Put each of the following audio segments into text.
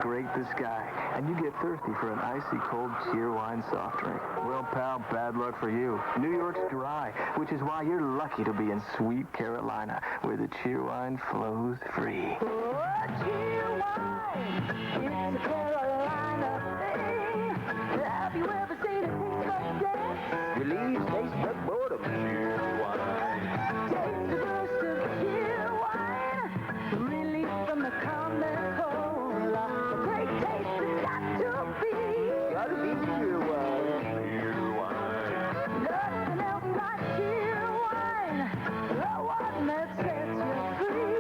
Break the sky, and you get thirsty for an icy cold Cheerwine soft drink. Well, pal, bad luck for you. New York's dry, which is why you're lucky to be in sweet Carolina, where the Cheerwine flows free. Oh, Cheerwine, it's a Carolina thing. Have you ever seen it taste like that? Relieves taste but boredom. Cheerwine. Taste the burst of Cheerwine. Relief from the common cold. Great taste has got to be. Gotta be Cheerwine. Nothing else like Cheerwine. The one that sets you free.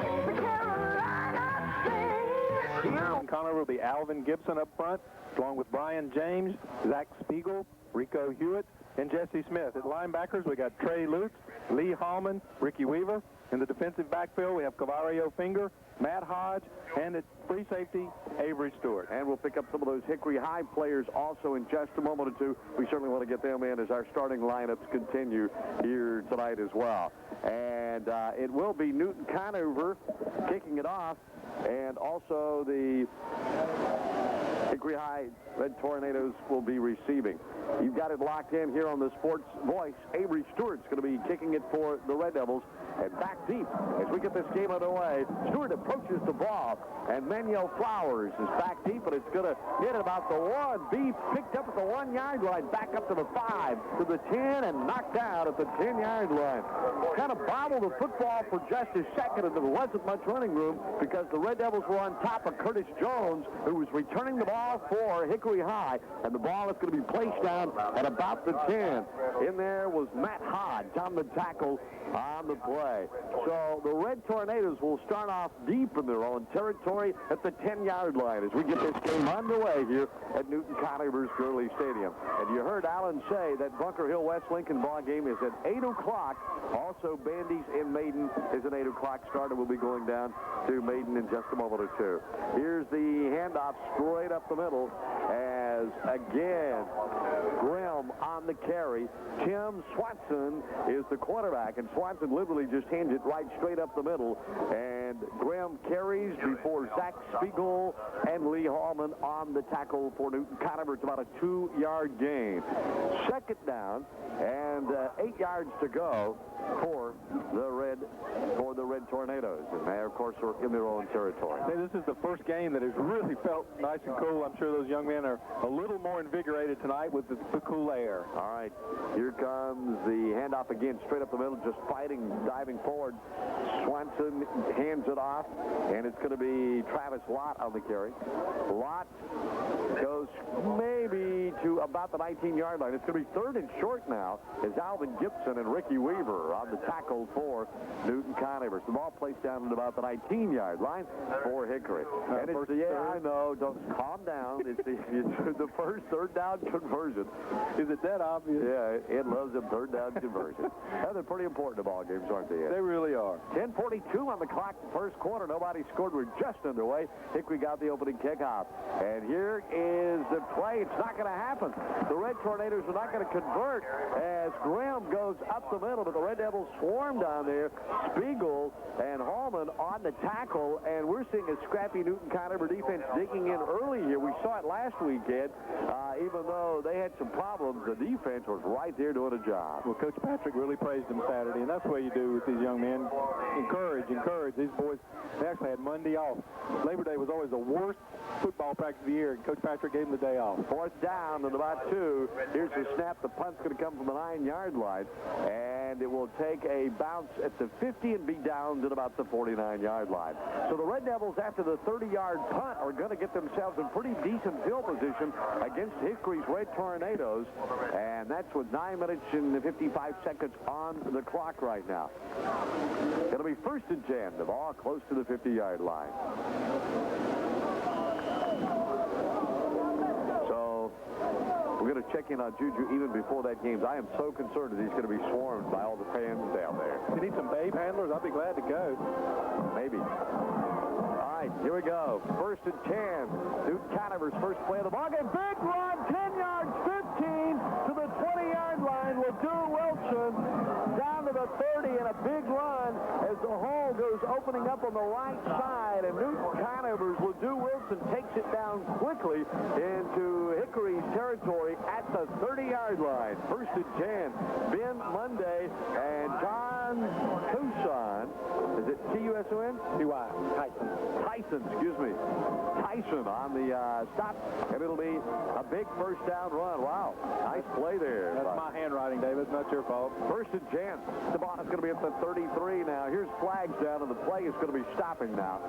It's the Carolina thing. Newton-Conover will be Alvin Gibson up front, along with Brian James, Zach Spiegel, Rico Hewitt, and Jesse Smith. At linebackers, we got Trey Lutz, Lee Hallman, Ricky Weaver. In the defensive backfield, we have Cavario Finger, Matt Hodge, and at free safety, Avery Stewart. And we'll pick up some of those Hickory High players also in just a moment or two. We certainly want to get them in as our starting lineups continue here tonight as well. And it will be Newton-Conover kicking it off, and also the Hickory High Red Tornadoes will be receiving. You've got it locked in here on the Sports Voice. Avery Stewart's going to be kicking it for the Red Devils. And back deep as we get this game underway. Stewart approaches the ball, and Manuel Flowers is back deep, and it's going to hit about the 1. B picked up at the 1-yard line, back up to the 5, to the 10, and knocked out at the 10-yard line. Kind of bobbled the football for just a second, and there wasn't much running room because the Red Devils were on top of Curtis Jones, who was returning the ball for Hickory High, and the ball is going to be placed down at about the 10. In there was Matt Hodge on the tackle on the play. So the Red Tornadoes will start off deep in their own territory at the 10-yard line as we get this game underway here at Newton-Conover's Gurley Stadium. And you heard Alan say that Bunker Hill West Lincoln ball game is at 8 o'clock. Also, Bandy's in Maiden is an 8 o'clock start, and we'll be going down to Maiden in just a moment or two. Here's the handoff straight up the middle as, again, Grimm on the carry. Tim Swanson is the quarterback, and Swanson literally just hands it right straight up the middle. And Graham carries before Zach Spiegel and Lee Hallman on the tackle for Newton-Conover. It's about a 2-yard gain. Second down and 8 yards to go for the Red Tornadoes. And they, of course, are in their own territory. Hey, this is the first game that has really felt nice and cool. I'm sure those young men are a little more invigorated tonight with the cool air. All right, here comes the handoff again, straight up the middle, just fighting, diving forward. Swanson hands it off, and it's going to be Travis Lott on the carry. Lott goes maybe to about the 19-yard line. It's going to be third and short now as Alvin Gibson and Ricky Weaver on the tackle for Newton-Conover. The ball placed down at about the 19-yard line for Hickory. And it's I know, don't calm down. It's the first third down conversion. Is it that obvious? Yeah, it loves them third down conversion. They're pretty important to ball games, aren't they? They really are. 10:42 on the clock, first quarter. Nobody scored. We're just underway. Hickory got the opening kickoff. And here is the play. It's not going to happen. The Red Tornadoes are not going to convert as Graham goes up the middle, but the Red Devils swarm down there. Spiegel and Hallman on the tackle, and we're seeing a scrappy Newton-Conover defense digging in early here. We saw it last weekend. Even though they had some problems, the defense was right there doing a job. Well, Coach Patrick really praised them Saturday, and that's what you do with these young men. Encourage. These boys, they actually had Monday off. Labor Day was always the worst football practice of the year, and Coach Patrick gave them the day off. Fourth down and about 2. Here's the snap. The punt's going to come from the 9-yard line, and it will take a bounce at the 50 and be down at about the 49-yard line. So the Red Devils, after the 30-yard punt, are going to get themselves in pretty decent field position against Hickory's Red Tornadoes, and that's with 9 minutes and 55 seconds on the clock right now. Going to be first and 10. The ball close to the 50-yard line. So we're going to check in on Juju even before that game. I am so concerned that he's going to be swarmed by all the fans down there. You need some babe handlers? I'll be glad to go. Maybe. All right, here we go. First and 10. Newton-Conover's first play of the ball game. Big run, 10 yards, 15 to the 20-yard line. Ledoux Wilson down to the 30 and a big run as the hole goes opening up on the right side. And Newton-Conover's Ledoux Wilson Wilson takes it down quickly into Hickory's territory at the 30-yard line. First and 10. Ben Monday and John Tucson. Is it T-U-S-O-N? T-Y. Tyson, excuse me. Tyson on the stop, and it'll be a big first down run. Wow, nice play there. That's my handwriting, David. Not your fault. First and 10. The ball is going to be at the 33 now. Here's flags down, and the play is going to be stopping now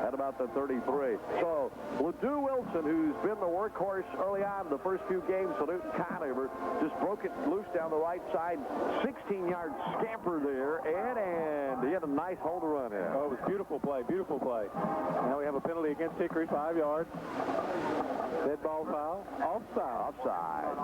at about the 33. So, Ledoux Wilson, who's been the workhorse early on in the first few games for Newton-Conover, just broke it loose down the right side. 16-yard scamper there, and he had a nice hold to run in. Oh, it was beautiful play, beautiful play. Now we have a penalty against Hickory, 5 yards. Dead ball foul. Offside.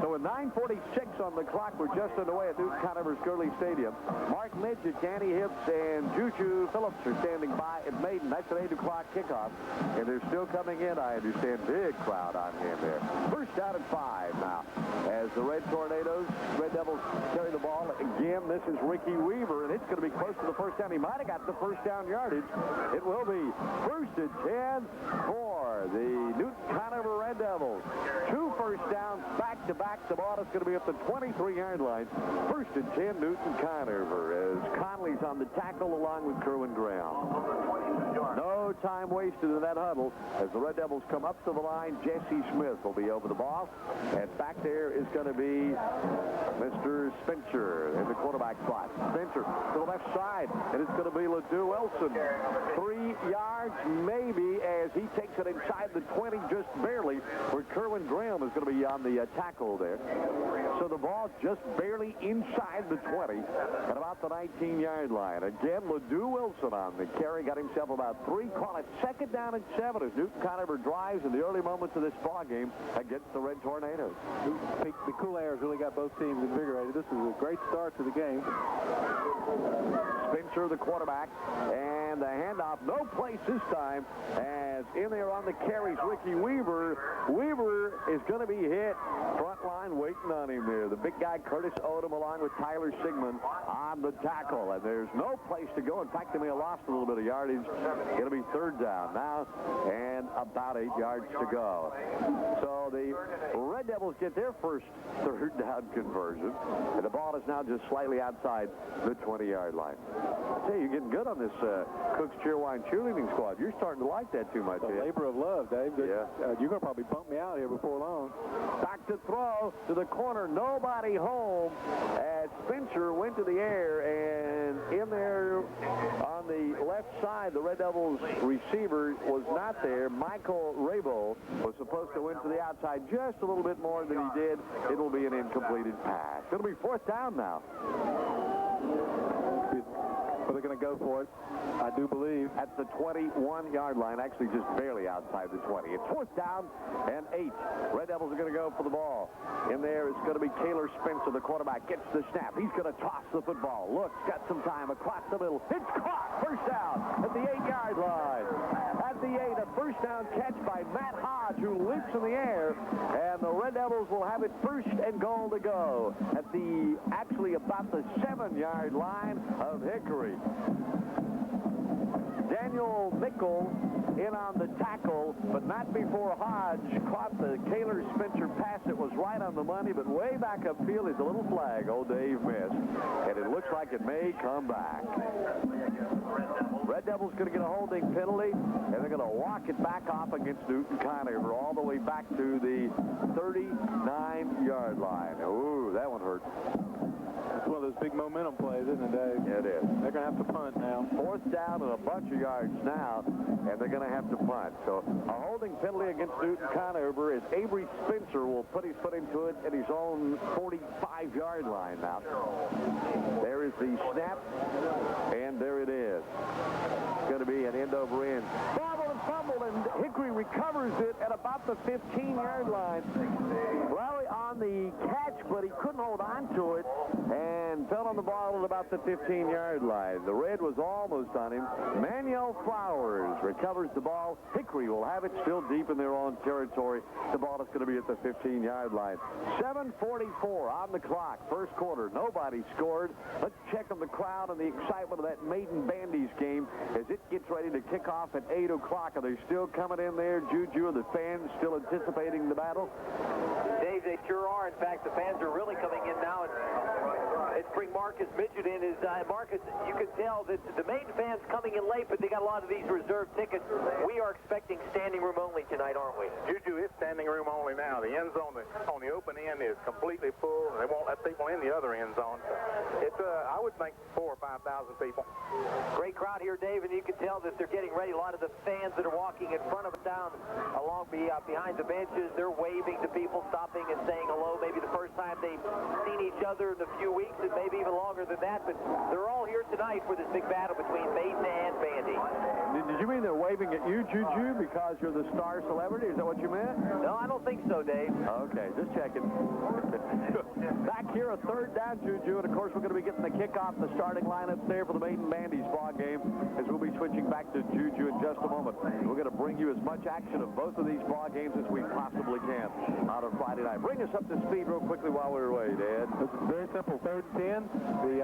So with 9:46 on the clock, we're just underway at Newton-Conover's Gurley Stadium. Mark Midget, Danny Hibbs, and Juju Phillips are standing by at Maiden. That's an 8 o'clock kickoff, and they're still coming in, I understand. Big crowd on hand there. First down and 5 now. As the Red Devils carry the ball. Again, this is Ricky Weaver, and it's going to be close to the first down. He might have got the first down yardage. It will be first and 10 for the Newton-Conover Red Devils. 2 first downs back-to-back. The ball is going to be at the 23-yard line. First and 10, Newton-Conover, as Conley's on the tackle along with Kerwin Graham. No time wasted in that huddle as the Red Devils come up to the line. Jesse Smith will be over the ball, and back there is going to be Mr. Spencer in the quarterback spot. Spencer to the left side, and it's going to be Ledoux Wilson. 3 yards maybe as he takes it inside the 20 just barely, where Kerwin Graham is going to be on the tackle there. So the ball just barely inside the 20 at about the 19-yard line. Again, Ledoux Wilson on the carry, got himself about 3. Call it second down and 7 as Newton-Conover drives in the early moments of this ball game against the Red Tornadoes. The cool air has really got both teams invigorated. This is a great start to the game. Spencer, the quarterback, and the handoff. No place this time, as in there on the carries, Ricky Weaver. Weaver is going to be hit. Front line waiting on him there. The big guy, Curtis Odom, along with Tyler Sigmund on the tackle. And there's no place to go. In fact, they may have lost a little bit of yardage. Going to be third down now, and about 8 yards to go. So the Red Devils get their first third down conversion, and the ball is now just slightly outside the 20-yard line. I tell you, you're getting good on this Cook's Cheerwine cheerleading squad. You're starting to like that too much. The labor of love, Dave. Yeah. You're going to probably bump me out here before long. Back to throw to the corner. Nobody home as Spencer went to the air, and in there on the left side, the Red Devils receiver was not there. Michael Rabo was supposed to went to the outside just a little bit more than he did. It will be an incompleted pass. It'll be fourth down now. But they're going to go for it, I do believe. At the 21-yard line, actually just barely outside the 20. It's fourth down and 8. Red Devils are going to go for the ball. In there is going to be Taylor Spencer, the quarterback. Gets the snap. He's going to toss the football. Looks, got some time across the middle. It's caught. First down at the 8-yard line. At the 8, a first down catch by Matt Hodge, who leaps in the air. And the Red Devils will have it first and goal to go at the, actually about the 7-yard line of Hickory. Daniel Mickle in on the tackle, but not before Hodge caught the Taylor Spencer pass. It was right on the money, but way back upfield is a little flag. Old Dave missed, and it looks like it may come back. Red Devils going to get a holding penalty, and they're going to walk it back off against Newton-Conover all the way back to the 39-yard line. Ooh, that one hurt. It's one of those big momentum plays, isn't it, Dave? It is. They're going to have to punt now. Fourth down and a bunch of yards now, and they're going to have to punt. So a holding penalty against Newton-Conover as Avery Spencer will put his foot into it at his own 45-yard line now. There is the snap, and there it is. It's going to be an end over end. Bobble and fumble, and Hickory recovers it at about the 15-yard line. Lowry on the catch, but he couldn't hold on to it and fell on the ball at about the 15-yard line. The red was almost on him. Manuel Flowers recovers the ball. Hickory will have it still deep in their own territory. The ball is going to be at the 15-yard line. 7:44 on the clock. First quarter. Nobody scored. Let's check on the crowd and the excitement of that Maiden Bandies game as it gets ready to kick off at 8 o'clock. Are they still coming in there, Juju? Are the fans still anticipating the battle? Dave, they sure are. In fact, the fans are really coming in now. Let's bring Marcus Midget in. Marcus, you can tell that the main fans coming in late, but they got a lot of these reserved tickets. We are expecting standing room only tonight, aren't we? Juju, it's standing room only now. The end zone on the open end is completely full. They won't let people in the other end zone. It's, I would think, 4,000 or 5,000 people. Great crowd here, Dave, and you can tell that they're getting ready. A lot of the fans that are walking in front of us down along behind the benches, they're waving to people, stopping and saying hello. Maybe the first time they've seen each other in a few weeks, and maybe even longer than that, but they're all here tonight for this big battle between Maiden and Bandy. Did you mean they're waving at you, Juju, because you're the star celebrity? Is that what you meant? No, I don't think so, Dave. Okay, just checking. Back here, a third down, Juju, and of course we're going to be getting the kickoff, the starting lineups there for the Maiden Bandies ball game, as we'll be switching back to Juju in just a moment. We're going to bring you as much action of both of these ball games as we possibly can out of Friday night. Bring us up to speed real quickly while we're away, Dad. It's very simple. 3rd and 10. The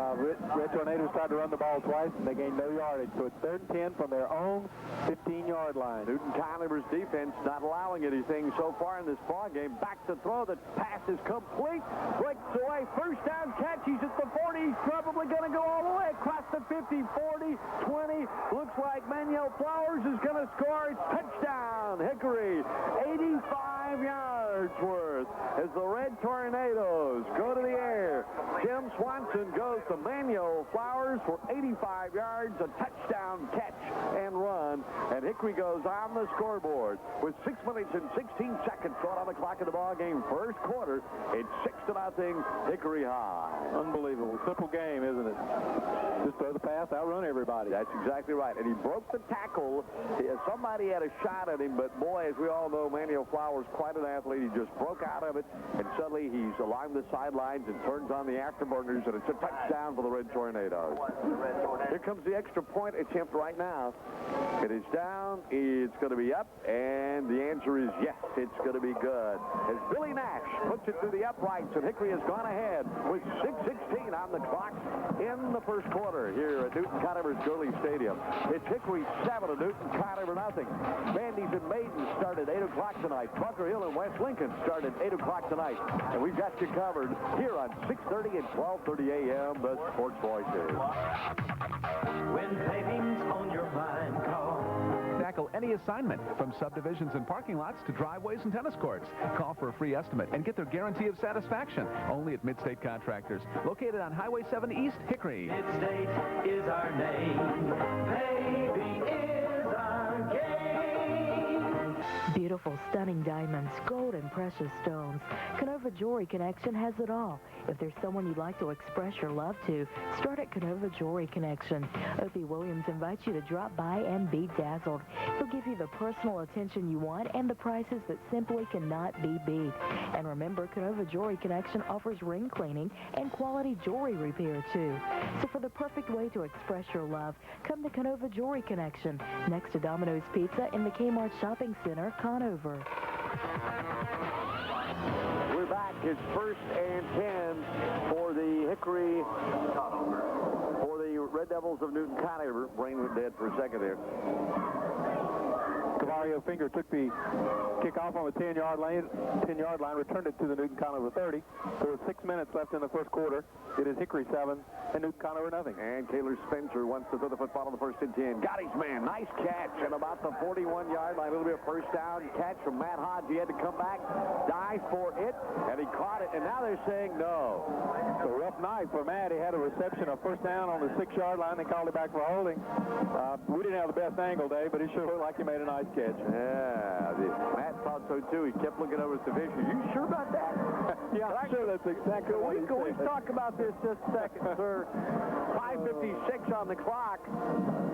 Red Tornadoes tried to run the ball twice, and they gained no yardage. So it's 3rd and 10 from their own 15-yard line. Newton-Conover's defense not allowing anything so far in this ball game. Back to throw. The pass is complete. Breaks away. First down catch. He's at the 40. He's probably going to go all the way across the 50, 40, 20. Looks like Manuel Flowers is going to score. It's touchdown, Hickory. 85 yards worth as the Red Tornadoes go to the air. Jim Swanson goes to Manuel Flowers for 85 yards, a touchdown catch and run, and Hickory goes on the scoreboard with 6 minutes and 16 seconds on the clock of the ball game. First quarter, it's 6-0 Hickory High. Unbelievable. Simple game, isn't it? Just throw the pass, outrun everybody. That's exactly right. And he broke the tackle. Somebody had a shot at him, but boy, as we all know, Manuel Flowers, quite an athlete. He just broke out of it, and suddenly he's along the sidelines and turns on the afterburners, and it's a touchdown for the Red Tornadoes. Here comes the extra point attempt right now. It is down, it's going to be up, and the answer is yes, it's going to be good. As Billy Nash puts it through the uprights, and Hickory has gone ahead with 6:16 on the clock in the first quarter here at Newton-Conover's Gurley Stadium. It's Hickory 7 and Newton-Conover nothing. Bandies and Maiden start at 8 o'clock tonight. Bunker Hill and West Lincoln start at 8 o'clock tonight. And we've got you covered here on 6:30 and 12:30 a.m. The Sports Voices. When paving's on your mind, call. Tackle any assignment, from subdivisions and parking lots to driveways and tennis courts. Call for a free estimate and get their guarantee of satisfaction. Only at Midstate Contractors, located on Highway 7 East, Hickory. Midstate is our name. Paving is our game. Beautiful, stunning diamonds, gold, and precious stones. Canova Jewelry Connection has it all. If there's someone you'd like to express your love to, start at Canova Jewelry Connection. Opie Williams invites you to drop by and be dazzled. He'll give you the personal attention you want and the prices that simply cannot be beat. And remember, Canova Jewelry Connection offers ring cleaning and quality jewelry repair, too. So for the perfect way to express your love, come to Canova Jewelry Connection, next to Domino's Pizza in the Kmart Shopping Center, Conover. We're back. It's 1st and 10 for the Hickory, for the Red Devils of Newton-Conover. Brain went dead for a second there. Mario Finger took the kickoff on the 10-yard line, returned it to the Newton-Conover 30. There were 6 minutes left in the first quarter. It is Hickory 7 and Newton-Conover nothing. And Kaylor Spencer wants to throw the football on the 1st and 10. Got his man. Nice catch at about the 41-yard line. It'll be a first down catch from Matt Hodge. He had to come back, dive for it, and he caught it. And now they're saying no. It's a rough night for Matt. He had a reception of first down on the 6-yard line. They called it back for holding. We didn't have the best angle, Dave, but it sure looked like he made a nice catch. Yeah, Matt thought so too. He kept looking over at the vision. You sure about that? Yeah, I'm sure that's exactly what he said. Can we talk about this just a second, sir? 5:56 on the clock.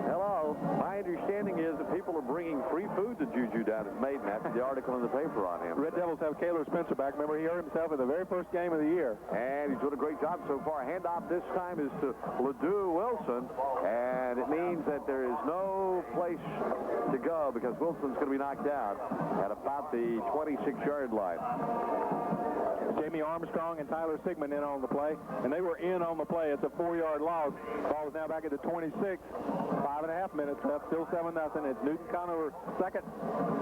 Hello. my understanding is that people are bringing free food to Juju down at Maiden after the article in the paper on him. Red Devils have Kaler Spencer back. Remember, he hurt himself in the very first game of the year. And he's doing a great job so far. Handoff this time is to Ledoux Wilson, and it means that there is no place to go because Wilson's going to be knocked out at about the 26-yard line. Jamie Armstrong and Tyler Sigmund in on the play, and they were in on the play. It's a 4-yard loss. Ball is now back at the 26. 5.5 minutes left, still 7-0. It's Newton-Conover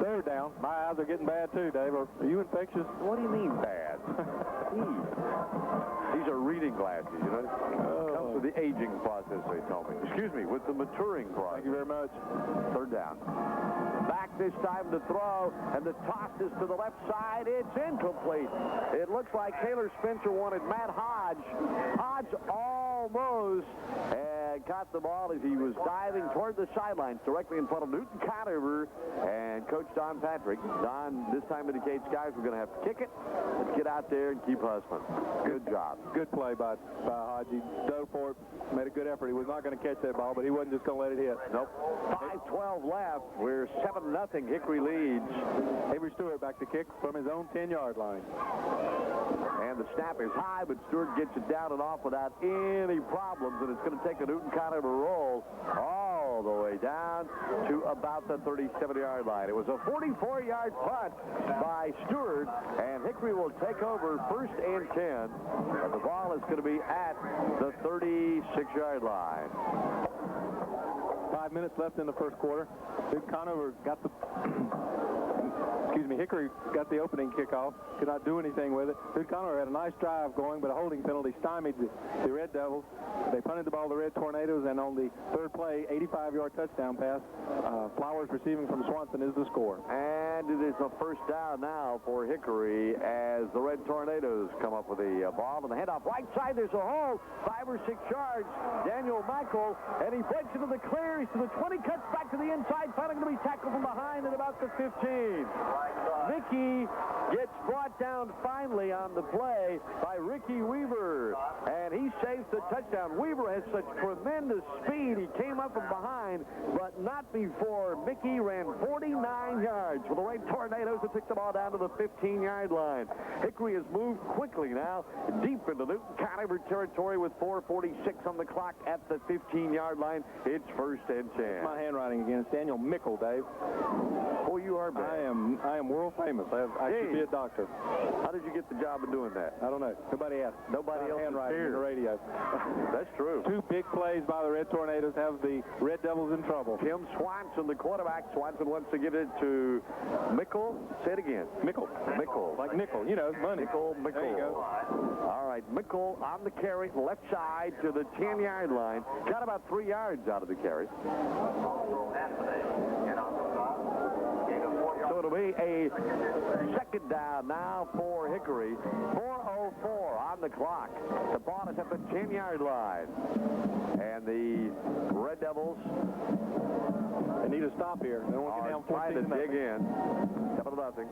third down. My eyes are getting bad too, Dave. Are you infectious? What do you mean bad? These are reading glasses, you know. It comes with the aging process, they told me. Excuse me, with the maturing process. Thank you very much. Third down. Back this time to throw, and the toss is to the left side. It's incomplete. It looks like Kaler Spencer wanted Matt Hodge. Hodge almost caught the ball as he was diving toward the sidelines directly in front of Newton-Conover and Coach Don Patrick. Don this time indicates, guys, we're going to have to kick it. Let's get out there and keep hustling. Good job. Good play by Hodge. He dove for it, made a good effort. He was not going to catch that ball, but he wasn't just going to let it hit. Nope. 5:12 left. We're 7-0. Hickory leads. Avery Stewart back to kick from his own 10-yard line. And the snap is high, but Stewart gets it down and off without any problems, and it's going to take a Newton-Conover roll all the way down to about the 37-yard line. It was a 44-yard punt by Stewart, and Hickory will take over 1st and 10, and the ball is going to be at the 36-yard line. 5 minutes left in the first quarter. Newton-Conover got the... Hickory got the opening kickoff, could not do anything with it. Newton-Conover had a nice drive going, but a holding penalty stymied the Red Devils. They punted the ball to the Red Tornadoes, and on the third play, 85-yard touchdown pass. Flowers receiving from Swanson is the score. And it is a first down now for Hickory as the Red Tornadoes come up with the ball. And the handoff right side, there's a hole, 5 or 6 yards. Daniel Michael, and he breaks into the clear. He's to the 20, cuts back to the inside, finally going to be tackled from behind at about the 15. Mickey gets brought down finally on the play by Ricky Weaver, and he saves the touchdown. Weaver has such tremendous speed. He came up from behind, but not before Mickey ran 49 yards for the Red Tornadoes to take the ball down to the 15-yard line. Hickory has moved quickly now deep into Newton-Conover territory with 4:46 on the clock at the 15-yard line. It's 1st and 10. My handwriting again. It's Daniel Mickle, Dave. Oh, you are bad. I am world famous. I should be a doctor. How did you get the job of doing that? I don't know. Nobody asked. Nobody else handwriting in the radio. That's true. 2 big plays by the Red Tornadoes have the Red Devils in trouble. Tim Swanson, the quarterback. Swanson wants to get it to Mickle. Say it again. Mickle. Mickle. Like nickel. You know, money. Mickle. There you go. All right. Mickle on the carry, left side to the 10-yard line. Got about 3 yards out of the carry. So it'll be a second down now for Hickory. 4:04 on the clock. The ball is at the 10-yard line. And the Red Devils, they need a stop here. They don't want to get down 14 trying to dig in. 7-0.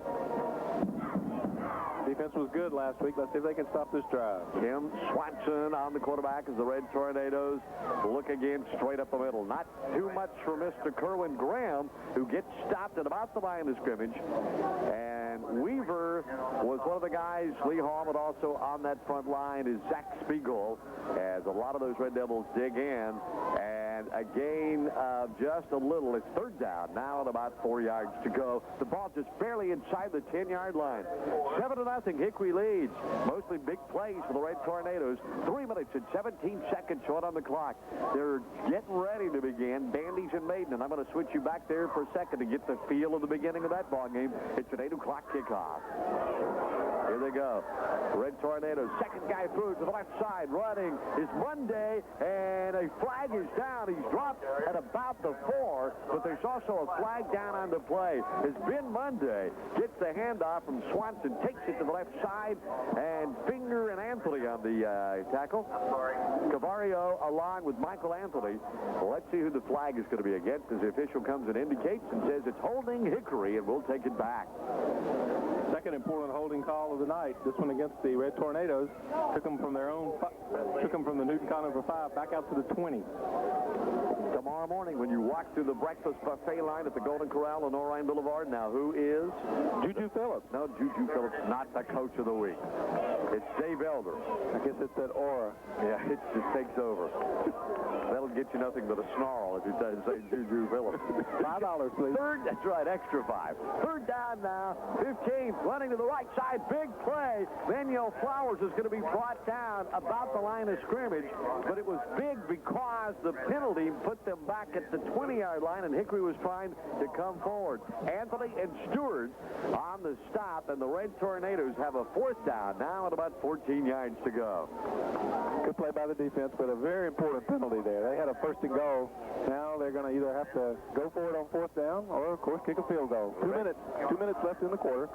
Defense was good last week. Let's see if they can stop this drive. Tim Swanson on the quarterback as the Red Tornadoes look again straight up the middle. Not too much for Mr. Kerwin Graham, who gets stopped at about the line of scrimmage. And Weaver was one of the guys. Lee Hallman also on that front line is Zach Spiegel, as a lot of those Red Devils dig in. And a gain of just a little. It's third down now and about 4 yards to go. The ball just barely inside the 10-yard line. 7-0. Hickory leads. Mostly big plays for the Red Tornadoes. 3 minutes and 17 seconds short on the clock. They're getting ready to begin. Bandy's and Maiden. And I'm going to switch you back there for a second to get the feel of the beginning of that ball game. It's an 8 o'clock kickoff. Here they go. Red Tornadoes. Second guy through to the left side. Running is Monday, and a flag is down. He's dropped at about the 4, but there's also a flag down on the play. As Ben Monday gets the handoff from Swanson, takes it to the left side, and Finger and Anthony on the tackle. Cavario along with Michael Anthony. Well, let's see who the flag is going to be against as the official comes and indicates and says it's holding Hickory, and we'll take it back. Second important holding call of the night. This one against the Red Tornadoes. Took them from their own, took them from the Newton-Conover 5 back out to the 20. So tomorrow morning when you walk through the breakfast buffet line at the Golden Corral on Orion Boulevard. Now, who is? Juju Phillips. No, Juju Phillips, not the coach of the week. It's Dave Elder. I guess it's that aura. Yeah, it just takes over. That'll get you nothing but a snarl if you say Juju Phillips. $5, please. Third, that's right, extra 5. Third down now. 15, running to the right side. Big play. Manuel Flowers is going to be brought down about the line of scrimmage, but it was big because the penalty put them back at the 20-yard line, and Hickory was trying to come forward. Anthony and Stewart on the stop, and the Red Tornadoes have a 4th down now at about 14 yards to go. Good play by the defense, but a very important penalty there. They had a 1st and goal. Now they're going to either have to go for it on 4th down or, of course, kick a field goal. 2 minutes left in the quarter.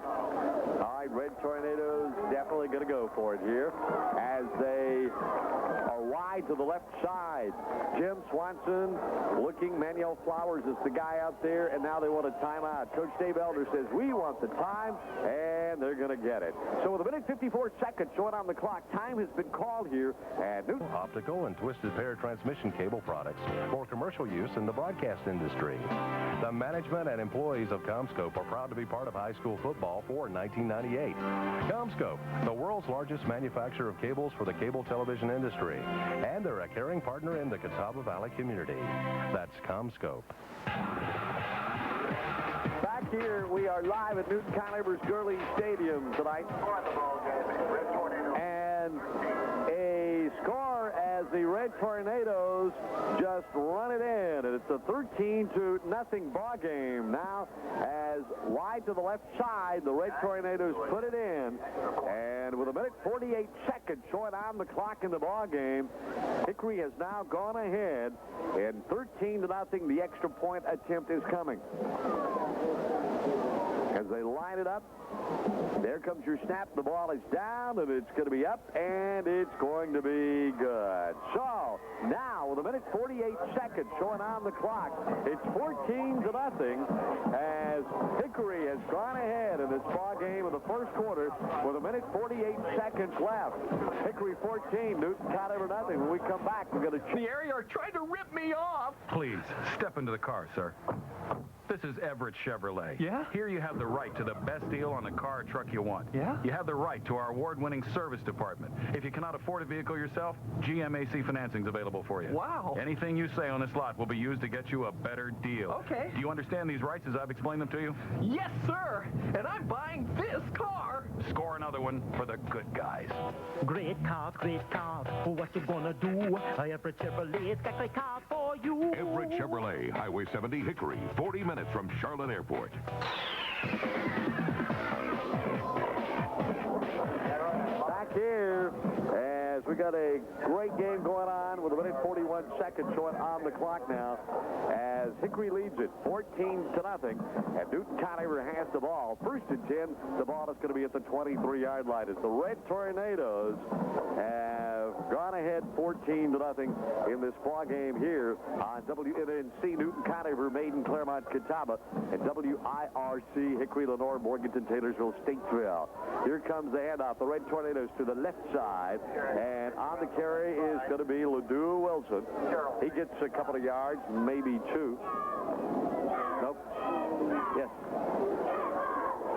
All right, Red Tornadoes definitely going to go for it here as they are wide to the left side. Jim Swanson looking. Manuel Flowers is the guy out there, and now they want a timeout. Coach Dave Elder says, we want the time, and they're going to get it. So with 1:54 showing on the clock, time has been called here at Newton. Optical and twisted pair transmission cable products for commercial use in the broadcast industry. The management and employees of CommScope are proud to be part of high school football for 1998. CommScope, the world's largest manufacturer of cables for the cable television industry, and they're a caring partner in the Catawba Valley community. That's CommScope. Back here, we are live at Newton-Conover's Gurley Stadium tonight. And a score as the Red Tornadoes just run it in. And it's a 13-0 ball game now as wide to the left side, the Red Tornadoes put it in. And with 1:48 showing on the clock in the ball game, Hickory has now gone ahead. And 13-0, the extra point attempt is coming. As they line it up, there comes your snap. The ball is down, and it's going to be up, and it's going to be good. So, now, with 1:48 showing on the clock, it's 14-0 as Hickory has gone ahead in this ball game of the first quarter with 1:48 left. Hickory 14, Newton-Conover nothing. When we come back, we're going to... The area are trying to rip me off. Please, step into the car, sir. This is Everett Chevrolet. Yeah? Here you have the right to the best deal on the car or truck you want. Yeah? You have the right to our award-winning service department. If you cannot afford a vehicle yourself, GMAC financing is available for you. Wow. Anything you say on this lot will be used to get you a better deal. Okay. Do you understand these rights as I've explained them to you? Yes, sir. And I'm buying this car. Score another one for the good guys. Great cars, what you gonna do? Everett Chevrolet's got great cars for you. Everett Chevrolet, Highway 70, Hickory, 40 minutes from Charlotte Airport. Back here, as we got a great game going on with 1:41 showing on the clock now, as Hickory leads it 14-0, and Newton-Conover has the ball. 1st and 10, the ball is going to be at the 23-yard line as the Red Tornadoes have gone ahead 14-0 in this ball game here on WNNC Newton-Conover, Maiden, Claremont, Catawba, and WIRC Hickory, Lenore, Morganton, Taylorsville, Statesville. Here comes the handoff. The Red Tornadoes to the left side, and on the carry is going to be LeDoux Wilson. He gets a couple of yards, maybe 2. Nope. Yes.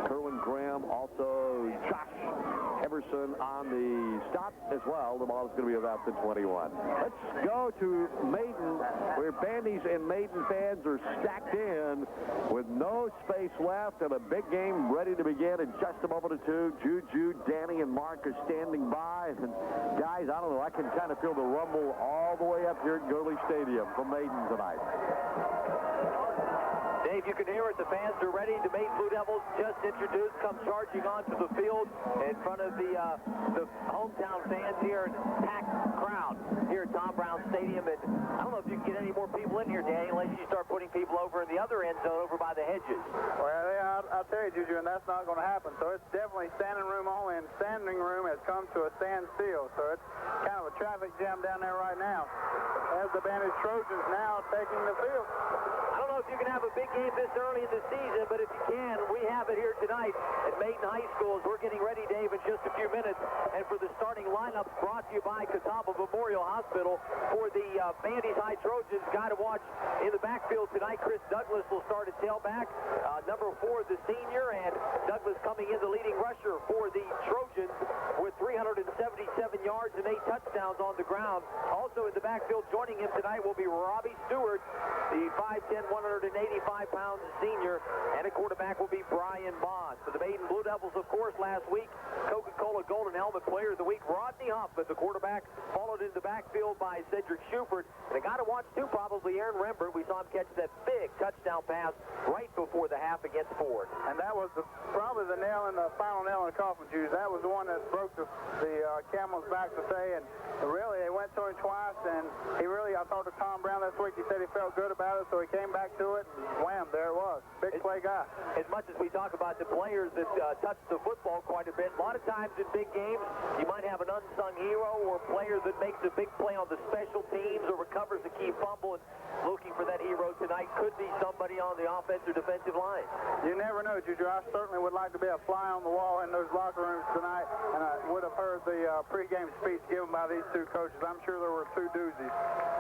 Kerwin Graham, also Josh Everson on the stop as well. The ball is going to be about the 21. Let's go to Maiden, where Bandies and Maiden fans are stacked in with no space left and a big game ready to begin in just a moment or two. Juju, Danny, and Mark are standing by. And guys, I don't know, I can kind of feel the rumble all the way up here at Gurley Stadium from Maiden tonight. Dave, you can hear it. The fans are ready. The Maiden Blue Devils, just introduced, come charging onto the field in front of the hometown fans here. Packed crowd here at Tom Brown Stadium. And I don't know if you can get any more people in here, Danny, unless you start putting people over in the other end zone over by the hedges. Well, yeah, I'll tell you, Juju, and that's not going to happen. So it's definitely standing room only, and standing room has come to a standstill. So it's kind of a traffic jam down there right now. As the Bandit Trojans now taking the field. I don't know if you can have a big game this early in the season, but if you can, we have it here tonight at Maiden High School as we're getting ready, Dave, in just a few minutes. And for the start starting lineups brought to you by Catawba Memorial Hospital. For the Bandy's High Trojans, guy to watch in the backfield tonight, Chris Douglas will start at tailback. Number 4, the senior, and Douglas coming in the leading rusher for the Trojans with 377 yards and 8 touchdowns on the ground. Also in the backfield joining him tonight will be Robbie Stewart, the 5'10", 185-pound senior, and a quarterback will be Brian Bond. For the Maiden Blue Devils, of course, last week, Coca-Cola Golden Helmet Player of the Week, Rodney Huffman, the quarterback, followed in the backfield by Cedric Schubert. And a guy to watch, too, probably Aaron Rembert. We saw him catch that big touchdown pass right before the half against Ford. And that was probably the final nail in the coffin, Juice. That was the one that broke the camel's back to say, and really, they went to him twice, and I talked to Tom Brown this week. He said he felt good about it, so he came back to it, and wham, there it was. Big play guy. As much as we talk about the players that touch the football quite a bit, a lot of times in big games, you might have an unsung hero or a player that makes a big play on the special teams or recovers a key fumble, and looking for that hero tonight could be somebody on the offense or defensive line. You never know, Juju. I certainly would like to be a fly on the wall in those locker rooms tonight, and I would have heard the pregame speech given by these two coaches. I'm sure there were 2 doozies.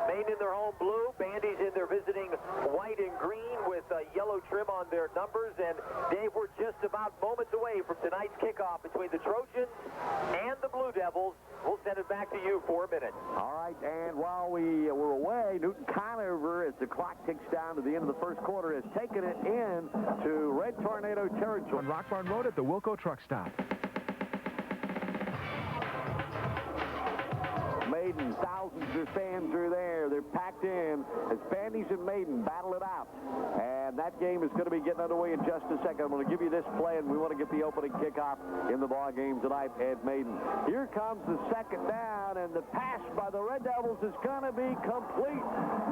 Maine in their home blue, Bandy's in their visiting white and green with yellow trim on their numbers. And Dave, we're just about moments away from tonight's kickoff between the Trojans and the Blue Devils. We'll send it back to you for a minute. All right, and while we were away, Newton-Conover, as the clock ticks down to the end of the first quarter, has taken it in to Red Tornado territory. On Rock Barn Road at the Wilco Truck Stop. Maiden, thousands of fans are there. They're packed in as Bandy's and Maiden battle it out. And that game is going to be getting underway in just a second. I'm going to give you this play, and we want to get the opening kickoff in the ball game tonight at Maiden. Here comes the second down, and the pass by the Red Devils is going to be complete.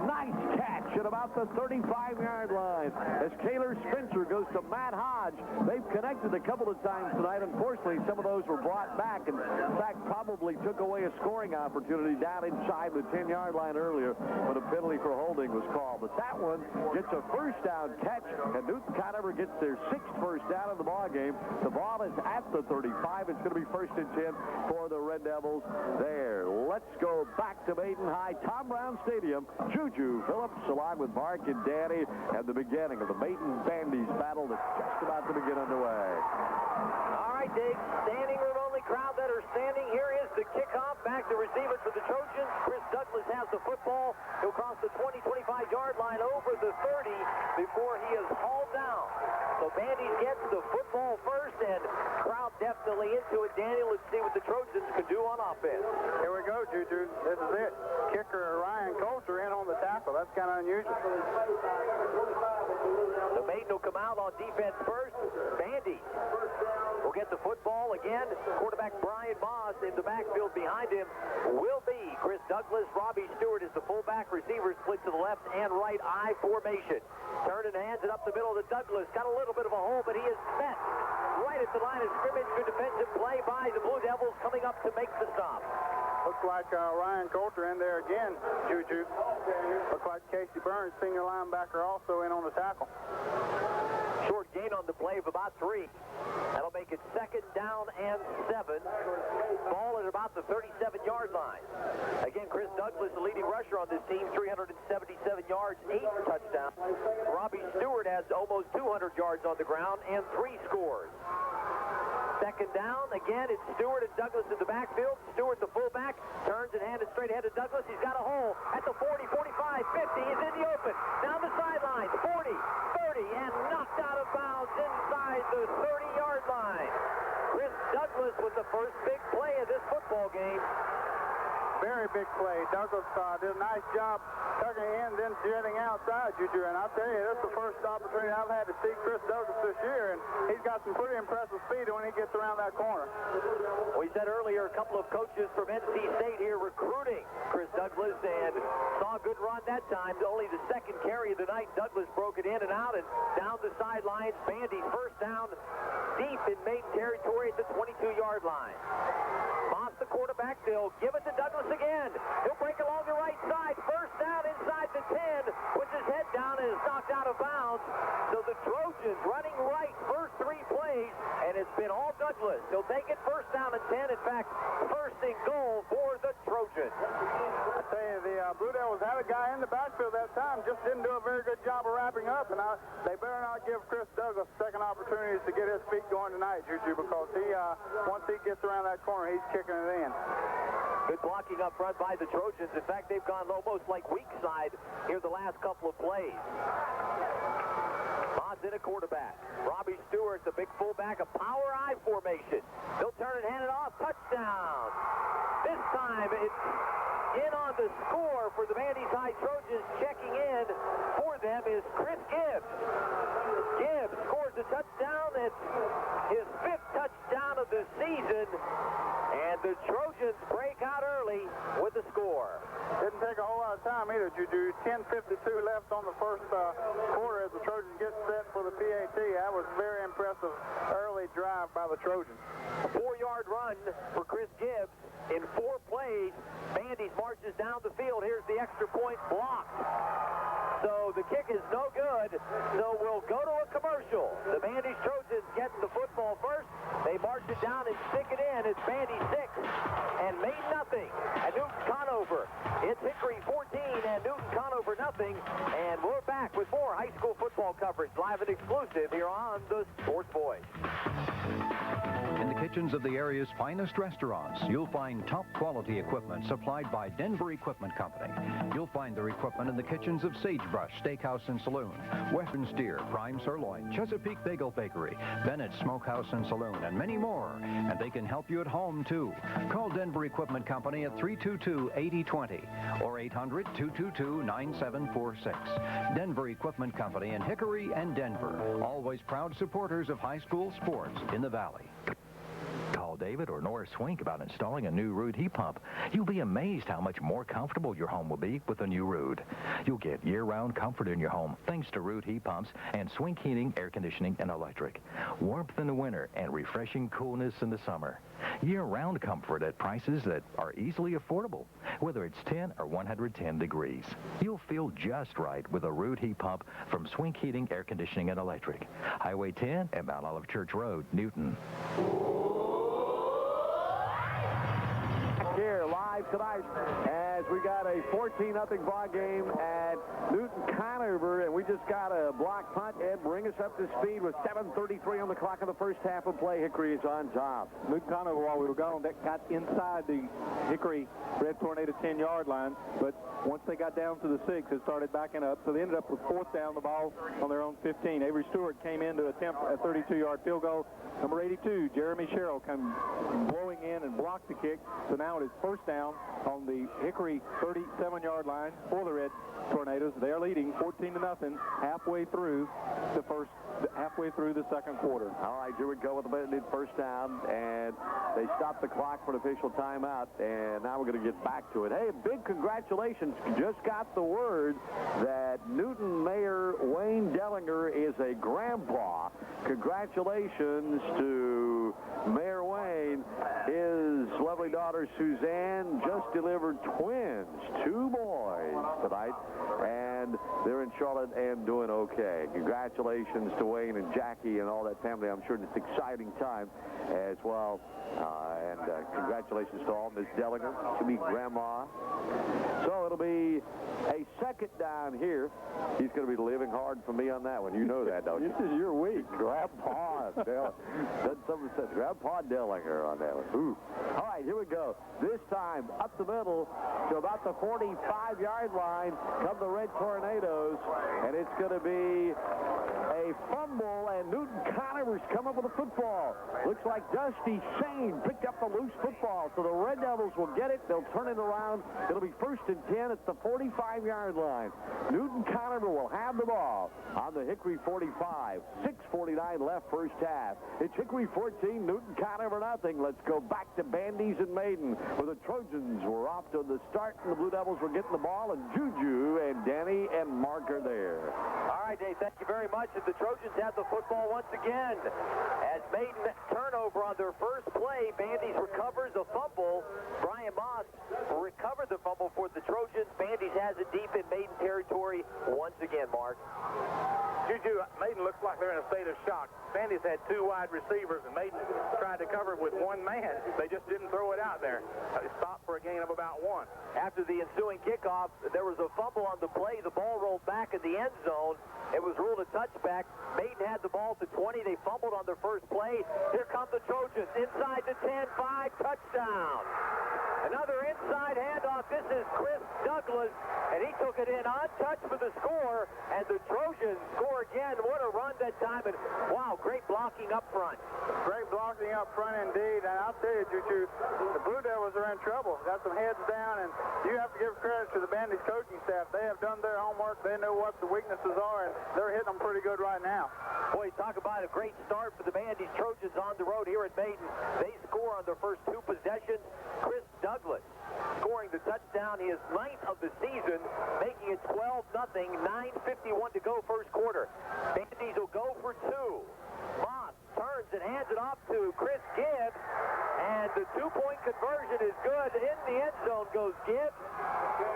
Nice catch at about the 35-yard line as Kaylor Spencer goes to Matt Hodge. They've connected a couple of times tonight. Unfortunately, some of those were brought back, and in fact, probably took away a scoring opportunity down inside the 10-yard line earlier when a penalty for holding was called. But that one gets a first down catch, and Newton-Conover gets their 6th first down in the ball game. The ball is at the 35. It's going to be 1st and 10 for the Red Devils there. Let's go back to Maiden High, Tom Brown Stadium. Juju Phillips along with Mark and Danny at the beginning of the Maiden Bandy's battle that's just about to begin underway. All right, Dave, standing room only crowd that are standing. Here is the kickoff. Back to receiver for the Trojans. Chris Douglas has the football. He'll cross the 20, 25-yard line over the 30 before he is hauled down. So Bandy gets the football first, and crowd definitely into it. Daniel, let's see what the Trojans can do on offense. Here we go, Juju. This is it. Kicker Ryan Coulter in on the tackle. That's kind of unusual. The Maiden will come out on defense first. Bandy will get the football again. Quarterback Brian Moss in the backfield behind him will be Chris Douglas. Robbie Stewart is the fullback. Receiver split to the left and right I formation. Turn and hands it up the middle to Douglas. Got a little bit of a hole, but he is met right at the line of scrimmage. Good defensive play by the Blue Devils coming up to make the stop. Looks like Ryan Coulter in there again, Juju. Looks like Casey Burns, senior linebacker, also in on the tackle. Short gain on the play of about 3. That'll make it 2nd down and 7. Ball at about the 37-yard line. Again, Chris Douglas, the leading rusher on this team, 377 yards, 8 touchdowns. Robbie Stewart has almost 200 yards on the ground and 3 scores. 2nd down. Again, it's Stewart and Douglas in the backfield. Stewart, the fullback, turns and hands it straight ahead to Douglas. He's got a hole at the 40, 45, 50. He's in the open. Down the sideline. 40, 30, and knocked out of bounds inside the 30-yard line. Chris Douglas with the first big play of this football game. Very big play. Douglas did a nice job tucking in, then jetting outside, Juju. And I'll tell you, this is the first opportunity I've had to see Chris Douglas this year, and he's got some pretty impressive speed when he gets around that corner. We said earlier, a couple of coaches from NC State here recruiting Chris Douglas, and saw a good run that time. Only the 2nd carry of the night. Douglas broke it in and out, and down the sidelines. Bandy first down deep in Maiden territory at the 22-yard line. Moss, the quarterback, they'll give it to Douglas again. He'll break along the right side. First down inside the 10. Puts his head down and is knocked out of bounds. So the Trojans running right first 3 plays. plays, and it's been all Douglas. He'll take it first down and 10. In fact, first and goal for the Trojans. I tell you, the Blue Devils had a guy in the backfield that time, just didn't do a very good job of wrapping up, and they better not give Chris Douglas second opportunities to get his feet going tonight, Juju, because once he gets around that corner, he's kicking it in. Good blocking up front by the Trojans. In fact, they've gone almost like weak side here the last couple of plays. Mott's in a quarterback. Robbie Stewart, the big fullback, a power I formation. He'll turn and hand it off. Touchdown. This time it's in on the score for the Vandy's High Trojans. Checking in for them is Chris Gibbs. Gibbs scores a touchdown. It's his 5th touchdown of the season. And the Trojans break out early with the score. Didn't take a whole lot of time either, Juju. 10:52 left on the first quarter as the Trojans get set for the PAT. That was a very impressive early drive by the Trojans. A 4-yard run for Chris Gibbs in 4 plays. Vandy's marches down the field. Here's the extra point blocked. So the kick is no good. So we'll go to a commercial. The Vandy's Trojans get the football first. They march it down and stick it in. It's Vandy 6 and Maine nothing at Newton-Conover. It's Hickory 14 and Newton-Conover nothing. And we're back with more high school football coverage live and exclusive here on the Sports Voice. In the kitchens of the area's finest restaurants, you'll find top quality equipment supplied by Denver Equipment Company. You'll find their equipment in the kitchens of Sagebrush Steakhouse and Saloon, Western Steer, Prime Sirloin, Chesapeake Bagel Bakery, Bennett Smokehouse and Saloon, and many more. And they can help you at home, too. Call Denver Equipment Company at 322-8020 or 800-222-9746. Denver Equipment Company in Hickory and Denver, always proud supporters of high school sports in the Valley. Call David or Nora Swink about installing a new Rood heat pump. You'll be amazed how much more comfortable your home will be with a new Rood. You'll get year-round comfort in your home thanks to Rood heat pumps and Swink heating, air conditioning, and electric. Warmth in the winter and refreshing coolness in the summer. Year-round comfort at prices that are easily affordable, whether it's 10 or 110 degrees. You'll feel just right with a Rood heat pump from Swink Heating, Air Conditioning, and Electric. Highway 10 and Mount Olive Church Road, Newton. Here live tonight as we got a 14-0 ball game at Newton-Conover, and we just got a block punt. Ed, bring us up to speed with 7:33 on the clock in the first half of play. Hickory is on top. Newton-Conover, while we were gone, that got inside the Hickory Red Tornado 10-yard line, but once they got down to the 6, it started backing up, so they ended up with 4th down, the ball on their own 15. Avery Stewart came in to attempt a 32-yard field goal. Number 82, Jeremy Sherrill, come blowing in and blocked the kick, so now it is 1st down on the Hickory 37-yard line for the Red Tornadoes. They're leading 14-0 halfway through the second quarter. All right, here we go with the first down, and they stopped the clock for an official timeout, and now we're going to get back to it. Hey, big congratulations. Just got the word that Newton Mayor Wayne Dellinger is a grandpa. Congratulations to Mayor Wayne. His lovely daughter Suzanne just delivered twins, 2 boys tonight, and they're in Charlotte and doing okay. Congratulations to Wayne and Jackie and all that family. I'm sure it's an exciting time as well. And congratulations to all. Ms. Dellinger, to be grandma. So it'll be a 2nd down here. He's going to be living hard for me on that one. You know that, don't you? This is your week. Grandpa Dellinger. Someone said Grandpa Dellinger on that one. Ooh. All right, here we go. This time up the middle to about the 45-yard line come the Red Tornadoes, and it's going to be a fumble, and Newton-Conover's come up with a football. Looks like Dusty Shane picked up the loose football, so the Red Devils will get it. They'll turn it around. It'll be 1st and 10 at the 45-yard line. Newton-Conover will have the ball on the Hickory 45. 6:49 left first half. It's Hickory 14, Newton-Conover nothing. Let's go back to Bandy's and Maiden, where the Trojans were off to the start, and the Blue Devils were getting the ball, and Juju and Danny and Mark are there. All right, Dave, thank you very much. And the Trojans have the football once again. As Maiden turnover on their first play, Bandy's recovers a fumble. Brian Moss recovered the fumble for the Trojans. Bandy's has it deep in Maiden territory once again, Mark. Juju, Maiden looks like they're in a state of shock. Vandy's had 2 wide receivers, and Maiden tried to cover it with 1 man. They just didn't throw it out there. They stopped for a gain of about 1. After the ensuing kickoff, there was a fumble on the play. The ball rolled back in the end zone. It was ruled a touchback. Maiden had the ball at the 20. They fumbled on their first play. Here come the Trojans. Inside the 10, 5, touchdown. Another inside handoff. This is Chris Douglas, and he took it in untouched for the score, and the Trojans score again. What a run that time, and wow, great blocking up front. Great blocking up front indeed, and I'll tell you, Juju, the Blue Devils are in trouble. Got some heads down, and you have to give credit to the Bandits coaching staff. They have done their homework. They know what the weaknesses are, and they're hitting them pretty good right now. Boy, talk about a great start for the Bandits. Trojans on the road here at Maiden. They score on their first 2 possessions. Chris Douglas scoring the touchdown, his 9th of the season, making it 12-0, 9:51 to go first quarter. Bandits will go for 2. Moss turns and hands it off to Chris Gibbs, and the 2-point conversion is good. In the end zone goes Gibbs,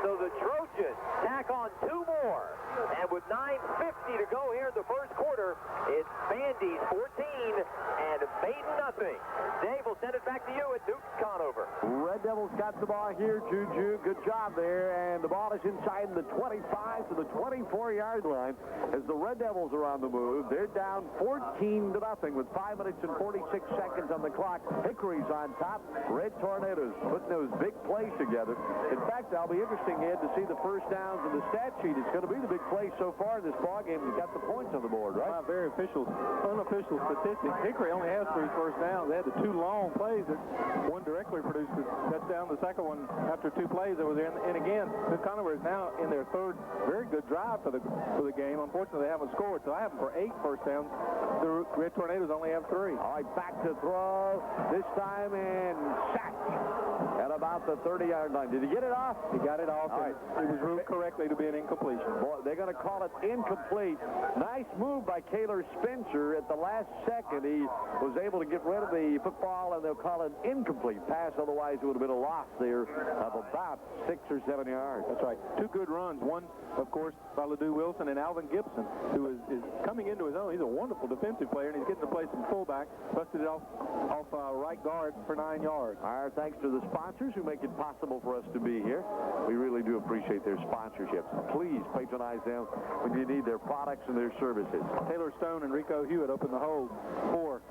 so the Trojans tack on 2 more, and with 9:50 to go here in the first quarter, it's Bandits 14 and Maiden nothing. Dave will send it back to you at Newton-Conover. Red Devils got the ball here, Juju. Good job there, and the ball is inside the 25 to the 24-yard line as the Red Devils are on the move. They're down 14-0 with 5 minutes and 46 seconds on the clock. Hickory's on top. Red Tornadoes putting those big plays together. In fact, I'll be interesting, Ed, to see the first downs in the stat sheet. It's going to be the big play so far in this ballgame. We've got the points on the board, right? Very unofficial statistics. Hickory only has 3 first downs. They had the 2 long plays that one directly produced a touchdown. The second one, after 2 plays, it was in. And again, Newton-Conover is now in their 3rd very good drive for the game. Unfortunately, they haven't scored, so I have them for 8 first downs. The Red Tornadoes only have 3. All right, back to throw. This time in sacked at about the 30-yard line. Did he get it off? He got it off. All right. It was ruled correctly to be an incompletion. Boy, they're going to call it incomplete. Nice move by Kaylor Spencer at the last second. He was able to get rid of the football, and they'll call it incomplete pass. Otherwise, it would have been a loss there of about 6 or 7 yards. That's right. 2 good runs. One, of course, by LeDoux Wilson and Alvin Gibson, who is coming into his own. He's a wonderful defensive player, and he's getting to play some fullback. Busted it off right guard for 9 yards. Our thanks to the sponsors who make it possible for us to be here. We really do appreciate their sponsorships. Please patronize them when you need their products and their services. Taylor Stone and Rico Hewitt opened the hole for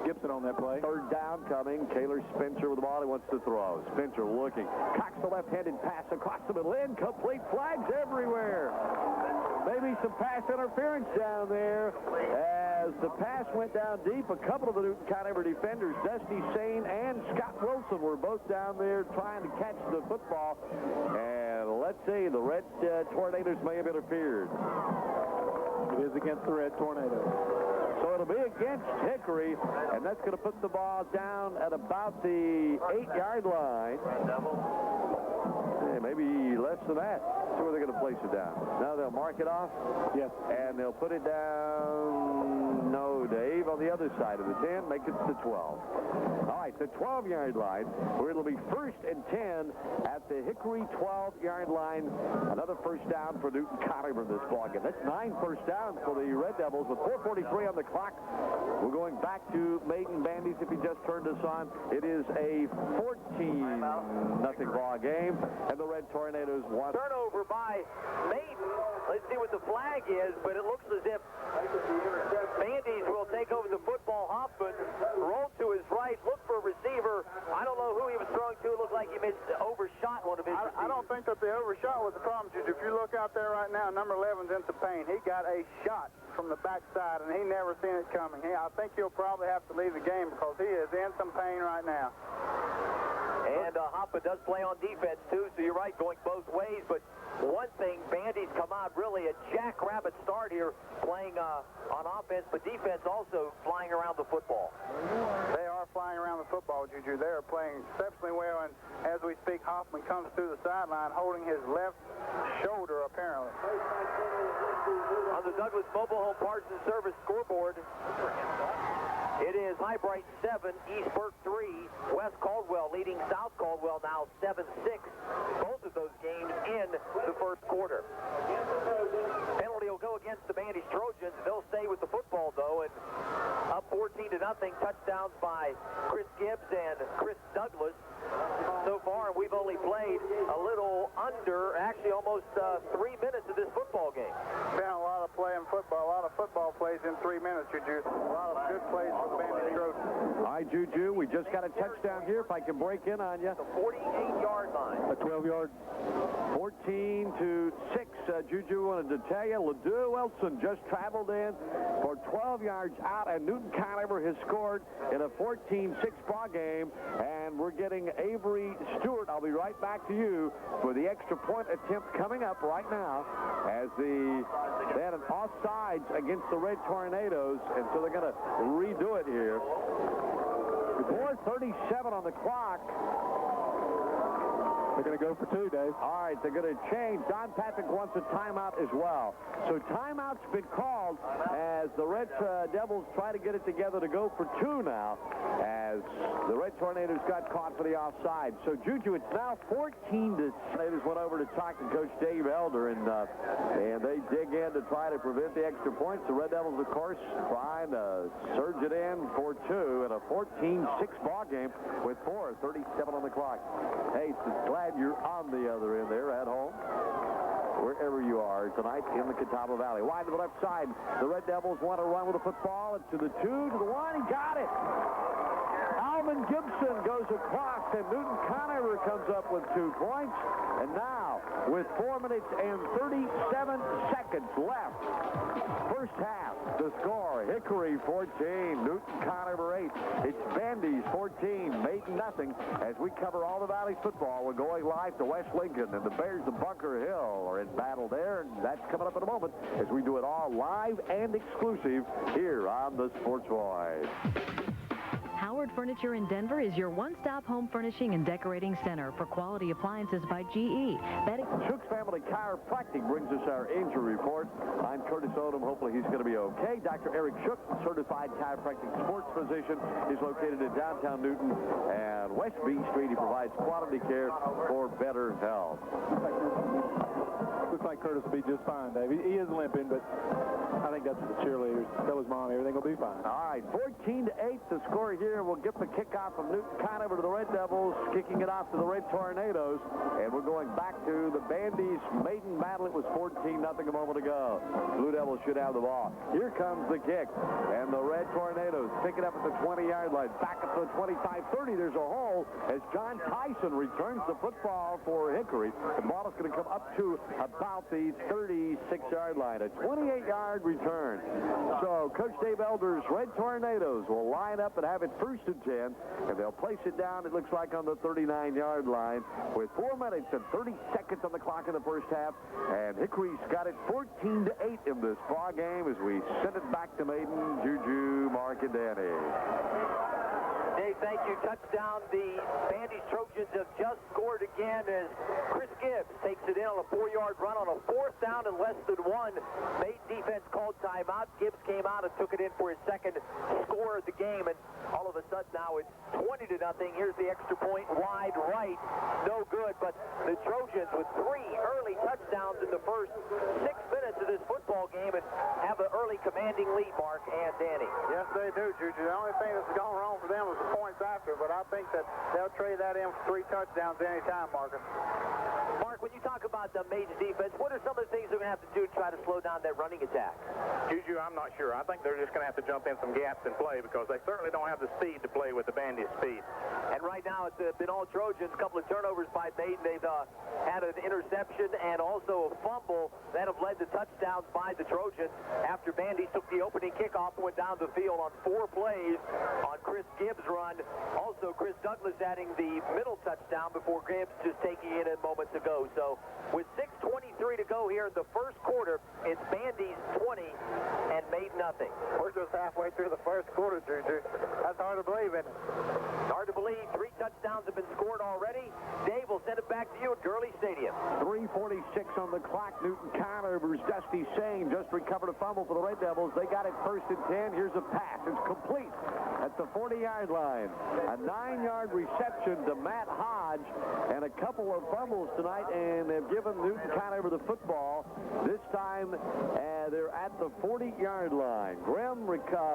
Gibson on that play. 3rd down coming. Kaylor Spencer with the ball. He wants to throw. Spencer looking. Cocks the left-handed pass across the middle. Incomplete. Flags everywhere. Maybe some pass interference down there as the pass went down deep. A couple of the Newton-Conover defenders, Dusty Sane and Scott Wilson, were both down there trying to catch the football. And let's see, the Red Tornadoes may have interfered. It is against the Red Tornadoes. So it'll be against Hickory, and that's going to put the ball down at about the 8-yard line. Maybe less than that. See where they're going to place it down. Now they'll mark it off. Yes. And they'll put it down, no, Dave, on the other side of the 10, make it the 12. All right, the 12-yard line, where it'll be 1st and 10 at the Hickory 12-yard line. Another first down for Newton-Conover in this ballgame. That's 9 first downs for the Red Devils with 4:43 on the clock. We're going back to Maiden Bandits. If you just turned us on, it is a 14-0 ball game, and the Red Tornadoes won. Turnover by Maiden. Let's see what the flag is, but it looks as if Bandits will take over the football. Hoffman rolled to his right, looked for a receiver. I don't know who he was throwing to. It looked like he overshot one of his receivers. I don't think that the overshot was the problem, Juju. If you look out there right now, number 11's in some pain. He got a shot from the backside, and he never seen it coming. I think he'll probably have to leave the game because he is in some pain right now. And Hoppa does play on defense, too, so you're right, going both ways. But one thing, Bandits come out really a jackrabbit start here, playing on offense, but defense also flying around the football. They are flying around the football, Juju. They are playing exceptionally well, and as we speak, Hoffman comes through the sideline holding his left shoulder, apparently. On the Douglas Mobile Home Parts and Service scoreboard, it is Highbright 7, East Burke 3, West Caldwell leading South Caldwell now 7-6. Both of those games in the first quarter. Penalty will go against the Bandy's Trojans. They'll stay with the football, though, and up 14-0. Touchdowns by Chris Gibbs and Chris Douglas. So far, we've only played a little under, actually almost 3 minutes of this football game. Been a lot of playing football, a lot of football plays in 3 minutes, Juju. A lot of good plays for the Bandy Trojans. All right, Juju, we just got a touchdown here. If I can break in on you. The 48-yard line. A 12-yard. 14-6. Juju wanted to tell you, Ledoux Wilson just traveled in for 12 yards out, and Newton-Conover has scored in a 14-6 ball game, and we're getting Avery Stewart. I'll be right back to you for the extra point attempt coming up right now as they had an offsides against the Red Tornadoes, and so they're going to redo it here. 4:37 on the clock. They're going to go for two, Dave. All right, they're going to change. Don Patrick wants a timeout as well. So timeout's been called as the Red Devils try to get it together to go for two now, as the Red Tornadoes got caught for the offside. So, Juju, it's now 14-6. Tornadoes went over to talk to Coach Dave Elder, and they dig in to try to prevent the extra points. The Red Devils, of course, trying to surge it in for two in a 14-6 ball game with 4:37 on the clock. Hey, glad you're on the other end there at home, wherever you are tonight in the Catawba Valley. Wide to the left side. The Red Devils want to run with the football. It's to the 2, to the 1. He got it. Alvin Gibson goes across, and Newton-Conover comes up with 2 points. And now, with 4 minutes and 37 seconds left, first half, the score, Hickory 14, Newton-Conover 8. It's Bandy's 14, Maiden nothing. As we cover all the Valley's football, we're going live to West Lincoln, and the Bears of Bunker Hill are in battle there, and that's coming up in a moment as we do it all live and exclusive here on the Sports Voice. Howard Furniture in Denver is your one-stop home furnishing and decorating center for quality appliances by GE. Shook's Family Chiropractic brings us our injury report. I'm Curtis Odom. Hopefully he's going to be okay. Dr. Eric Shook, certified chiropractic sports physician, is located in downtown Newton and West B Street. He provides quality care for better health. Looks like Curtis will be just fine, Dave. He is limping, but I think that's the cheerleaders. Tell his mom everything will be fine. All right, 14-8 the score here. We'll get the kickoff from Newton-Conover to the Red Devils, kicking it off to the Red Tornadoes, and we're going back to the Bandy's maiden battle. It was 14-0 a moment ago. Blue Devils should have the ball. Here comes the kick, and the Red Tornadoes pick it up at the 20-yard line. Back up to the 25-30. There's a hole as John Tyson returns the football for Hickory. The ball is going to come up to about the 36-yard line. A 28-yard return. So Coach Dave Elder's Red Tornadoes will line up and have it 1st and 10, and they'll place it down, it looks like, on the 39-yard line with 4 minutes and 30 seconds on the clock in the first half, and Hickory's got it 14-8 in this ball game as we send it back to Maiden, Juju, Mark, and Danny. Dave, thank you. Touchdown. The Bandy's Trojans have just scored again as Chris Gibbs takes it in on a 4-yard run on a 4th down and less than 1. Maiden defense called timeout. Gibbs came out and took it in for his second score of the game, and all of a sudden now it's 20-0. Here's the extra point wide right. No good, but the Trojans with 3 early touchdowns in the first 6 minutes of this football game and have an early commanding lead, Mark and Danny. Yes, they do, Juju. The only thing that's gone wrong for them is the points after, but I think that they'll trade that in for 3 touchdowns any time, Marcus. Mark, when you talk about the Maiden defense, what are some of the things they're going to have to do to try to slow down that running attack? Juju, I'm not sure. I think they're just going to have to jump in some gaps and play because they certainly don't have the speed to play with the Bandy's speed. And right now it's been all Trojans. A couple of turnovers by Maiden. They've had an interception and also a fumble that have led to touchdowns by the Trojans after Bandy took the opening kickoff and went down the field on 4 plays on Chris Gibbs' run. Also, Chris Douglas adding the middle touchdown before Gibbs just taking it in moments ago. So with 6:23 to go here in the first quarter, it's Bandy's 20 and Maiden nothing. We're just halfway through the first quarter, Juju. That's hard to believe, isn't it? Hard to believe. 3 touchdowns have been scored already. Dave, will send it back to you at Gurley Stadium. 3:46 on the clock. Newton-Conover's Dusty Sane just recovered a fumble for the Red Devils. They got it 1st and 10. Here's a pass. It's complete at the 40-yard line. A 9-yard reception to Matt Hodge and a couple of fumbles tonight, and they've given Newton-Conover the football. This time they're at the 40-yard line. Grimm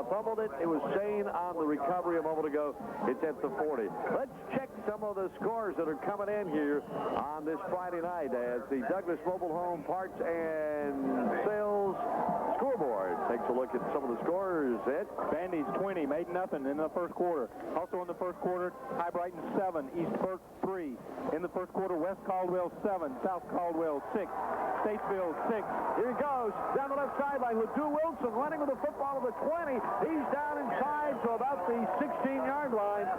fumbled it. It was Shane on the recovery a moment ago. It's at the 40. Let's check some of the scores that are coming in here on this Friday night as the Douglas Mobile Home Parts and Sales scoreboard takes a look at some of the scores. Ed? Bandy's 20, made nothing in the first quarter. Also in the first quarter, High Brighton 7, East Burke 3. In the first quarter, West Caldwell 7, South Caldwell 6, Statesville 6. Here he goes, down the left sideline with Lew Wilson running with the football to the 20. He's down inside to about the 16-yard line.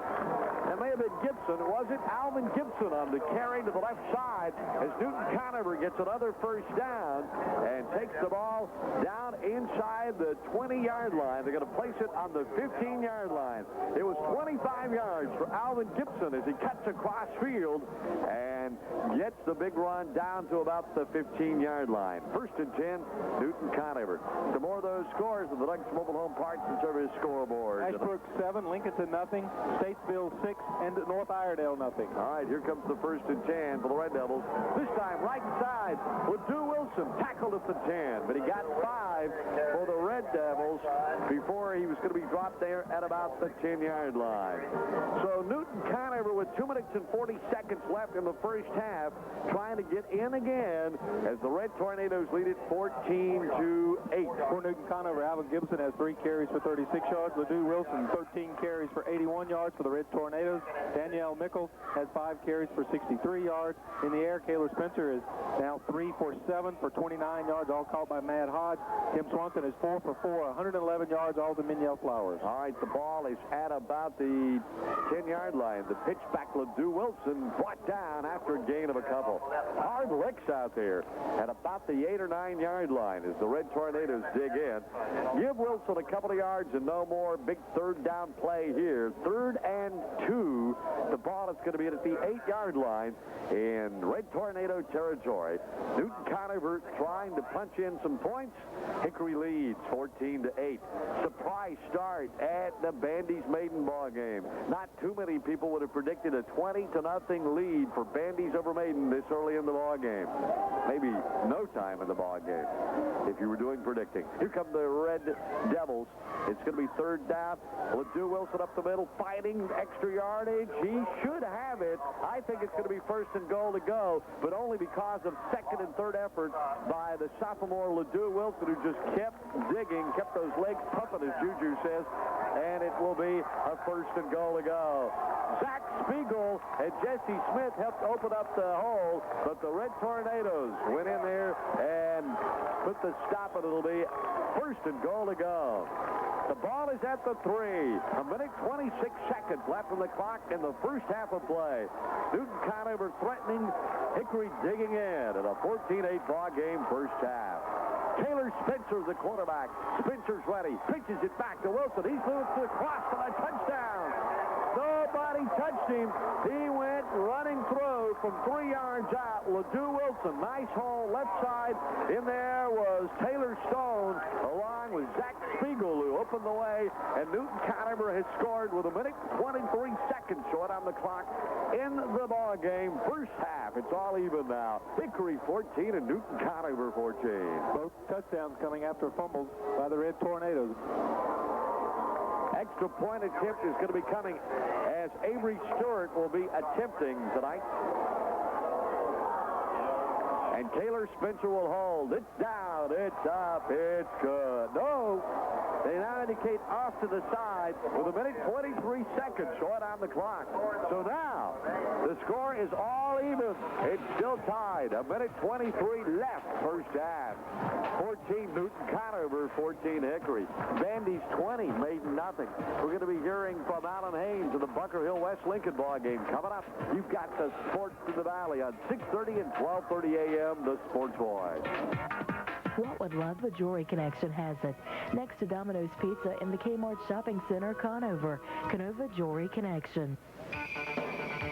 It may have been Gibson. Was it Alvin Gibson on the carry to the left side as Newton-Conover gets another first down and takes the ball down inside the 20-yard line. They're going to place it on the 15-yard line. It was 25 yards for Alvin Gibson as he cuts across field and gets the big run down to about the 15-yard line. First and 10, Newton-Conover. Some more of those scores of the Douglas Mobile Home Parts and Service scoreboard. Ashbrook 7, Lincoln to nothing, Statesville 6, and North Iredale nothing. All right, here comes the first and 10 for the Red Devils. This time right side with Lew Wilson tackled at the 10, but he got 5 for the Red Devils before he was going to be dropped there at about the 10-yard line. So Newton-Conover with 2 minutes and 40 seconds left in the first half, trying to get in again as the Red Tornadoes lead it 14-8. For Newton-Conover, Alvin Gibson has 3 carries for 36 yards. Ledoux Wilson, 13 carries for 81 yards for the Red Tornadoes. Danielle Mickle has 5 carries for 63 yards. In the air, Kayla Spencer is now 3 for 7 for 29 yards, all caught by Matt Hodge. Tim Swanson is 4 for 4, 111 yards, all to Minyell Flowers. All right, the ball is at about the 10-yard line. The pitch back, Ledoux Wilson brought down after a gain of a couple. Hard licks out there at about the 8 or 9 yard line as the Red Tornadoes dig in. Give Wilson a couple of yards and no more. Big third down play here. 3rd and 2. The ball is going to be at the 8-yard line in Red Tornado territory. Newton-Conover trying to punch in some points. Hickory leads 14-8. Surprise start at the Bandy's maiden ball game. Not too many people would have predicted a 20-0 lead for Bandy's over Maiden this early in the ball game. Maybe no time in the ball game if you were doing predicting. Here come the Red Devils. It's going to be 3rd down. Ledoux Wilson up the middle, fighting extra yardage. He should have it. I think it's going to be 1st and goal to go, but only because of 2nd and 3rd effort by the sophomore Ledoux Wilson, who just kept digging, kept those legs pumping, as Juju says, and it will be a 1st and goal to go. Zach Spiegel and Jesse Smith helped open up the hole, but the Red Tornadoes went in there and put the stop, and it'll be 1st and goal to go. The ball is at the 3. 1 minute 26 seconds left on the clock in the first half of play. Newton-Conover threatening, Hickory digging in at a 14-8 ball game first half. Taylor Spencer, the quarterback. Spencer's ready. Pitches it back to Wilson. He's moved to the cross for a touchdown. Nobody touched him. He went running through from 3 yards out. Ledoux Wilson, nice hole left side. In there was Taylor Stone along with Zach Spiegel, who opened the way. And Newton-Conover has scored with 1 minute 23 seconds short on the clock in the ball game. First half, it's all even now. Hickory 14 and Newton-Conover 14. Both touchdowns coming after fumbles by the Red Tornadoes. Extra point attempt is going to be coming as Avery Stewart will be attempting tonight. And Taylor Spencer will hold. It's down, it's up, it's good. No, they now indicate off to the side with 1 minute 23 seconds short on the clock. So now the score is all even. It's still tied. 1 minute 23 left first half. 14 Newton-Conover, 14 Hickory. Bandy's 20, Maiden nothing. We're going to be hearing from Alan Haynes of the Bunker Hill West Lincoln ball game coming up. You've got the Sports in the Valley on 6:30 and 12:30 a.m. The Sports Boy. What would love? The Jewelry Connection has it. Next to Domino's Pizza in the Kmart Shopping Center, Conover. Canova Jewelry Connection.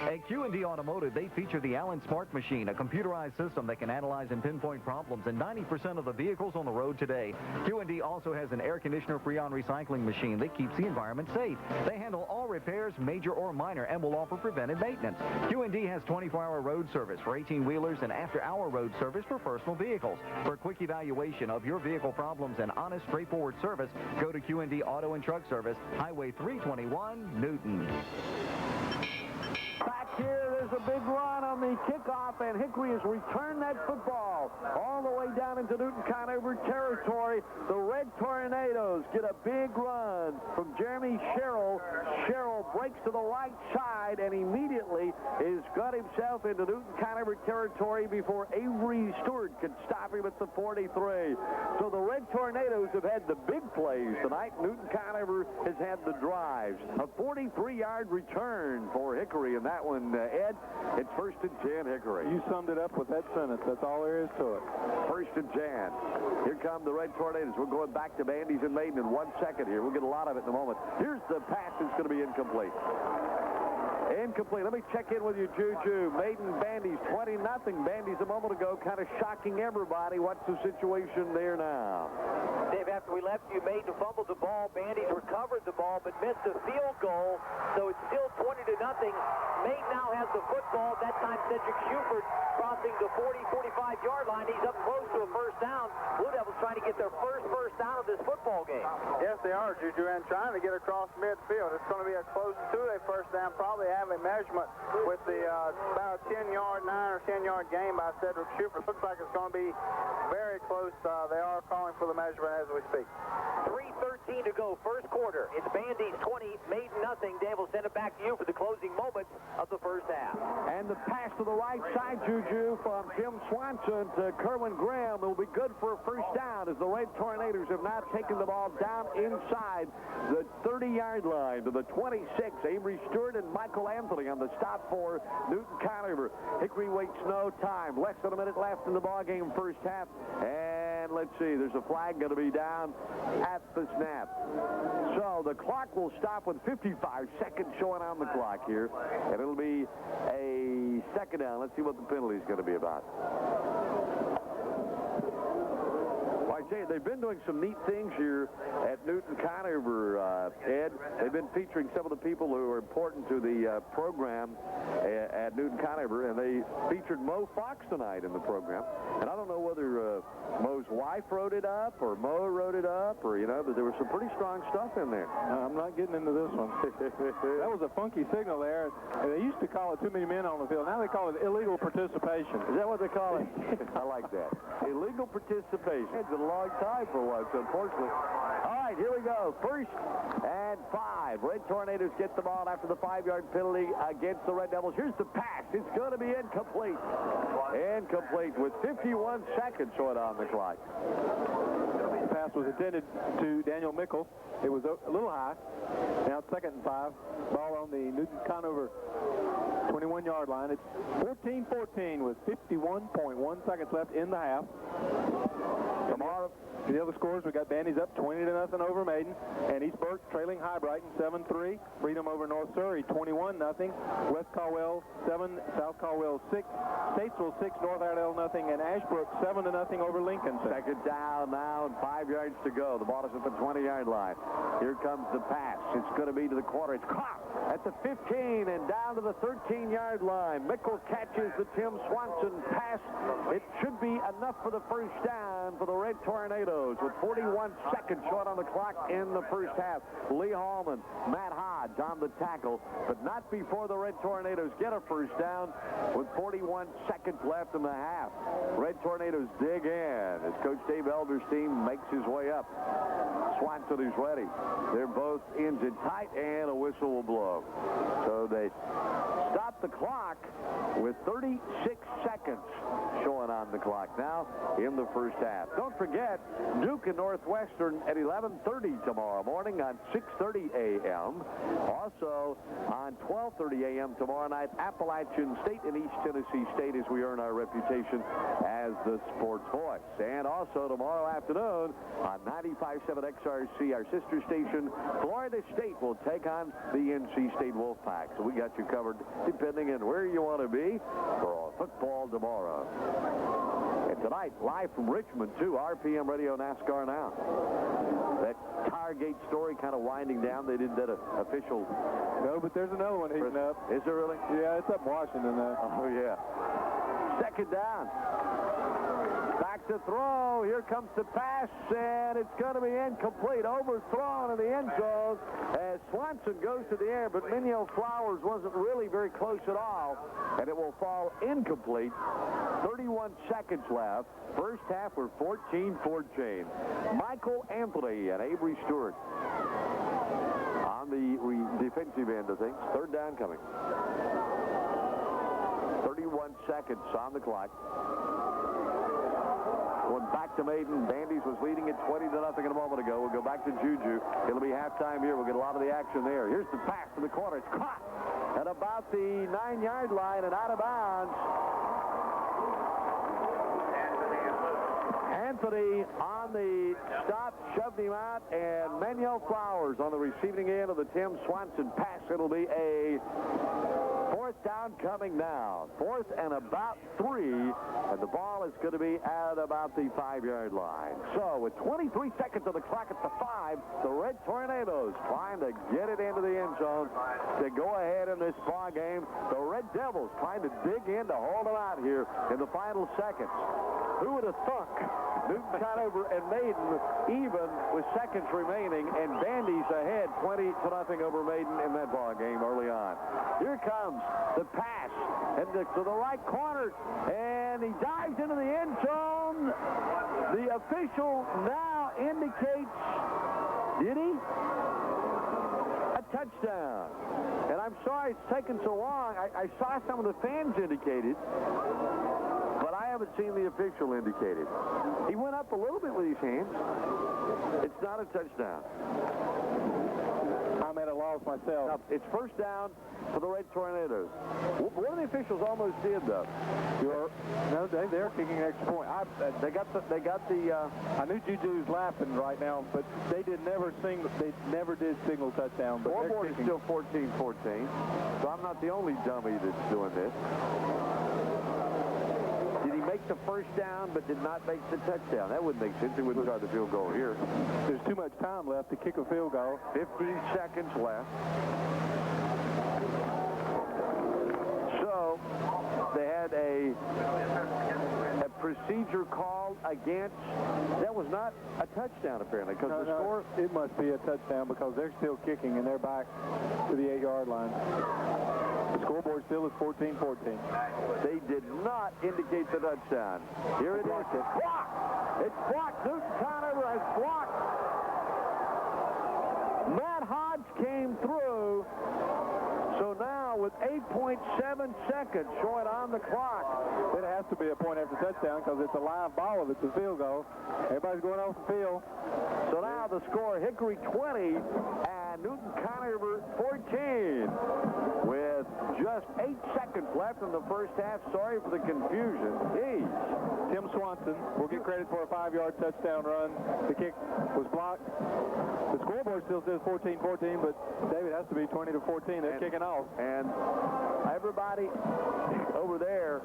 At Q&D Automotive, they feature the Allen Smart Machine, a computerized system that can analyze and pinpoint problems in 90% of the vehicles on the road today. Q&D also has an air conditioner freon recycling machine that keeps the environment safe. They handle all repairs, major or minor, and will offer preventive maintenance. Q&D has 24-hour road service for 18-wheelers and after-hour road service for personal vehicles. For a quick evaluation of your vehicle problems and honest, straightforward service, go to Q&D Auto and Truck Service, Highway 321, Newton. Back here, there's a big run on the kickoff, and Hickory has returned that football all the way down into Newton-Conover territory. The Red Tornadoes get a big run from Jeremy Sherrill. Sherrill breaks to the right side and immediately has got himself into Newton-Conover territory before Avery Stewart could stop him at the 43. So the Red Tornadoes have had the big plays tonight. Newton-Conover has had the drives. A 43-yard return for Hickory, and that one, Ed, it's 1st and 10 Hickory. You summed it up with that sentence. That's all there is to it. 1st and 10. Here come the Red Tornadoes. We're going back to Bandy's and Maiden in 1 second here. We'll get a lot of it in a moment. Here's the pass that's going to be incomplete. Incomplete. Let me check in with you, Juju. Maiden Bandy's 20-0. Bandy's a moment ago kind of shocking everybody. What's the situation there now? Dave, after we left you, Maiden fumbled the ball. Bandy's recovered the ball but missed a field goal, so it's still 20-0. Maiden now has the football. That time Cedric Schubert crossing the 40-45-yard line. He's up close to a first down. Blue Devils trying to get their first down of this football game. Yes, they are, Juju, and trying to get across midfield. It's going to be a close to a first down. Probably have a measurement with the about 10-yard, 9 or 10-yard gain by Cedric Schubert. Looks like it's going to be very close. They are calling for the measurement as we speak. 3:13 to go, first quarter. It's Bandy's 20, Maiden nothing. Dave will send it back to you for the closing moments of the first half. And the pass to the right side, Juju, from Tim Swanson to Kerwin Graham will be good for a first down as the Red Tornadoes have now taken the ball down inside the 30-yard line to the 26. Avery Stewart and Michael Anthony on the stop for Newton-Conover. Hickory waits no time. Less than a minute left in the ball game first half. And let's see, there's a flag going to be down at the snap. So the clock will stop with 55 seconds showing on the clock here. And it'll be a second down. Let's see what the penalty is going to be about. I tell you, they've been doing some neat things here at Newton-Conover, Ed. They've been featuring some of the people who are important to the program at Newton-Conover, and they featured Mo Fox tonight in the program. And I don't know whether Mo's wife wrote it up or Mo wrote it up, or, you know, but there was some pretty strong stuff in there. I'm not getting into this one. That was a funky signal there. And they used to call it too many men on the field. Now they call it illegal participation. Is that what they call it? I like that. Illegal participation. It's a long time for once, unfortunately. All right, here we go. 1st and 5. Red Tornadoes get the ball after the 5-yard penalty against the Red Devils. Here's the pass. It's going to be incomplete. Incomplete with 51 seconds short on the clock. The pass was intended to Daniel Mickle. It was a little high. Now it's 2nd and 5. Ball on the Newton-Conover 21-yard line. It's 14-14 with 51.1 seconds left in the half. Tomorrow, the other scores, we got Bandy's up 20-0 over Maiden, and East Burke trailing High Brighton 7-3. Freedom over North Surrey 21-0. West Caldwell 7, South Caldwell 6, Statesville 6, North Iredell 0, and Ashbrook 7-0 over Lincoln. Second down now, and 5 yards to go. The ball is at the 20-yard line. Here comes the pass. It's going to be to the corner. It's caught at the 15 and down to the 13-yard line. Mickle catches the Tim Swanson pass. It should be enough for the first down for the Red Tornadoes with 41 seconds short on the clock in the first half. Lee Hallman, Matt Hodge on the tackle, but not before the Red Tornadoes get a first down with 41 seconds left in the half. Red Tornadoes dig in as Coach Dave Elder's team makes his way up. Swanson is ready. They're both ends in tight, and a whistle will blow. So they stop the clock with 36 seconds showing on the clock now in the first half. Don't forget, Duke and Northwestern at 11:30 tomorrow morning on 6:30 a.m. Also, on 12:30 a.m. tomorrow night, Appalachian State and East Tennessee State, as we earn our reputation as the sports voice. And also tomorrow afternoon on 95.7 XRC, our sister station, Florida State will take on the NC State Wolfpack. So we got you covered depending on where you want to be for football tomorrow. And tonight, live from Richmond, too, RPM Radio NASCAR Now. That Targate story kind of winding down. They did that official. No, but there's another one heating up. Is there really? Yeah, it's up in Washington now. Oh, yeah. Second down. Back to throw. Here comes the pass, and it's going to be incomplete. Overthrown in the end zone as Swanson goes to the air, but Minio Flowers wasn't really very close at all, and it will fall incomplete. 31 seconds left. First half, we're 14-14. Michael Anthony and Avery Stewart on the defensive end of things. Third down coming. 31 seconds on the clock. Going back to Maiden. Bandy's was leading at 20-0 a moment ago. We'll go back to Juju. It'll be halftime here. We'll get a lot of the action there. Here's the pass to the corner. It's caught at about the 9-yard line and out of bounds. Anthony on the stop, shoved him out, and Manuel Flowers on the receiving end of the Tim Swanson pass. It'll be a fourth down coming now. Fourth and about 3, and the ball is going to be at about the 5-yard line. So with 23 seconds on the clock at the 5, the Red Tornadoes trying to get it into the end zone to go ahead in this ball game. The Red Devils trying to dig in to hold them out here in the final seconds. Who would have thunk Newton-Conover and Maiden even with seconds remaining, and Bandy's ahead 20-0 over Maiden in that ball game early on. Here comes the pass and to the right corner, and he dives into the end zone. The official now indicates, did he? A touchdown. And I'm sorry it's taken so long. I saw some of the fans indicated, but I haven't seen the official indicated. He went up a little bit with his hands. It's not a touchdown. I'm at a loss myself. No, it's first down for the Red Tornadoes. One of the officials almost did, though. No, they're kicking an extra point. They got the. I knew Juju's laughing right now, but they never did signal touchdown. But scoreboard is still 14-14, so I'm not the only dummy that's doing this. Did he make the first down but did not make the touchdown? That wouldn't make sense. He wouldn't try the field goal here. There's too much time left to kick a field goal. 15 seconds left. So they had a procedure called against. That was not a touchdown, apparently, because the score. It must be a touchdown because they're still kicking and they're back to the 8-yard line. The scoreboard still is 14-14. They did not indicate the touchdown. Here it is. It's blocked. It's blocked. Newton-Conover has blocked. Matt Hodge came through. So now with 8.7 seconds showing on the clock. It has to be a point after touchdown because it's a live ball if it's a field goal. Everybody's going off the field. So now the score, Hickory 20 and Newton-Conover 14. With just 8 seconds left in the first half. Sorry for the confusion. Jeez. Tim Swanson will get credit for a 5-yard touchdown run. The kick was blocked. The scoreboard still says 14-14, but David has to be 20-14. They're kicking off. And everybody over there,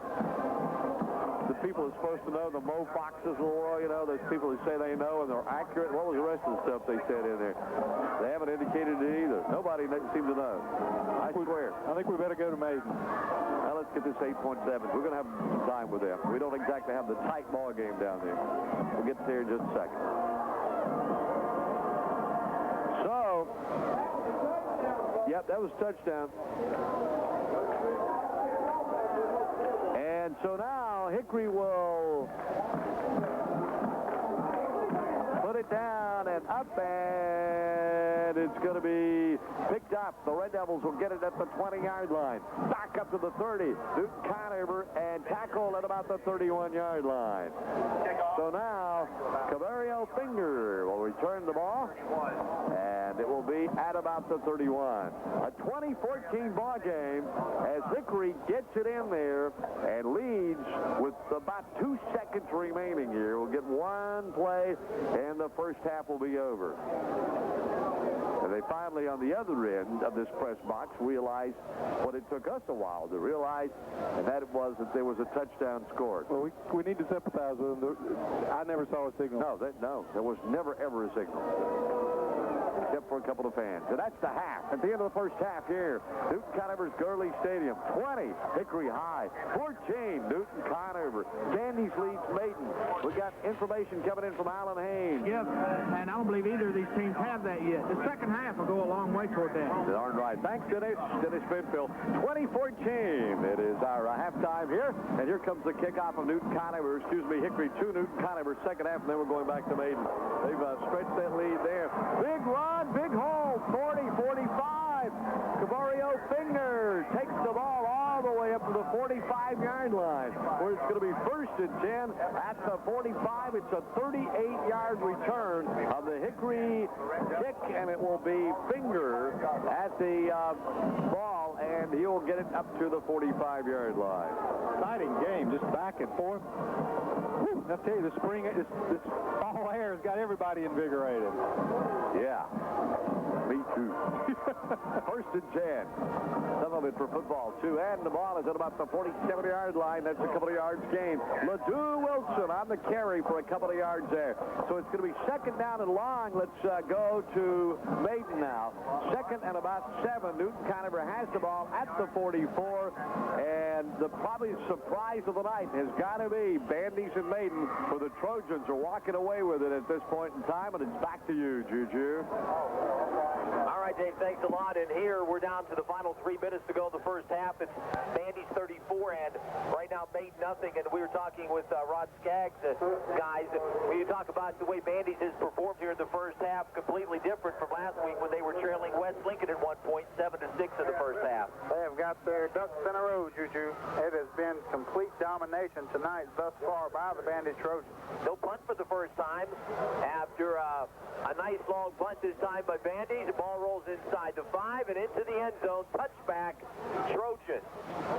the people who are supposed to know, the Mo Foxes of the world, you know, those people who say they know and they're accurate. What was the rest of the stuff they said in there? They haven't indicated it either. Nobody seems to know. I swear. I think we better go to Maiden. Now let's get this 8.7. We're going to have some time with them. We don't exactly have the tight ball game down there. We'll get there in just a second. So, yep, that was touchdown. And so now Hickory will put it down and up, and it's going to be picked up. The Red Devils will get it at the 20-yard line. Back up to the 30. Newton-Conover and tackle at about the 31-yard line. So now, Cavario Finger will return the ball, and it will be at about the 31. A 2014 ball game as Hickory gets it in there and leads with about 2 seconds remaining here. We'll get one play, and the first half will be over. And they finally, on the other end of this press box, realized what it took us a while to realize, and that was that there was a touchdown scored. Well, we need to sympathize with them. I never saw a signal. No, there was never, ever a signal. Except for a couple of fans. And that's the half. At the end of the first half here, Newton-Conover's Gurley Stadium. 20, Hickory High. 14, Newton-Conover. Gandy's leads Maiden. We got information coming in from Alan Haynes. Yep, and I don't believe either of these teams have that yet. The second half will go a long way toward that. Darn right. Thanks, Dennis Binfield. 2014. It is our halftime here. And here comes the kickoff of Hickory 2, Newton-Conover. Second half, and then we're going back to Maiden. They've stretched that lead there. Big run, big hole, 40, 45. Cavario Finger takes the ball all the way up to the 45-yard line, where it's going to be 1st and 10 at the 45. It's a 38-yard return of the Hickory kick, and it will be Finger at the ball, and he'll get it up to the 45-yard line. Exciting game, just back and forth. I'll tell you, this fall air has got everybody invigorated. Yeah, me too. 1st and 10. Some of it for football, too. And the ball is at about the 47-yard line. That's a couple of yards gained. LeDoux Wilson on the carry for a couple of yards there. So it's going to be 2nd down and long. Let's go to Maiden now. 2nd and about 7. Newton-Conover has the ball at the 44. And the probably surprise of the night has got to be Bandy's and Maiden, where the Trojans are walking away with it at this point in time. And it's back to you, Juju. All right, Dave, thanks a lot. And here we're down to the final 3 minutes to go in the first half. It's Bandy's 34, and right now Maiden nothing. And we were talking with Rod Skaggs, guys, when you talk about the way Bandy's has performed here in the first half, completely different from last week when they were trailing West Lincoln at 1 point, 7-6 in the first half. They have got their ducks in a row, Juju. It has been complete domination tonight thus far by the Bandy Trojans. No punt for the first time after a nice long punt this time by Bandy. The ball rolls inside the 5 and into the end zone. Touchback, Trojans.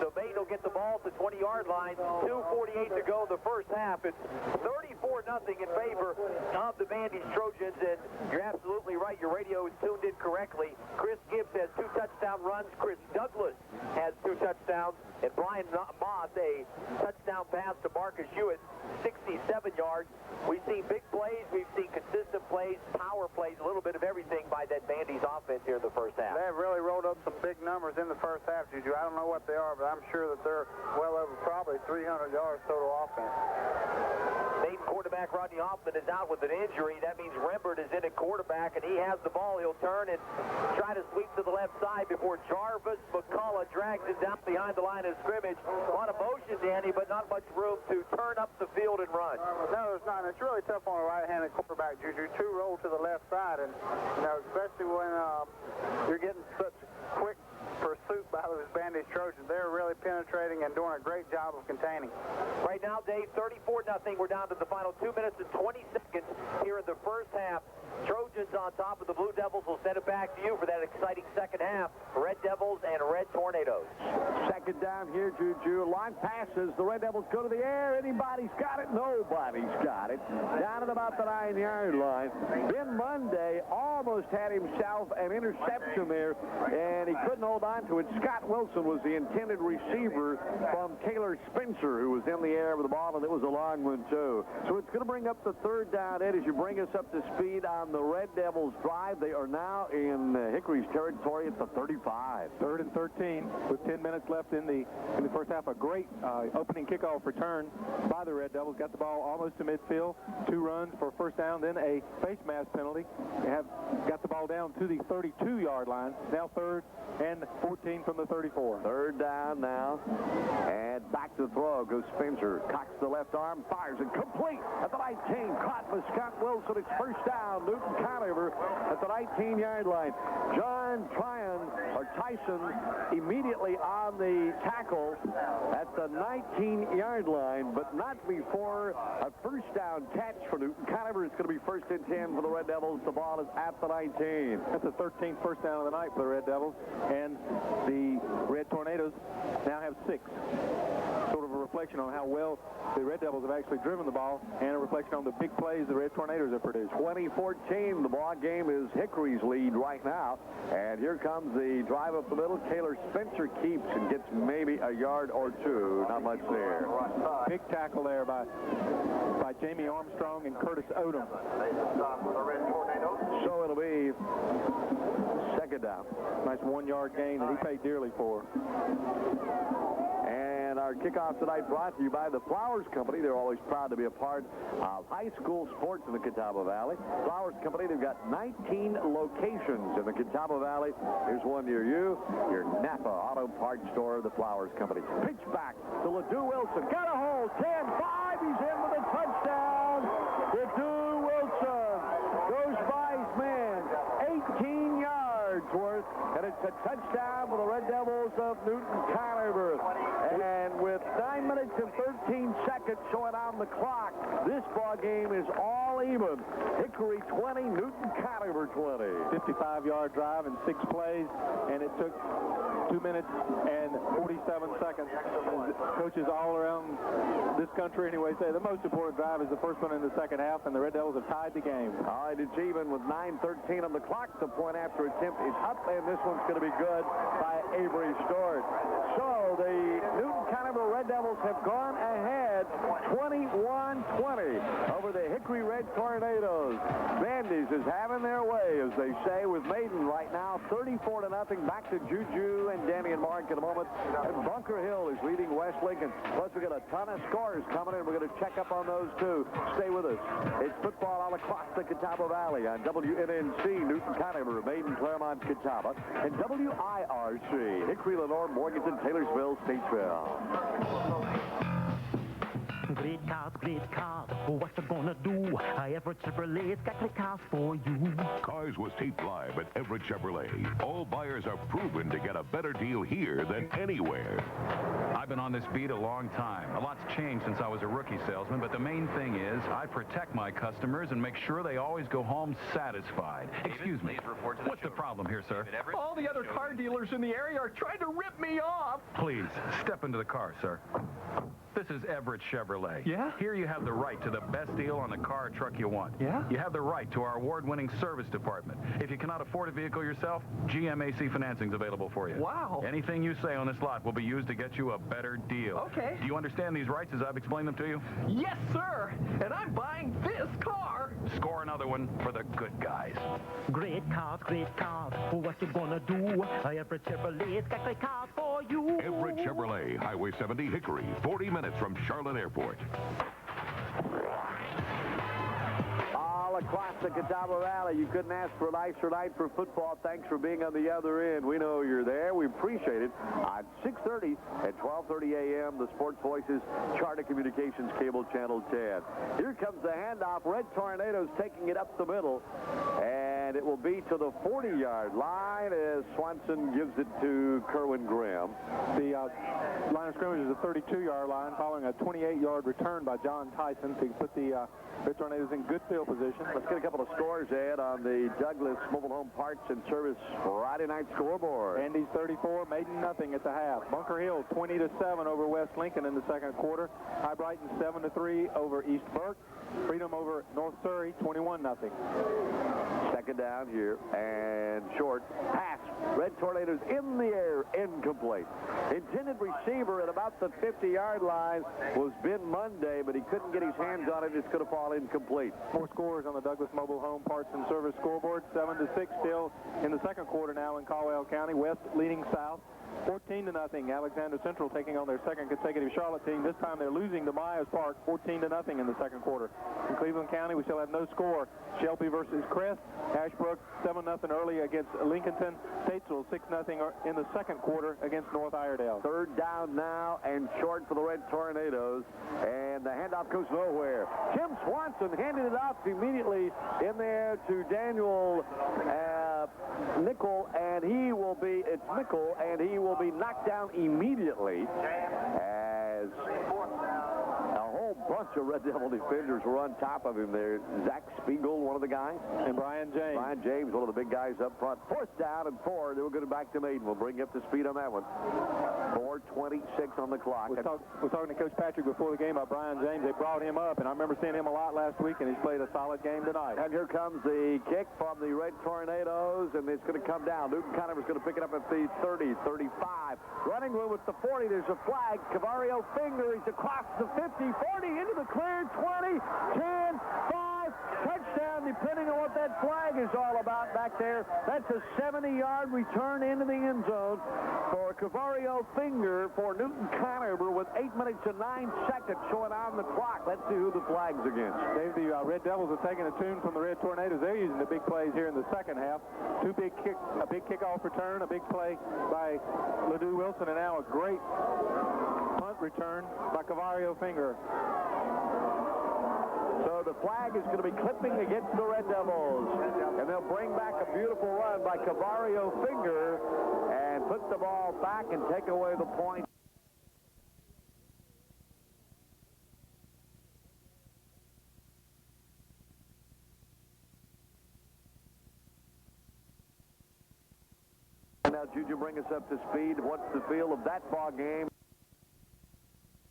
So Maiden will get the ball at the 20-yard line. 2:48 to go in the first half. It's 34-0 in favor of the Bandy's Trojans. And you're absolutely right. Your radio is tuned in correctly. Chris Gibbs has 2 touchdown runs. Chris Douglas has 2 touchdowns. And Brian Moss, a touchdown pass to Marcus Hewitt, 67 yards. We've seen big plays. We've seen consistent plays, power plays, a little bit of everything by that Bandy's offense here in the first half. They have really rolled up some big numbers in the first half, Juju. I don't know what they are, but I'm sure that they're well over probably 300 yards total offense. Maiden quarterback Rodney Hoffman is out with an injury. That means Rembert is in at quarterback, and he has the ball. He'll turn and try to sweep to the left side before Jarvis McCullough drags it down behind the line of scrimmage. A lot of motion, Danny, but not much room to turn up the field and run. No, there's not. It's really tough on a right-handed quarterback, Juju, to roll to the left side, and especially when you're getting such quick pursuit by those Bandy Trojans. They're really penetrating and doing a great job of containing. Right now, Dave, 34-0. We're down to the final 2 minutes and 20 seconds here in the first half. Trojans on top of the Blue Devils. Will send it back to you for that exciting second half. Red Devils and Red Tornadoes. 2nd down here, Juju. Long passes. The Red Devils go to the air. Anybody's got it? Nobody's got it. Down at about the 9-yard line. Ben Monday almost had himself an interception there, and he couldn't hold on to it. Scott Wilson was the intended receiver from Taylor Spencer, who was in the air with the ball, and it was a long one, too. So it's going to bring up the 3rd down, Ed, as you bring us up to speed on the Red Devils drive. They are now in Hickory's territory at the 35. 3rd and 13 with 10 minutes left in the first half. A great opening kickoff return by the Red Devils. Got the ball almost to midfield. 2 runs for first down, then a face mask penalty. They have got the ball down to the 32-yard line. Now 3rd and 14 from the 34. 3rd down now. And back to the throw goes Spencer. Cocks the left arm, fires it complete at the 19. Caught by Scott Wilson. It's first down. Newton-Conover at the 19-yard line. John Tyson immediately on the tackle at the 19-yard line, but not before a first down catch for Newton-Conover. It's going to be 1st and 10 for the Red Devils. The ball is at the 19. That's the 13th first down of the night for the Red Devils, and the Red Tornadoes now have 6. Sort of a reflection on how well the Red Devils have actually driven the ball, and a reflection on the big plays the Red Tornadoes have produced. 2014, the ball game is Hickory's lead right now, and here comes the drive up the middle. Taylor Spencer keeps and gets maybe a yard or 2. Not much there. Big tackle there by Jamie Armstrong and Curtis Odom. So it'll be 2nd down. Nice 1-yard gain that he paid dearly for. And our kickoff tonight brought to you by the Flowers Company. They're always proud to be a part of high school sports in the Catawba Valley. Flowers Company, they've got 19 locations in the Catawba Valley. Here's one near you, your Napa Auto Parts store, the Flowers Company. Pitch back to LeDoux Wilson. Got a hold. 10-5. He's in with a touchdown. LeDoux Wilson goes by his man. 18 yards worth. And it's a touchdown for the Red Devils of Newton-Conover. And with 9 minutes and 13 seconds showing on the clock, this ball game is all even. Hickory 20, Newton-Conover 20. 55-yard drive in 6 plays, and it took 2 minutes and 47 seconds. Coaches all around this country anyway say the most important drive is the first one in the second half, and the Red Devils have tied the game. All right, it's even with 9:13 on the clock. The point after attempt is up, and this one's going to be good by Avery Stewart. So the Newton-Conover Red Devils have gone ahead 21-20 over the Hickory Red Tornadoes. Bandies is having their way, as they say, with Maiden right now 34-0. Back to Juju and Danny and Mark in a moment. And Bunker Hill is leading West Lincoln. Plus, we got a ton of scores coming in. We're going to check up on those, too. Stay with us. It's football all across the Catawba Valley on WNNC, Newton-Conover, Maiden, Claremont, Catawba, and WIRC, Hickory, Lenore, Morganton, Taylorsville, Statesville. Great cars, what you gonna do? Everett Chevrolet's got great cars for you. Cars was taped live at Everett Chevrolet. All buyers are proven to get a better deal here than anywhere. I've been on this beat a long time. A lot's changed since I was a rookie salesman, but the main thing is I protect my customers and make sure they always go home satisfied. Excuse me. What's the problem here, sir? All the other car dealers in the area are trying to rip me off. Please, step into the car, sir. This is Everett Chevrolet. Yeah? Here you have the right to the best deal on the car or truck you want. Yeah? You have the right to our award-winning service department. If you cannot afford a vehicle yourself, GMAC financing's available for you. Wow. Anything you say on this lot will be used to get you a better deal. Okay. Do you understand these rights as I've explained them to you? Yes, sir. And I'm buying this car. Score another one for the good guys. Great cars, what you gonna do? Everett Chevrolet's got great cars for you. Everett Chevrolet, Highway 70, Hickory, 40 minutes from Charlotte Airport. All across the Catawba Valley, you couldn't ask for a nicer night for football. Thanks for being on the other end. We know you're there. We appreciate it. On 6:30 and 12:30 a.m., the Sports Voices, Charter Communications, Cable Channel 10. Here comes the handoff. Red Tornadoes taking it up the middle, and it will be to the 40-yard line as Swanson gives it to Kerwin Graham. The line of scrimmage is a 32-yard line following a 28-yard return by John Tyson to put the Red Tornadoes in good field position. Let's get a couple of scores, Ed, on the Douglas Mobile Home Parts and Service Friday night scoreboard. Andy's 34, Maiden nothing at the half. Bunker Hill 20-7 over West Lincoln in the second quarter. High Brighton 7-3 over East Burke. Freedom over North Surrey 21-0. Second down here, and short. Pass. Red Tornadoes in the air, incomplete. Intended receiver at about the 50-yard line was Ben Monday, but he couldn't get his hands on it. It's going to fall incomplete. More scores on the Douglas Mobile Home Parts and Service scoreboard. 7-6 still in the second quarter now in Caldwell County. West leading south. 14-0. Alexander Central taking on their second consecutive Charlotte team. This time they're losing to Myers Park 14-0 in the second quarter. In Cleveland County, we still have no score. Shelby versus Crest. Ashbrook 7-0 early against Lincolnton. Statesville 6-0 in the second quarter against North Iredale. Third down now and short for the Red Tornadoes. And the handoff goes nowhere. Jim Swanson handed it off immediately in there to Daniel Nickel, and he will be, it's Nickel, and he will be knocked down immediately as a whole bunch of Red Devil defenders were on top of him there. Zach Spiegel, one of the guys. And Brian James. Brian James, one of the big guys up front. Fourth down and 4. They were going back to Maiden. We'll bring you up to speed on that one. 4:26 on the clock. We're talking to Coach Patrick before the game about Brian James. They brought him up, and I remember seeing him a lot last week, and he's played a solid game tonight. And here comes the kick from the Red Tornadoes, and it's going to come down. Newton-Conover is going to pick it up at the 30, 35. Running room with the 40. There's a flag. Cavario Finger. He's across the 50, 40, into the clear, 20, 10, 5, touchdown, depending on what that flag is all about back there. That's a 70-yard return into the end zone for Cavario Finger for Newton-Conover with 8 minutes and 9 seconds showing on the clock. Let's see who the flag's against. Dave, the Red Devils are taking a tune from the Red Tornadoes. They're using the big plays here in the second half. A big kickoff return, a big play by Ledoux Wilson, and now a great punt return by Cavario Finger. So the flag is going to be clipping against the Red Devils. And they'll bring back a beautiful run by Cavario Finger and put the ball back and take away the point. Now, Juju, bring us up to speed. What's the feel of that ball game?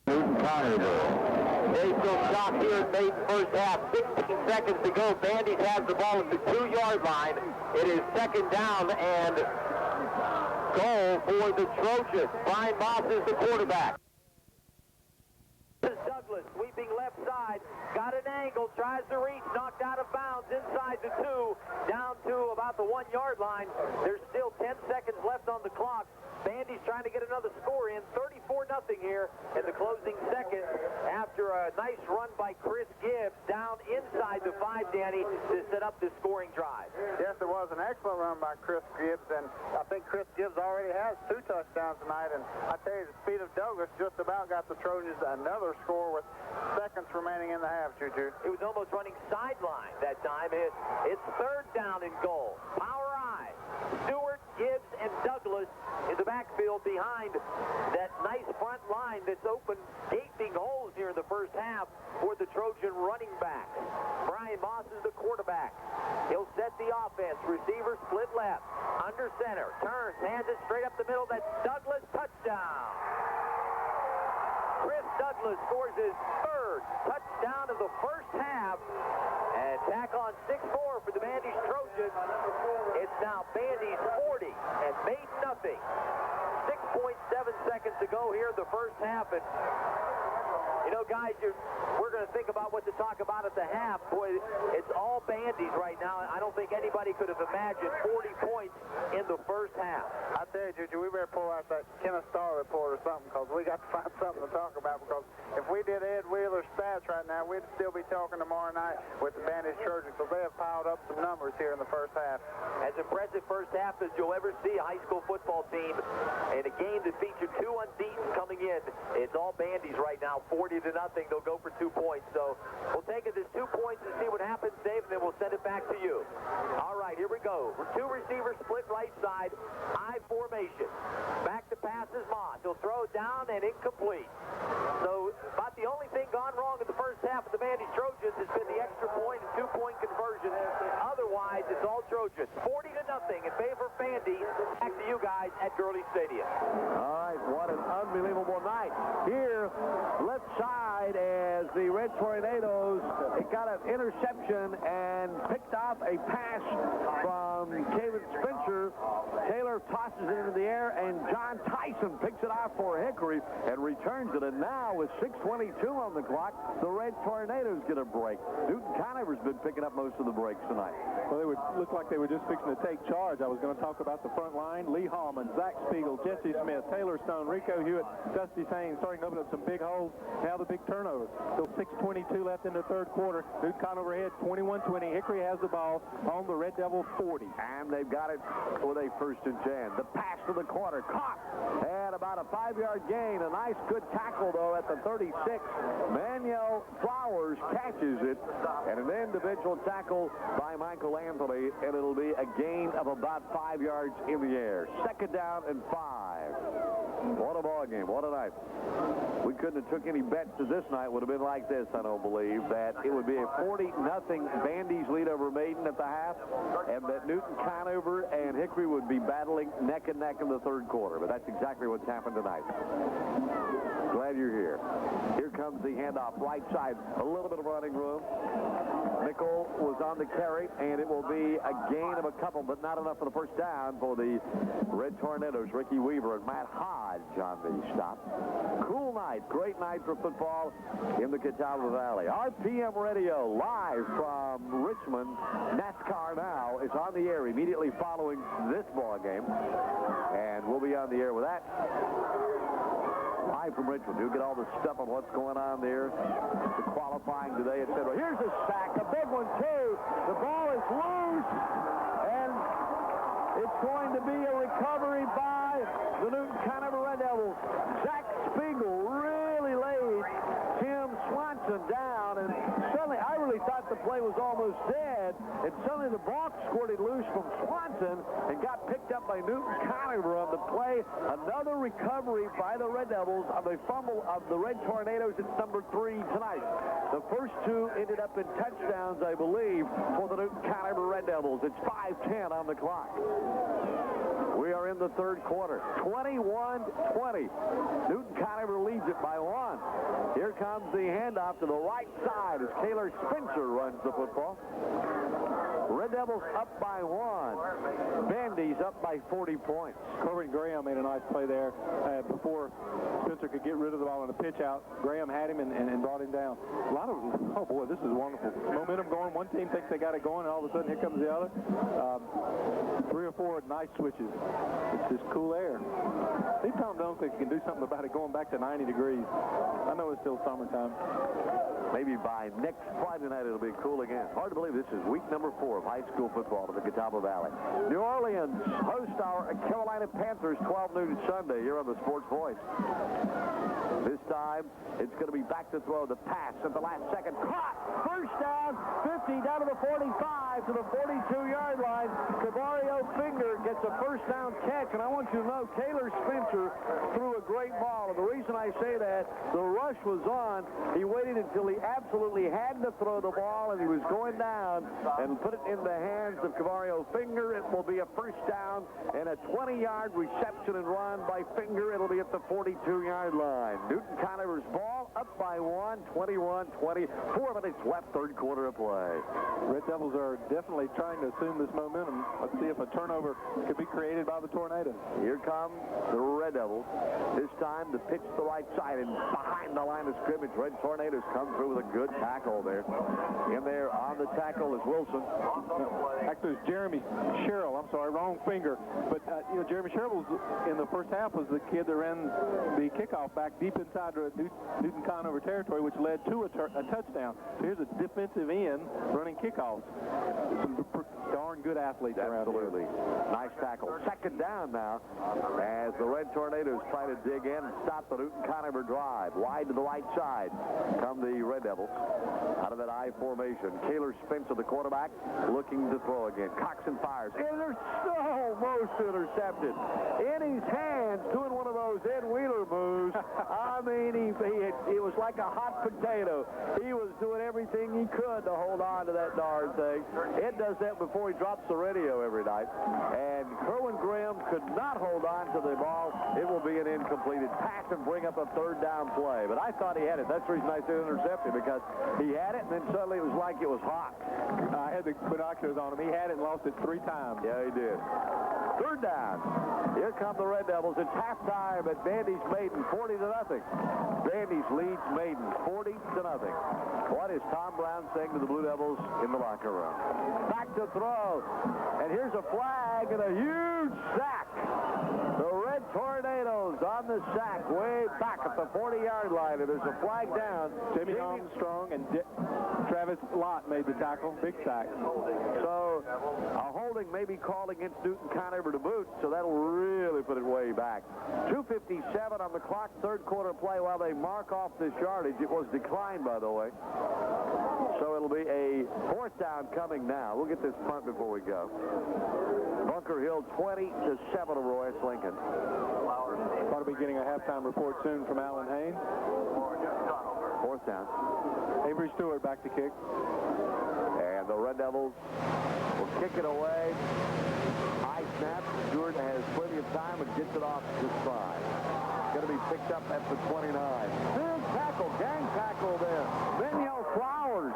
Newton-Conover. They still stop here at Maiden first half. 16 seconds to go. Bandies have the ball at the 2-yard line. It is second down and goal for the Trojans. Brian Moss is the quarterback. This is Douglas sweeping left side. Got an angle, tries to reach, knocked out of bounds inside the 2, down to about the 1-yard line. There's still 10 seconds left on the clock. Bandy's trying to get another score in. 34-0 here in the closing seconds after a nice run by Chris Gibbs down inside the 5, Danny, to set up this scoring drive. Yes, there was an excellent run by Chris Gibbs, and I think Chris Gibbs already has 2 touchdowns tonight, and I tell you, the speed of Douglas just about got the Trojans another score with seconds remaining in the half, Juju. It was almost running sideline that time. It's third down and goal. Power I. Stewart, Gibbs, and Douglas in the backfield behind that nice front line that's opened gaping holes here in the first half for the Trojan running backs. Brian Moss is the quarterback. He'll set the offense. Receiver split left. Under center. Turns. Hands it straight up the middle. That's Douglas. Touchdown. Chris Douglas scores his third touchdown of the first half. And tack on 6-4 for the Bandy's Trojans. It's now Bandy's 40 and Maiden nothing. 6.7 seconds to go here in the first half. And, you know, guys, we're going to think about what to talk about at the half. Boy, it's all Bandies right now. I don't think anybody could have imagined 40 points in the first half. I tell you, Juju, we better pull out that Kenneth Starr report or something, because we got to find something to talk about, because if we did Ed Wheeler's stats right now, we'd still be talking tomorrow night with the Bandies Trojans, because they have piled up some numbers here in the first half. As impressive first half as you'll ever see a high school football team in a game that featured 2 unbeaten coming in. It's all Bandies right now, 40-0. They'll go for 2 points. So we'll take it as 2 points and see what happens, Dave, and then we'll send it back to you. All right, here we go. 2 receivers split right side, I formation. Back to pass is Moss. He'll throw it down and incomplete. So about the only thing gone wrong in the first half of the Bandies Trojans has been the extra point and 2-point conversion. Otherwise, it's all Trojans. 40-0 in favor of Bandies. Back to you guys at Gurley Stadium. All right, what an unbelievable night. Here, left side, as the Red Tornadoes, it got an interception and picked off a pass tosses it into the air, and John Tyson picks it out for Hickory and returns it. And now with 6:22 on the clock, the Red Tornadoes get a break. Newton-Conover's been picking up most of the breaks tonight. Well, they would look like they were just fixing to take charge. I was going to talk about the front line. Lee Hallman, Zach Spiegel, Jesse Smith, Taylor Stone, Rico Hewitt, Dusty Sain starting to open up some big holes. Now the big turnover. Still 6:22 left in the third quarter. Newton-Conover ahead 21-20. Hickory has the ball on the Red Devil 40. And they've got it with a 1st and 10. The pass to the corner. Caught at about a 5-yard gain. A nice good tackle, though, at the 36. Manuel Flowers catches it. And an individual tackle by Michael Anthony. And it'll be a gain of about 5 yards in the air. 2nd down and 5. What a ball game. What a night. We couldn't have took any bets to this night. Would have been like this, I don't believe, that it would be a 40-0 Bandy's lead over Maiden at the half, and that Newton-Conover and Hickory would be battling neck and neck in the 3rd quarter. But that's exactly what's happened tonight. Glad you're here. Here comes the handoff right side. A little bit of running room. Nickel was on the carry, and it will be a gain of a couple, but not enough for the 1st down for the Red Tornadoes. Ricky Weaver and Matt Hodge on the stop. Cool night. Great night for football in the Catawba Valley. RPM Radio live from Richmond. NASCAR Now is on the air immediately following this ball game, and we'll be on the air with that. Live from Richmond. You'll get all the stuff on what's going on there, the qualifying today, etc. Here's a sack, a big one, too. The ball is loose, and it's going to be a recovery by the Newton-Conover Red Devils. Zach Spiegel really laid Tim Swanson down, and suddenly I really thought the play was almost dead, and suddenly the ball squirted loose from Swanson and got picked up by Newton-Conover on the play. Another recovery by the Red Devils on the fumble of the Red Tornadoes. It's number 3 tonight. The first 2 ended up in touchdowns, I believe, for the Newton-Conover Red Devils. It's 5:10 on the clock. We are in the 3rd quarter. 21-20. Newton-Conover leads it by 1. Here comes the handoff to the right side as Taylor Spencer runs the football. Red Devils up by 1. Bandy's up by 40 points. Corbin Graham made a nice play there before Spencer could get rid of the ball in the pitch out. Graham had him and brought him down. A lot of, oh boy, this is wonderful. Momentum going. One team thinks they got it going, and all of a sudden here comes the other. 3 or 4 nice switches. It's just cool air. I think Tom Duncan can do something about it going back to 90 degrees. I know it's still summertime. Maybe by next Friday night it'll be cool again. Hard to believe this is week number 4 of high school football in the Catawba Valley. New Orleans host our Carolina Panthers 12 noon Sunday here on the Sports Voice. This time it's going to be back to throw. The pass at the last second. Caught! First down, 50 down to the 45 to the 42-yard line. Cavario Finger gets a first down catch, and I want you to know Taylor Spencer threw a great ball. And the reason I say that, the rush was on. He waited until he absolutely had to throw the ball, and he was going down and put it in the hands of Cavario Finger. It will be a first down and a 20-yard reception and run by Finger. It'll be at the 42-yard line. Newton-Conover's ball up by 1, 21-20. 4 minutes left, 3rd quarter of play. Red Devils are definitely trying to assume this momentum. Let's see if a turnover could be created by the Tornadoes. Here come the Red Devils. This time the pitch to the right side and behind the line of scrimmage. Red Tornadoes come through with a good tackle there. In there on the tackle is Wilson. Actually, it's Jeremy Sherrill. I'm sorry, wrong finger. But, Jeremy Sherrill in the first half was the kid that ran the kickoff back deep inside Newton-Conover territory, which led to a touchdown. So here's a defensive end running kickoffs. Some darn good athletes around here. Absolutely. Nice tackle. 2nd down now as the Red Tornadoes try to dig in and stop the Newton-Conover drive. Wide to the right side come the Red Devils out of that I formation. Taylor Spencer, the quarterback, looking to throw again. Coxon fires. And they're almost intercepted. In his hands, doing one of those Ed Wheeler moves. I mean, it was like a hot potato. He was doing everything he could to hold on to that darn thing. Ed does that before he drops the radio every night. And Kerwin Graham could not hold on to the ball. It will be an incompleted pass and bring up a third down play. But I thought he had it. That's the reason I said intercepted, because he had it, and then suddenly it was like it was hot. I had the binoculars on him. He had it and lost it 3 times. Yeah, he did. Third down. Here come the Red Devils. It's halftime at Vandy's Maiden, 40-0. Vandy's leads Maiden, 40-0. What is Tom Brown saying to the Blue Devils in the locker room? Back to throw. And here's a flag and a huge sack. The Red Tornadoes on the sack way back at the 40-yard line. And there's a flag down. Jimmy Armstrong and Travis Lott made the tackle. Big sack. So a holding may be called against Newton-Conover to boot, so that'll really put it way back. 2:57 on the clock, third quarter play while they mark off this yardage. It was declined, by the way. So it'll be a fourth down coming now. We'll get this punt before we go. Bunker Hill 20-7 over West Lincoln. Ought to be getting a halftime report soon from Alan Haynes. Fourth down. Avery Stewart back to kick. And the Red Devils will kick it away. High snap. Stewart has plenty of time and gets it off just fine. Going to be picked up at the 29. Big tackle, gang tackle there. Benio Flowers.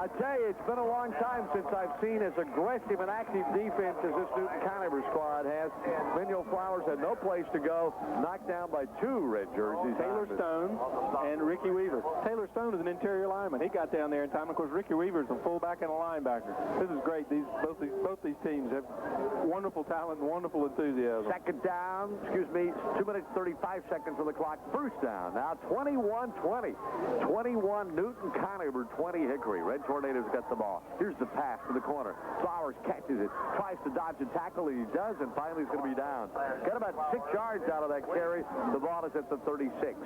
I tell you, it's been a long time since I've seen as aggressive and active defense as this Newton-Conover squad has. Benio Flowers had no place to go, knocked down by 2 red jerseys. Taylor Stone and Ricky Weaver. Taylor Stone is an interior lineman. He got down there in time. Of course, Ricky Weaver is a fullback and a linebacker. This is great. Both these teams have wonderful talent and wonderful enthusiasm. Second down, 2 minutes 35 seconds on the clock. First down. Now 21-20. 21 Newton-Conover, 20 Hickory. Red Tornadoes got the ball. Here's the pass to the corner. Flowers catches it, tries to dodge a tackle, and he does, and finally he's going to be down. Got about 6 yards out of that carry. The ball is at the 36.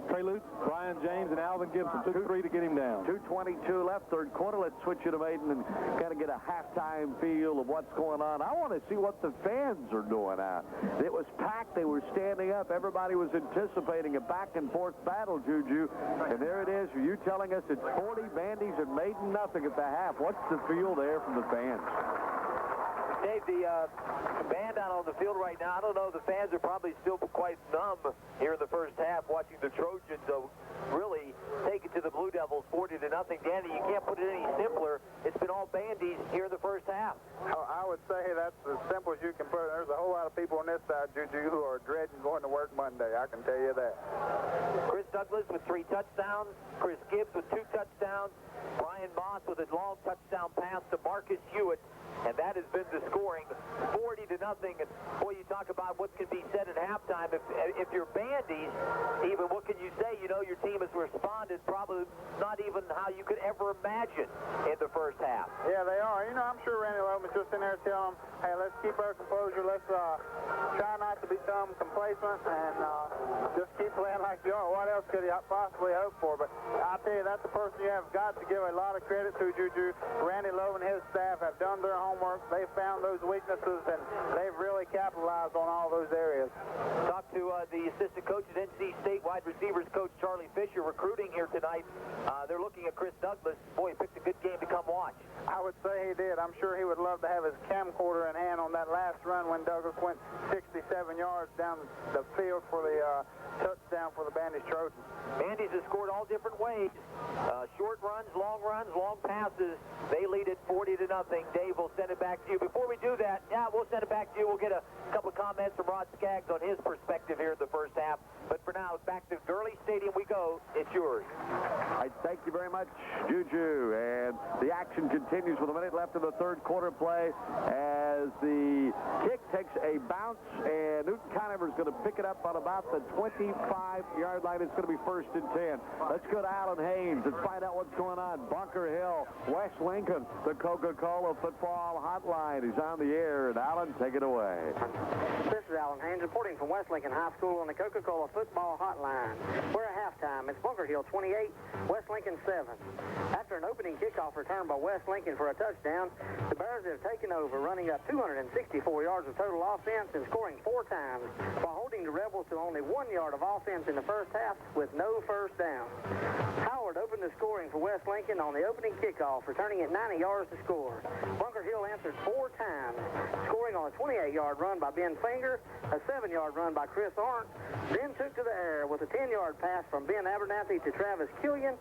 Trey Lutz, Brian James, and Alvin Gibson took 3 to get him down. 2:22 left, third quarter. Let's switch you to Maiden and kind of get a halftime feel of what's going on. I want to see what the fans are doing out. It was packed. They were standing up. Everybody was anticipating a back-and-forth battle, Juju. And there it is. You telling us it's 40 Bandies and Maiden nothing at the half. What's the feel there from the fans? Dave, the band out on the field right now, I don't know, the fans are probably still quite numb here in the first half watching the Trojans really take it to the Blue Devils 40-0. Danny, you can't put it any simpler. It's been all Bandies here in the first half. I would say that's as simple as you can put it. There's a whole lot of people on this side, Juju, who are dreading going to work Monday. I can tell you that. Chris Douglas with 3 touchdowns. Chris Gibbs with 2 touchdowns. Brian Moss with a long touchdown pass to Marcus Hewitt. And that has been the scoring, 40-0. And boy, you talk about what can be said at halftime. If you're Bandies, even what can you say? You know, your team has responded probably not even how you could ever imagine in the first half. Yeah, they are. You know, I'm sure Randy Loveman's just in there telling them, hey, let's keep our composure. Let's try not to become complacent and just keep playing like you are. What else could he possibly hope for? But I'll tell you, that's the person you have got to give a lot of credit to, Juju. Randy Lowe and his staff have done their homework. They found those weaknesses, and they've really capitalized on all those areas. Talk to the assistant coach at NC State, wide receivers coach Charlie Fisher, recruiting here tonight. They're looking at Chris Douglas. Boy, he picked a good game to come watch. I would say he did. I'm sure he would love to have his camcorder in hand on that last run when Douglas went 67 yards down the field for the touchdown for the Bandies Trojans. Bandies has scored all different ways. Short runs, long passes. They lead it 40-0. Dave, we'll send it back to you. Before we do that, we'll send it back to you. We'll get a couple of comments from Rod Skaggs on his perspective here in the first half. But for now, back to Gurley Stadium we go. It's yours. I thank you very much, Juju. And the action continues with a minute left in the third quarter play as the kick takes a bounce, and Newton-Conover is going to pick it up on about the 25-yard line. It's going to be 1st and 10. Let's go to Alan Haynes. Let's find out what's going on. Bunker Hill, West Lincoln, the Coca-Cola Football Hotline is on the air. And Alan, take it away. This is Alan Haynes reporting from West Lincoln High School on the Coca-Cola Football Hotline. We're at halftime. It's Bunker Hill 28, West Lincoln 7. After an opening kickoff return by West Lincoln for a touchdown, the Bears have taken over, running up 264 yards of total offense and scoring 4 times while holding the Rebels to only 1 yard of offense in the first half with no first down. Howard opened the scoring for West Lincoln on the opening kickoff, returning at 90 yards to score. Bunker Hill answered 4 times, scoring on a 28-yard run by Ben Finger, a 7-yard run by Chris Arndt, then took to the air with a 10-yard pass from Ben Abernathy to Travis Killian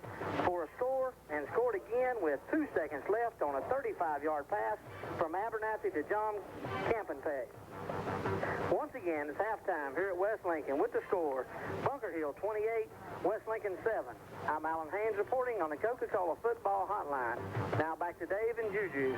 for a score, and scored again with 2 seconds left on a 35-yard pass from Abernathy to John Campenpeg. Once again, it's halftime here at West Lincoln with the score, Bunker Hill 28, West Lincoln 7. I'm Alan Haynes reporting on the Coca-Cola Football Hotline. Now back to Dave and Juju.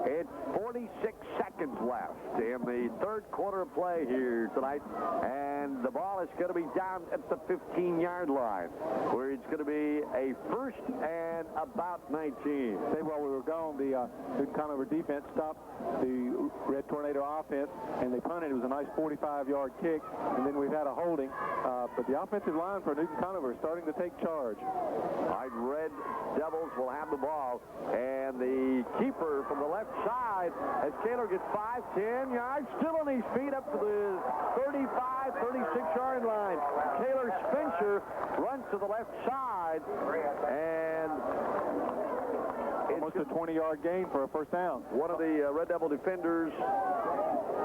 It's 46 seconds left in the third quarter of play here tonight, and the ball is going to be down at the 15-yard line, where it's going to be a first and about 19. Say, while we were gone, the Newton-Conover defense stopped the Red Tornado offense, and they punted. It was a nice 45-yard kick, and then we've had a holding. But the offensive line for Newton-Conover is starting to take charge. All right, Red Devils will have the ball, and the keeper from the left side, as Kaler gets 5, 10 yards, still on his feet up to the 35, 36-yard line. Kaler Spencer runs to the left side, and almost a 20-yard gain for a first down. One of the Red Devil defenders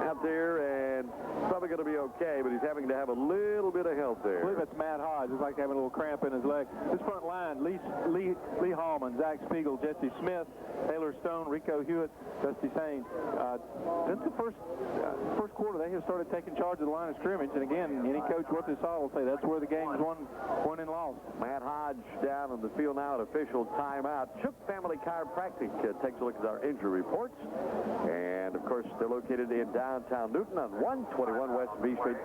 out there, and probably going to be okay, but he's having to have a little bit of help there. I believe it's Matt Hodge. It's like having a little cramp in his leg. This front line, Lee Hallman, Zach Spiegel, Jesse Smith, Taylor Stone, Rico Hewitt, Dusty Sane. Since the first quarter, they have started taking charge of the line of scrimmage, and again, any coach worth his salt will say that's where the game's won and lost. Matt Hodge down on the field now, an official timeout. Shook Family Chiropractic takes a look at our injury reports, and of course, they're located in downtown Newton on 121 West B Street.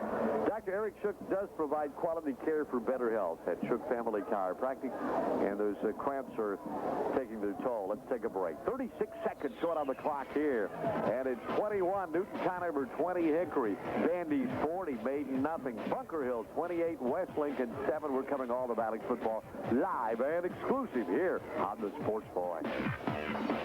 Dr. Eric Shook does provide quality care for better health at Shook Family Chiropractic, and those cramps are taking their toll. Let's take a break. 36 seconds short on the clock here, and it's 21 Newton-Conover, 20 Hickory. Bandy's 40, Maiden nothing. Bunker Hill 28, West Lincoln 7. We're coming all the Valley football live and exclusive here on the Sports Boy.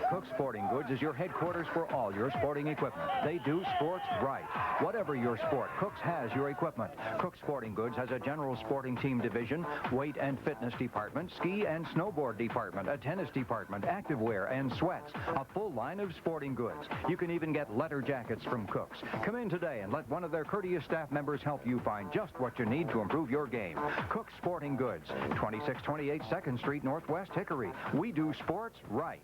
Cook Sporting Goods is your headquarters for all your sporting equipment. They do sports right. Whatever your sport, Cook's has your equipment. Cook Sporting Goods has a general sporting team division, weight and fitness department, ski and snowboard department, a tennis department, activewear and sweats, a full line of sporting goods. You can even get leather jackets from Cook's. Come in today and let one of their courteous staff members help you find just what you need to improve your game. Cook Sporting Goods, 2628 2nd Street Northwest, Hickory. We do sports right.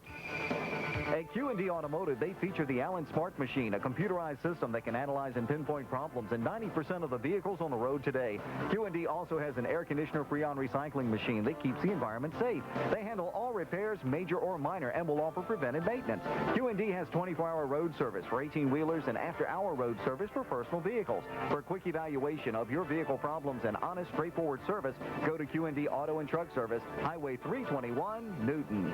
At Q&D Automotive, they feature the Allen Smart Machine, a computerized system that can analyze and pinpoint problems in 90% of the vehicles on the road today. Q&D also has an air conditioner freon recycling machine that keeps the environment safe. They handle all repairs, major or minor, and will offer preventive maintenance. Q&D has 24-hour road service for 18-wheelers and after-hour road service for personal vehicles. For a quick evaluation of your vehicle problems and honest, straightforward service, go to Q&D Auto and Truck Service, Highway 321, Newton.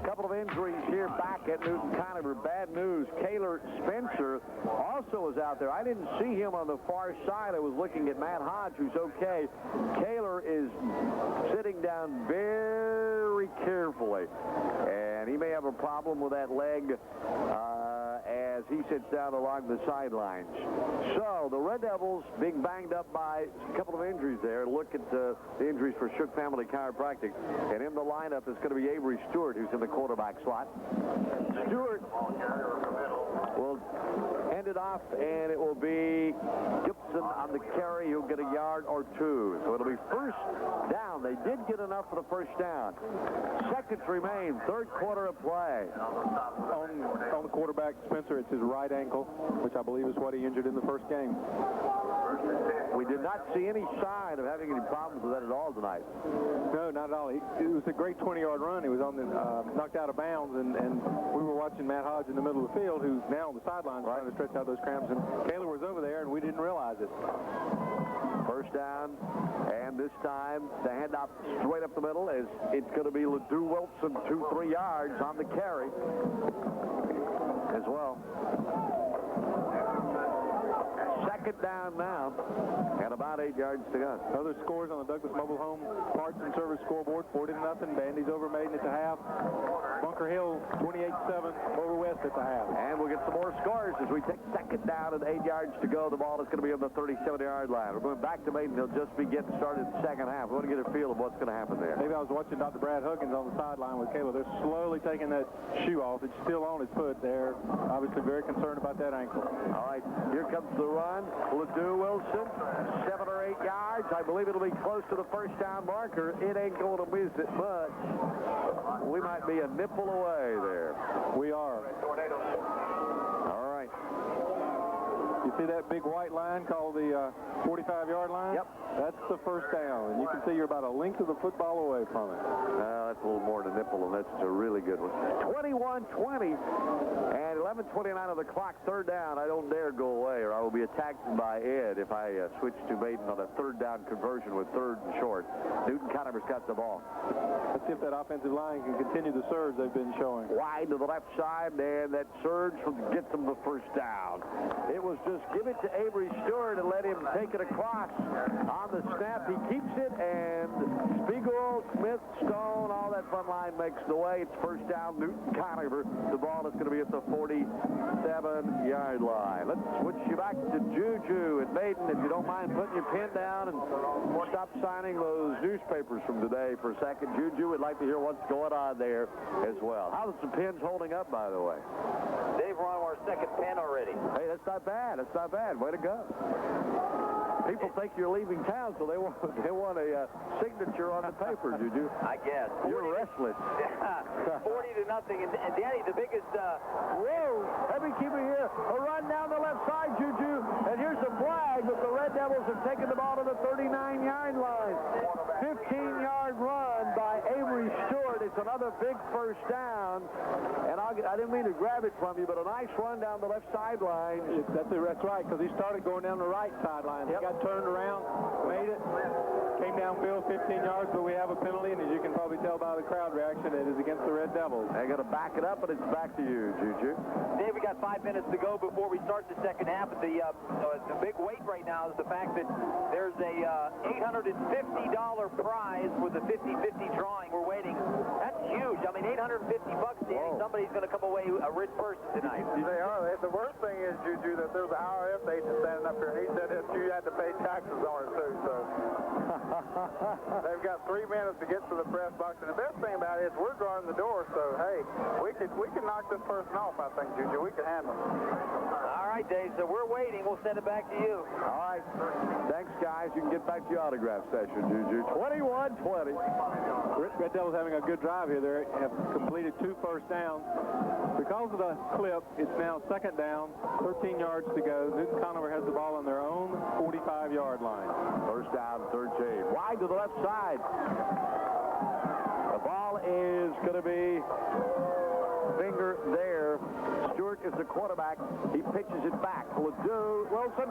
Couple of injuries here back at Newton-Conover. Bad news. Kaler Spencer also was out there. I didn't see him on the far side. I was looking at Matt Hodge, who's okay. Kaler is sitting down very carefully, and he may have a problem with that leg as he sits down along the sidelines. So the Red Devils being banged up by a couple of injuries there. Look at the injuries for Shook Family Chiropractic. And in the lineup is going to be Avery Stewart, who's in the quarterback slot. Stewart will end it off, and it will be Gibson on the carry. He'll get a yard or two. So it'll be first down. They did get enough for the first down. Seconds remain. Third quarter of play. On the quarterback, Spencer, it's his right ankle, which I believe is what he injured in the first game. We did not see any sign of having any problems with that at all tonight. No, not at all. It was a great 20-yard run. He was on the knocked out of bounds, and we were watching Matt Hodge in the middle of the field, who's now on the sidelines trying to stretch out those cramps, and Kaler was over there, and we didn't realize it. First down, and this time the handoff straight up the middle as it's going to be Ledoux Wilson, 2-3 yards on the carry as well. Second down now, and about 8 yards to go. Other scores on the Douglas Mobile Home Parts and Service scoreboard, 4-0. Bandy's over Maiden at the half. Bunker Hill, 28-7 over West left at the half. And we'll get some more scores as we take second down and 8 yards to go. The ball is going to be on the 37-yard line. We're going back to Maiden. They'll just be getting started in the second half. We want to get a feel of what's going to happen there. Maybe I was watching Dr. Brad Huggins on the sideline with Caleb. They're slowly taking that shoe off. It's still on his foot there. Obviously very concerned about that ankle. All right, here comes the run. Ledoux Wilson, 7 or 8 yards. I believe it'll be close to the first down marker. It ain't going to miss it much. We might be a nipple away there. We are. All right. You see that big white line called the 45-yard line? Yep. That's the first down. And you can see you're about a length of the football away from it. That's a little more than a nipple, and that's a really good one. 21-20 and 11:29 on the clock. Third down. I don't dare go away, or I will be attacked by Ed if I switch to Maiden on a third down conversion with third and short. Newton-Conover's got the ball. Let's see if that offensive line can continue the surge they've been showing. Wide to the left side, and that surge gets them the first down. It was just give it to Avery Stewart and let him take it across. On the snap, he keeps it, and Spiegel, Smith, Stone, all that front line makes the way. It's first down, Newton-Conover. The ball is going to be at the 47-yard line. Let's switch you back to Juju at Maiden. If you don't mind putting your pen down and stop signing those newspapers from today for a second. Juju would like to hear what's going on there as well. How's the pens holding up, by the way? Dave, we're on our second pen already. Hey, that's not bad. That's not bad. Way to go. People think you're leaving town, so they want a signature on the paper, Juju. I guess. You're restless. 40-0. And Danny, the biggest... Whoa! Let me keep it here. A run down the left side, Juju. And here's the flag, but the Red Devils have taken the ball to the 39-yard line. 15-yard run by Avery Stewart. It's another big first down. And I didn't mean to grab it from you, but a nice run down the left sideline. That's right, because he started going down the right sideline. He got turned around, made it, came downfield 15 yards, but we have a penalty, and as you can probably tell by the crowd reaction, it is against the Red Devils. They're going to back it up, and it's back to you, Juju. Dave, we got 5 minutes to go before we start the second half. The big weight right now is the fact that there's a $850 prize for the 50-50 drawing. We're waiting. That's huge. I mean, $850, Danny. Somebody's going to come away a rich person tonight. They are. The worst thing is, Juju, that there's an IRS agent standing up here, and he said that you had to pay taxes on it, too. So they've got 3 minutes to get to the press box. And the best thing about it is we're guarding the door, so, hey, we can knock this person off, I think, Juju. We can handle it. All right, Dave, so we're waiting. We'll send it back to you. All right. Thanks, guys. You can get back to your autograph session, Juju. 21-20. Red Devils having a good drive here. They have completed 2 first downs. Because of the clip, it's now second down, 13 yards to go. Newton-Conover has the ball on their own 45-yard line. First down, 13. Wide to the left side. The ball is going to be finger there. Stewart is the quarterback. He pitches it back. Ledoux Wilson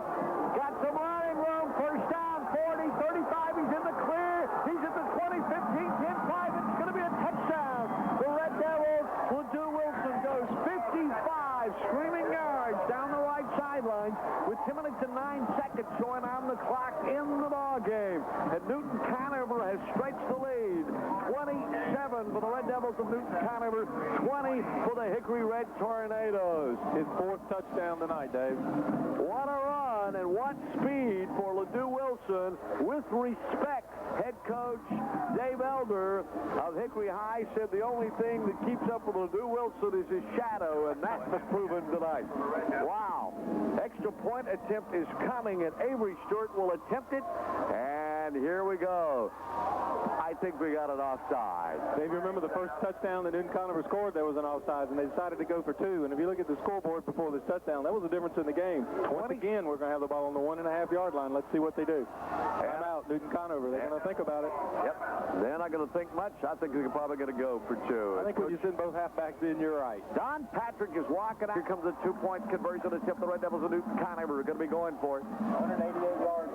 got some running room. First down, 40, 35. He's in the clear. He's at the 20, 15, 10, 5. It's going to be a touchdown. The Red Devils, Ledoux Wilson goes 55 screaming yards down the right sideline with 10 minutes and 9 seconds showing on the clock in the ball game. And Newton-Conover has stretched the lead. 27 for the Red Devils of Newton-Conover, 20 for the Hickory Red Tornadoes. His 4th touchdown tonight, Dave. What a run and what speed for Ledoux Wilson. With respect, head coach Dave Elder of Hickory High said the only thing that keeps up with Ledoux Wilson is his shadow, and that was proven tonight. Wow. Extra point attempt is coming, and Avery Stewart will attempt it, and here we go. I think we got an offside. Dave, you remember the first touchdown that Newton-Conover scored, there was an offside, and they decided to go for 2. And if you look at the scoreboard before this touchdown, that was the difference in the game. Once again, we're going to have the ball on the 1.5-yard line. Let's see what they do. Time out, Newton-Conover. They're going to think about it. Yep. They're not going to think much. I think they're probably going to go for 2. I think when you send both halfbacks in, you're right. Don Patrick is walking out. Here comes a 2-point conversion attempt. The Red Devils of Newton-Conover are going to be going for it. 188 yards.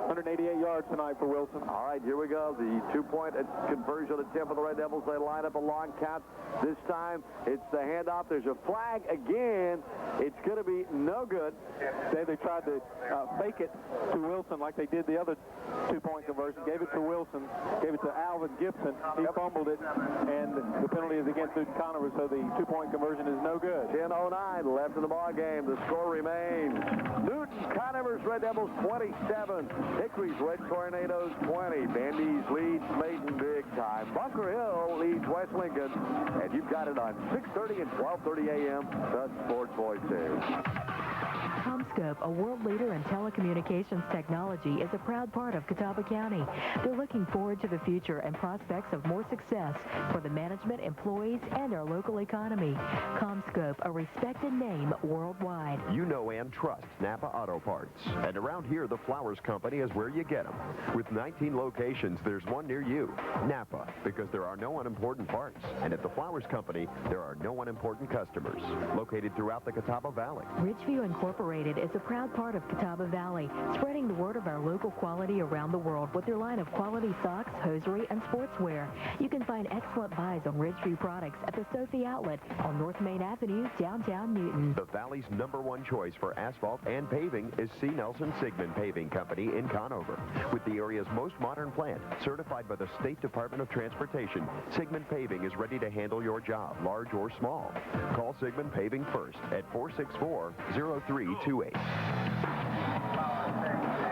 188 188 yards tonight for Wilson. All right, here we go. The two-point conversion attempt for the Red Devils. They line up a long count. This time, it's the handoff. There's a flag again. It's going to be no good. They tried to fake it to Wilson like they did the other two-point conversion. Gave it to Wilson. Gave it to Alvin Gibson. He fumbled it, and the penalty is against Newton-Conover, so the two-point conversion is no good. 10:09 left in the ball game. The score remains Newton-Conover's Red Devils 27, Hickory's Red Tornadoes 20. Bandy's leads Maiden big time. Bunker Hill leads West Lincoln, and you've got it on 6:30 and 12:30 a.m. The Sports Voices. CommScope, a world leader in telecommunications technology, is a proud part of Catawba County. They're looking forward to the future and prospects of more success for the management, employees, and our local economy. CommScope, a respected name worldwide. You know and trust Napa Auto Parts. And around here, the Flowers Company is where you get them. With 19 locations, there's one near you. Napa, because there are no unimportant parts. And at the Flowers Company, there are no unimportant customers. Located throughout the Catawba Valley. Ridgeview Incorporated is a proud part of Catawba Valley, spreading the word of our local quality around the world with their line of quality socks, hosiery, and sportswear. You can find excellent buys on Ridgeview products at the Sophie Outlet on North Main Avenue, downtown Newton. The Valley's #1 choice for asphalt and paving is C. Nelson Sigmund Paving Company in Conover. With the area's most modern plant, certified by the State Department of Transportation, Sigmund Paving is ready to handle your job, large or small. Call Sigmund Paving first at 464-0328.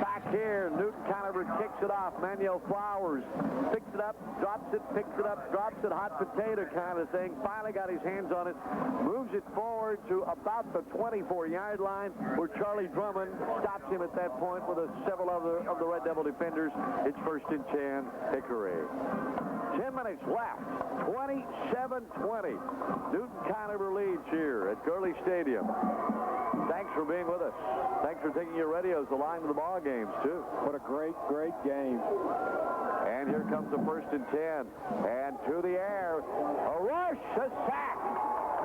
Back here, Newton-Conover kicks it off. Manuel Flowers picks it up, drops it, picks it up, drops it, hot potato kind of thing. Finally got his hands on it, moves it forward to about the 24-yard line, where Charlie Drummond stops him at that point with several other of the Red Devil defenders. It's 1st and 10, Hickory. 10 minutes left, 27-20. Newton-Conover leads here at Gurley Stadium. Thanks for being with us. Thanks for taking your radios to line to the ball games, too. What a great, great game. And here comes the 1st and 10. And to the air, a rush, a sack.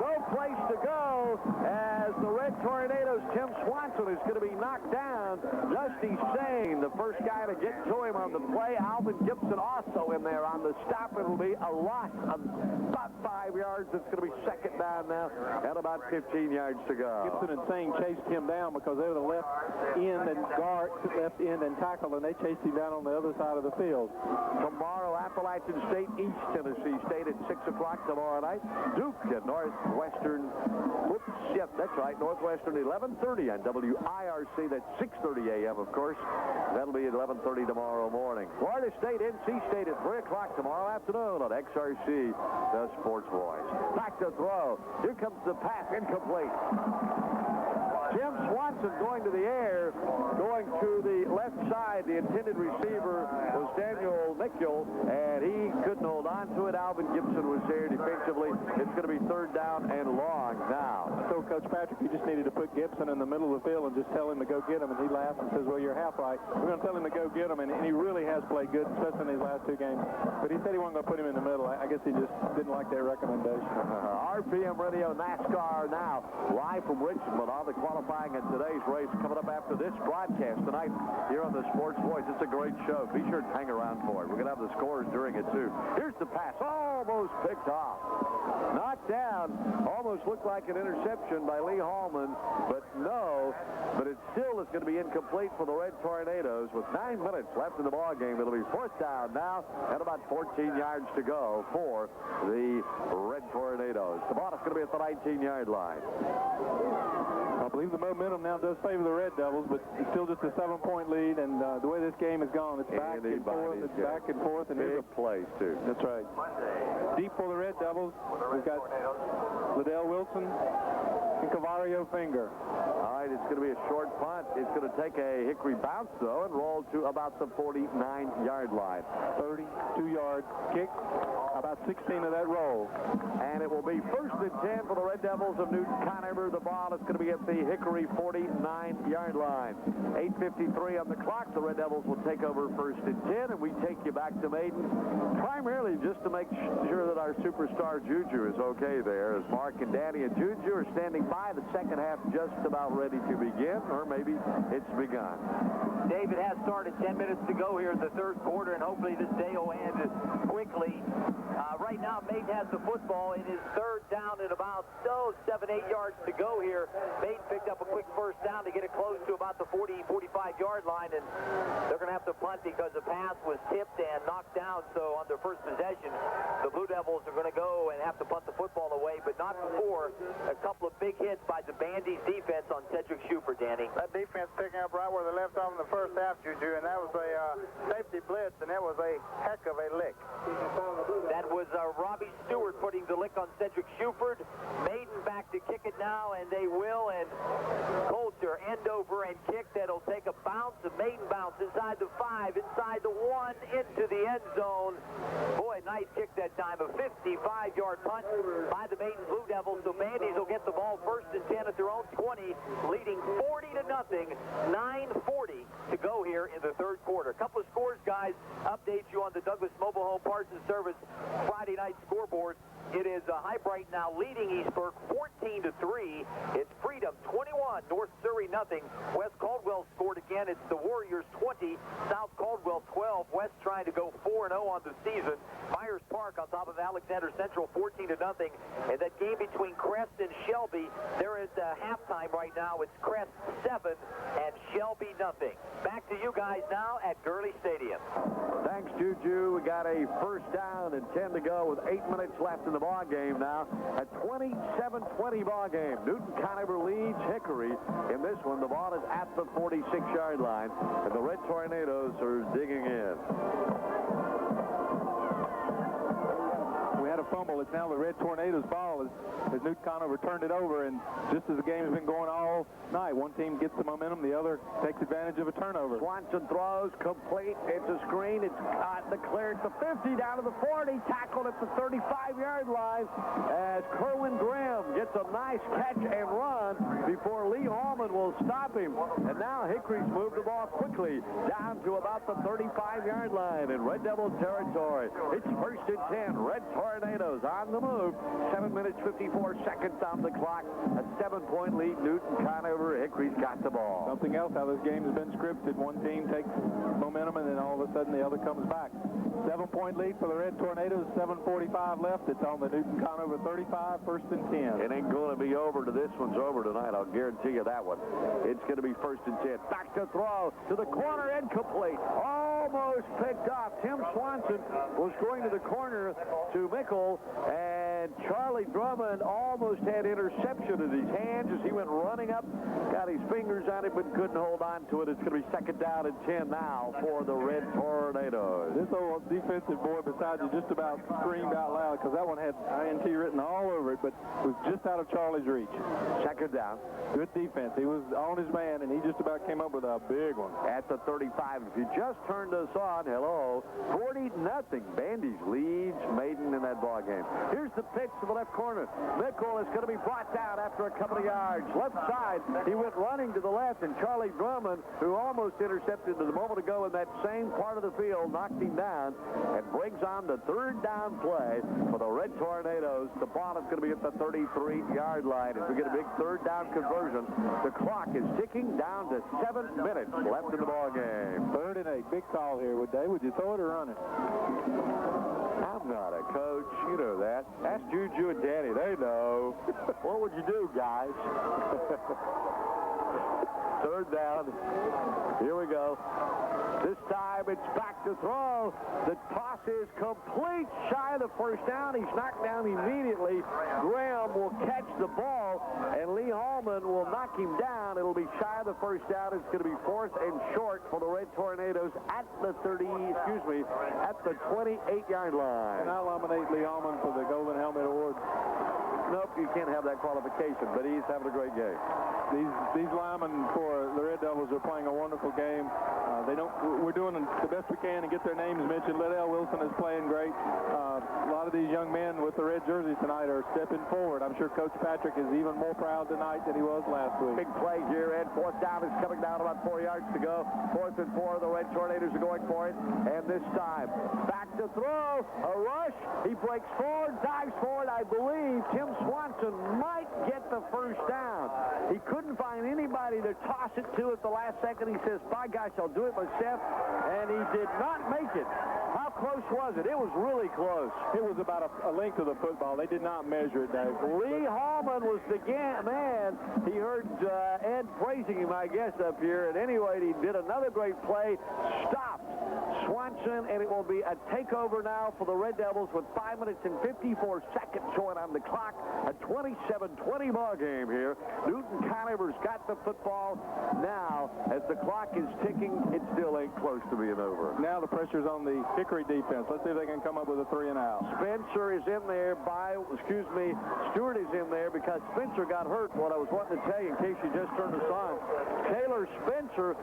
No place to go as the Red Tornadoes, Tim Swanson is going to be knocked down. Dusty Sane, the first guy to get to him on the play. Alvin Gibson also in there on the stop. It'll be a loss of about 5 yards. It's going to be 2nd down now and about 15 yards to go. Gibson and Sane chased him down because they were the left end and guard, left end and tackle, and they chased him down on the other side of the field. Tomorrow, Appalachian State, East Tennessee State at 6 o'clock tomorrow night. Duke at Northwestern. That's right, Northwestern 11:30 on WIRC. That's 6:30 a.m. of course. That'll be at 11:30 tomorrow morning. Florida State, NC State at 3 o'clock tomorrow afternoon on XRC, the Sports Voice. Back to throw. Here comes the pass, incomplete. Jim Swanson going to the air, going to the left side. The intended receiver was Daniel Nickel, and he couldn't hold on to it. Alvin Gibson was there defensively. It's going to be 3rd down and long now. I told Coach Patrick he just needed to put Gibson in the middle of the field and just tell him to go get him, and he laughed and says, well, you're half right. We're going to tell him to go get him, and he really has played good, especially in these last 2 games. But he said he wasn't going to put him in the middle. I guess he just didn't like that recommendation. RPM Radio NASCAR now, live from Richmond. All the qualifying in today's race coming up after this broadcast tonight here on the Sports Voice. It's a great show. Be sure to hang around for it. We're going to have the scores during it, too. Here's the pass. Almost picked off. Knocked down. Almost looked like an interception by Lee Hallman, but no. But it still is going to be incomplete for the Red Tornadoes with 9 minutes left in the ball game. It'll be 4th down now and about 14 yards to go for the Red Tornadoes. The ball is going to be at the 19-yard line. I believe the momentum now does favor the Red Devils, but it's still just a 7-point lead, and the way this game has gone, it's back and forth, and big plays, too. That's right. Deep for the Red Devils, we've got Liddell Wilson and Cavario Finger. All right, it's going to be a short punt. It's going to take a Hickory bounce, though, and roll to about the 49-yard line. 32-yard kick, about 16 of that roll. And it will be 1st and 10 for the Red Devils of Newton-Conover. The ball is going to be at the Hickory 49-yard line. 8:53 on the clock. The Red Devils will take over 1st and 10, and we take you back to Maiden, primarily just to make sure that our superstar Juju is okay there, as Mark and Danny and Juju are standing by. The second half just about ready to begin, or maybe it's begun. David has started 10 minutes to go here in the third quarter, and hopefully this day will end quickly. Right now, Maiden has the football in his third down at about 7-8 yards to go here. Maiden picked up a quick first down to get it close to about the 40-45-yard line, and they're going to have to punt because the pass was tipped and knocked down. So on their first possession, the Blue Devils are going to go and have to punt the football away, but not before a couple of big hits by the Bandy's defense on Cedric Schuper, Danny. That defense picking up right where they left off in the first half, Juju, and that was a safety blitz, and that was a heck of a lick. That was Robbie Stewart putting the lick on Cedric Schubert. Maiden back to kick it now, and they will, and Coulter end over and kick. That'll take a bounce, a Maiden bounce inside the 5, inside the 1, into the end zone. Boy, nice kick that time. A 55-yard punt by the Maiden Blue Devils. The Bandies will get the ball first and 10 at their own 20, leading 40-0. 9:40 to go here in the third quarter. A couple of scores, guys. Update you on the Douglas Mobile Home Parts and Service Friday night scoreboard. It is Highbright now leading Eastburg 14-3. It's Freedom 21, North Surrey nothing. West Caldwell scored again. It's the Warriors 20, South Caldwell 12. West trying to go 4-0 on the season. Myers Park on top of Alexander Central 14-0. And that game between Crest and Shelby, there is halftime right now. It's Crest 7 and Shelby nothing. Back to you guys now at Gurley Stadium. Thanks, Juju. We got a first down and 10 to go with 8 minutes left in the ball game now. A 27-20 ball game. Newton-Conover leads Hickory. In this one, the ball is at the 46-yard line, and the Red Tornadoes are digging in. We had a fumble. It's now the Red Tornadoes' ball as Newton-Conover turned it over, and just as the game has been going all night, one team gets the momentum, the other takes advantage of a turnover. Swanson throws, complete. It's a screen. It's declared at the 50, down to the 40, tackled at the 35-yard line as Kerwin Graham gets a nice catch and run before Lee Hallman will stop him. And now Hickory's moved the ball quickly down to about the 35-yard line in Red Devil territory. It's first and 10. Red Tornadoes on the move. 7 minutes, 54 seconds on the clock. A 7-point lead. Newton-Conover. Hickory's got the ball. Something else, how this game has been scripted. One team takes momentum, and then all of a sudden the other comes back. 7-point lead for the Red Tornadoes. 7:45 left. It's on the Newton-Conover 35, first and 10. It ain't going to be over till this one's over tonight. I'll guarantee you that one. It's going to be first and 10. Back to throw to the corner, incomplete. Almost picked off. Tim Swanson was going to the corner to Mickle, and Charlie Drummond almost had interception in his hands as he went running up. Got his fingers on it, but couldn't hold on to it. It's going to be second down and 10 now for the Red Tornadoes. This old defensive boy beside you just about screamed out loud because that one had INT written all over it, but was just out of Charlie's reach. Second down. Good defense. He was on his man, and he just about came up with a big one. At the 35. If you just turned us on, hello, 40-0. Bandy's leads Maiden in that ball game. Here's the pitch to the left corner. Mickle is going to be brought down after a couple of yards. Left side, he went running to the left, and Charlie Drummond, who almost intercepted it a moment ago in that same part of the field, knocked him down and brings on the third down play for the Red Tornadoes. The ball is going to be at the 33-yard line as we get a big third down conversion. The clock is ticking down to 7 minutes left in the ball game. 3rd and 8. Big call here. Would you throw it or run it? I'm not a coach. You know that. Ask Juju and Danny. They know. What would you do, guys? Third down. Here we go. This time it's back to throw. The toss is complete, shy of the first down. He's knocked down immediately. Graham will catch the ball, and Lee Hallman will knock him down. It'll be shy of the first down. It's going to be 4th and short for the Red Tornadoes at the 28-yard line. And I'll nominate Lee Hallman for the Golden Helmet Award. Nope, you can't have that qualification, but he's having a great game. These linemen for the Red Devils are playing a wonderful game. We're doing the best we can to get their names mentioned. Liddell Wilson is playing great. A lot of these young men with the red jerseys tonight are stepping forward. I'm sure Coach Patrick is even more proud tonight than he was last week. Big play here, Ed. 4th down is coming down, about 4 yards to go. 4th and 4. The Red Tornadoes are going for it. And this time, back to throw. A rush. He breaks forward, dives forward. I believe Tim Swanson might get the first down. ready to toss it to at the last second. He says, by gosh, I'll do it myself. And he did not make it. How close was it? It was really close. It was about a length of the football. They did not measure it, Dave. Lee Hallman was the man. He heard Ed praising him, I guess, up here. At any rate, he did another great play. Stopped Swanson, and it will be a takeover now for the Red Devils with 5 minutes and 54 seconds showing on the clock. A 27-20 ball game here. Newton-Conover's got the football now. As the clock is ticking, it still ain't close to being over. Now the pressure's on the Hickory defense. Let's see if they can come up with a 3-and-out. Spencer is in there Stewart is in there because Spencer got hurt. What I was wanting to tell you in case you just turned us on, Taylor Spencer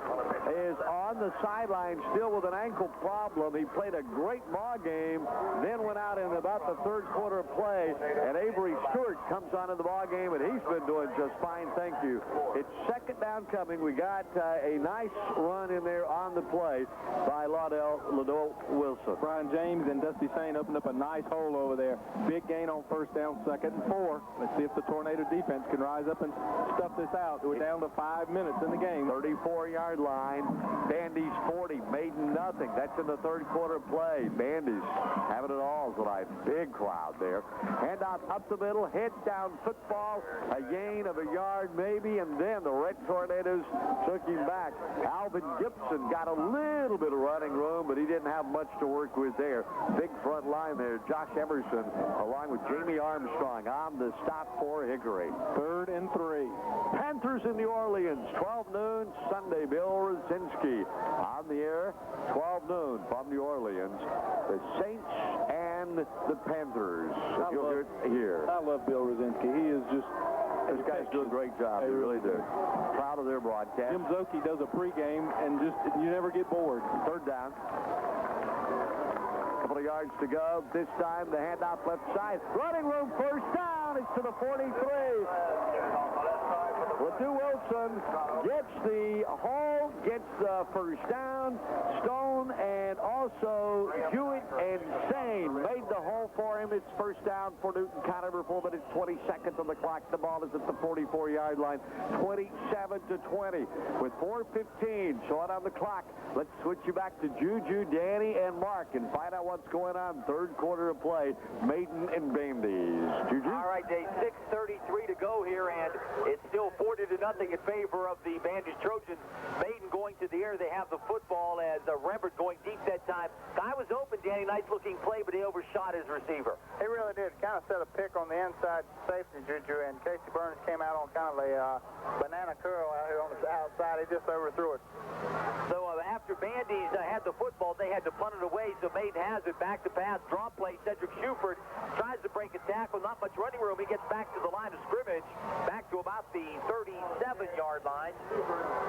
is on the sideline still with an ankle problem. He played a great ball game, then went out in about the third quarter of play, and Avery Stewart comes on in the ball game, and he's been doing just fine, thank you. It's second down coming. We got a nice run in there on the play by Laudell Wilson. Brian James and Dusty Sain opened up a nice hole over there. Big gain on first down, 2nd and 4. Let's see if the Tornado defense can rise up and stuff this out. We're down to 5 minutes in the game. 34-yard line. Bandy's 40. Maiden nothing. That's in the third quarter play. Bandy's having it all tonight. Big crowd there. Handoff up the middle. Head down football. A gain of a yard maybe, and then the Red Tornadoes took him back. Alvin Gibson got a little bit of running room, but he didn't have much to work with there. Big front line there. Josh Emerson along with Jamie Armstrong on the stop for Hickory. 3rd and 3. Panthers in New Orleans, 12 noon, Sunday. Bill Rosinski on the air, 12 noon from New Orleans. The Saints and the Panthers. You'll hear it here. I love Bill Rosinski. He is just... These guys do a great job. They really do. Proud of their broadcast. Jim Zoki does a pregame, and just you never get bored. Third down. Couple of yards to go. This time the handoff left side. Running room, first down. It's to the 43. Ledoux Wilson gets the hole, gets the first down. Stone and also Hewitt and Sain made the hole for him. It's first down for Newton-Conover. 4 minutes, 20 seconds on the clock. The ball is at the 44-yard line. 27-20 with 4:15 short on the clock. Let's switch you back to Juju, Danny, and Mark and find out what's going on. Third quarter of play. Maiden and Bandy's. Juju? All right, Dave. 6:33 to go here, and it's still 40-0 in favor of the Bandage Trojans. Maiden going to the air. They have the football as Rembert going deep that time. Guy was open, Danny. Nice looking play, but he overshot his receiver. He really did. Kind of set a pick on the inside safety, Juju, and Casey Burns came out on kind of a banana curl out here on the outside. He just overthrew it. So after Bandy's had the football, they had to punt it away, so Maiden has it. Back to pass, draw play. Cedric Shuford tries to break a tackle. Not much running room. He gets back to the line of scrimmage, back to about the 37-yard line.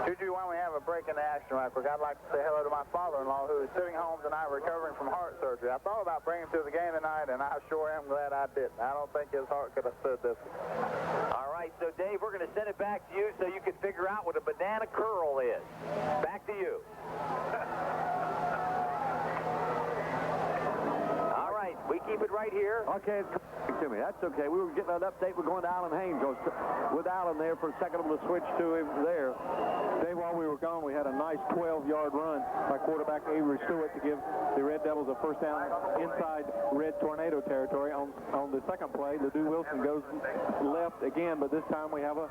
Juju, why don't we have a break in the action right quick? I'd like to say hello to my father-in-law who is sitting home tonight recovering from heart surgery. I thought about bringing him to the game tonight, and I sure am glad I didn't. I don't think his heart could have stood this. All right, so Dave, we're going to send it back to you so you can figure out what a banana curl is. Back to you. All right, we keep it right here. Okay, to me. That's okay. We were getting an update. We're going to Alan Haynes. With Alan there for a second, we'll switch to him there. Dave, while we were gone, we had a nice 12-yard run by quarterback Avery Stewart to give the Red Devils a first down inside Red Tornado territory. On the second play, Ledoux Wilson goes left again, but this time we have a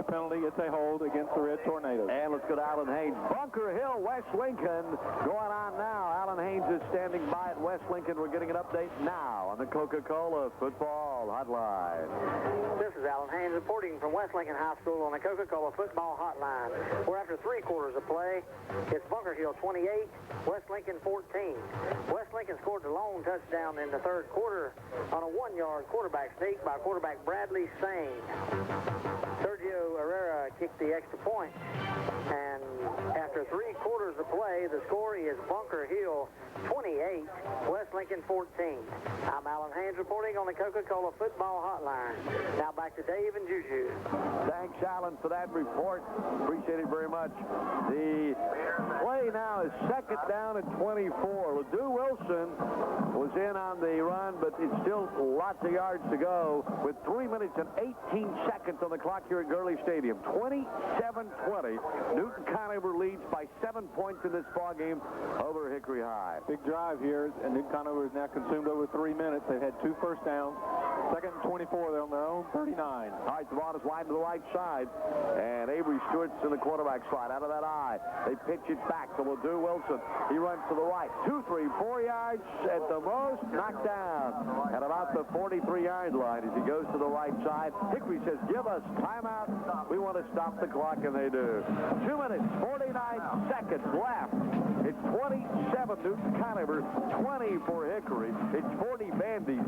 penalty. It's a hold against the Red Tornadoes. And let's go to Alan Haynes. Bunker Hill, West Lincoln going on now. Alan Haynes is standing by at West Lincoln. We're getting an update now on the Coca-Cola Football Hotline. This is Alan Haynes reporting from West Lincoln High School on the Coca-Cola Football Hotline. We're after 3 quarters of play. It's Bunker Hill 28, West Lincoln 14. West Lincoln scored the lone touchdown in the third quarter on a 1-yard quarterback sneak by quarterback Bradley Sain. Sergio Herrera kicked the extra point, and After 3 quarters of play, the score is Bunker Hill 28, West Lincoln 14. I'm Alan Haynes reporting on the Coca-Cola Football Hotline. Now back to Dave and Juju. Thanks, Alan, for that report. Appreciate it very much. The play now is second down at 24. Ledoux Wilson was in on the run, but it's still lots of yards to go with 3 minutes and 18 seconds on the clock here at Gurley Stadium. 27-20. Newton-Conover leads by 7 points in this ball game over Hickory High. Big drive here, and Newton-Conover has now consumed over 3 minutes. They've had 2 first downs. Second and 24, they're on their own 39. All right, the ball is wide to the right side, and Avery Stewart's in the quarterback slot out of that eye. They pitch it back to Ledoux Wilson. He runs to the right. 2, 3, 4 yards at the most, knocked down at about the 43-yard line as he goes to the right side. Hickory says, give us timeout. We want to stop the clock, and they do. 2 minutes, 49 seconds left. It's 27 Newton-Conover, 20 for Hickory. It's 40 Bandy.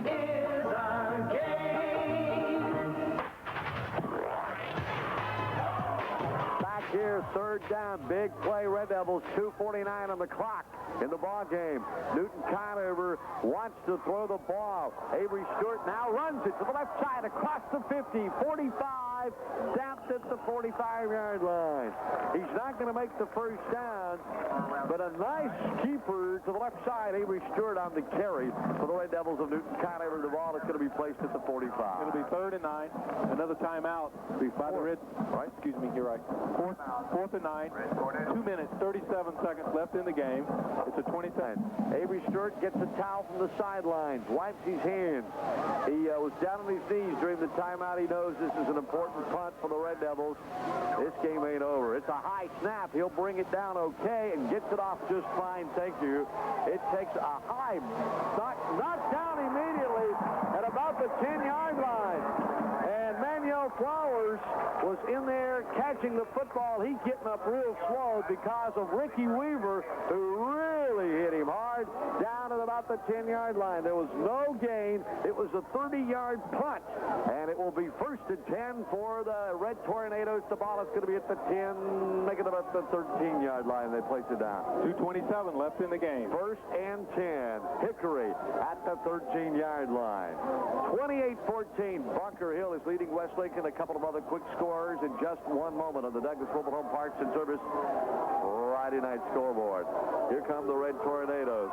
Back here, third down, big play, Red Devils, 2:49 on the clock in the ball game. Newton-Conover wants to throw the ball. Avery Stewart now runs it to the left side, across the 50, 45, stamped at the 45-yard line. He's not going to make the first down, but a nice keeper to the left side, Avery Stewart on the carry for the Red Devils of Newton-Conover. The ball is going to be placed at the 45. It'll be 3rd and 9. Another timeout by the Red. Right, excuse me, you're right. 4th and 9. 2 minutes, 37 seconds left in the game. It's a 27. Avery Stewart gets a towel from the sidelines, wipes his hands. He was down on his knees during the timeout. He knows this is an important punt for the Red Devils. This game ain't over. It's a high snap. He'll bring it down okay and gets it off just fine. Thank you. It takes a high knocked down immediately at about the 10-yard line. And Manuel Flowers was in there catching the football. He's getting up real slow because of Ricky Weaver, who really hit him hard down at about the 10-yard line. There was no gain. It was a 30-yard punt, and it will be 1st and 10 for the Red Tornadoes. The ball is going to be at the 10, make it about the 13-yard line. They place it down. 2:27 left in the game. 1st and 10. Hickory at the 13-yard line. 28-14. Bunker Hill is leading West Lincoln. A couple of other quick scores in just 1 moment on the Douglas Mobile Home Parks and Service Friday night scoreboard. Here come the Red Tornadoes.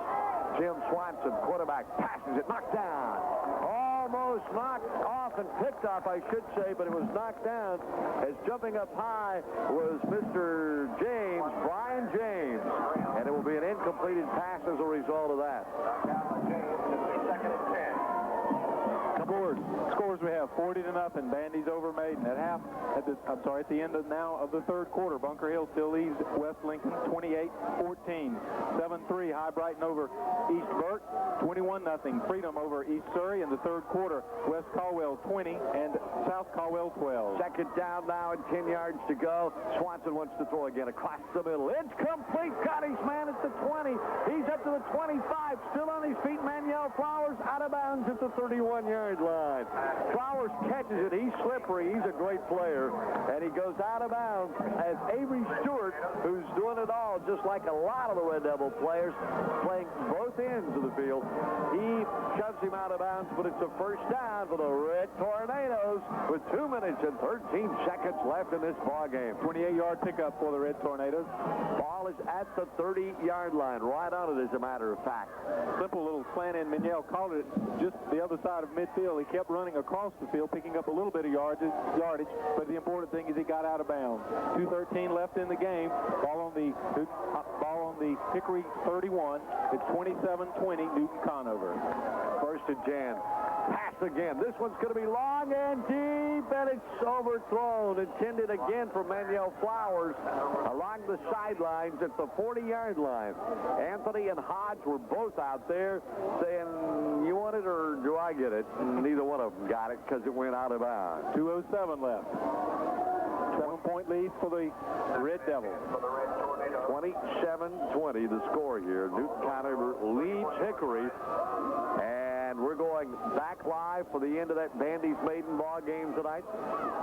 Jim Swanson, quarterback, passes it, knocked down. Almost knocked off and picked off, I should say, but it was knocked down as jumping up high was Mr. James, Brian James, and it will be an incompleted pass as a result of that. Scores we have 40-0. Bandy's over Maiden at the end of the 3rd quarter. Bunker Hill still leads West Lincoln 28-14. 7-3 High Brighton over East Burke. 21-0 Freedom over East Surrey in the 3rd quarter. West Caldwell 20 and South Caldwell 12. Second down now and 10 yards to go. Swanson wants to throw again across the middle. It's complete. Got his man at the 20. He's up to the 25. Still on his feet. Manuel Flowers out of bounds at the 31-yard line. Flowers catches it. He's slippery. He's a great player. And he goes out of bounds as Avery Stewart, who's doing it all, just like a lot of the Red Devil players, playing both ends of the field. He shoves him out of bounds, but it's a first down for the Red Tornadoes with 2 minutes and 13 seconds left in this ball game. 28-yard pickup for the Red Tornadoes. Ball is at the 30-yard line, right on it, as a matter of fact. Simple little slant in. Meniel called it just the other side of midfield. He kept running across the field, picking up a little bit of yardage, but the important thing is he got out of bounds. 2:13 left in the game. Ball on the Hickory 31. It's 27-20 Newton-Conover. 1st and 10. Pass again. This one's going to be long and deep, and it's overthrown. Intended again for Manuel Flowers along the sidelines at the 40-yard line. Anthony and Hodge were both out there saying, you want it or do I get it? And neither one of them got it because it went out of bounds. 2:07 left. 7-point lead for the Red Devils. 27-20 the score here. Newton-Conover leads Hickory. And we're going back back live for the end of that Bandy's maiden ball game tonight.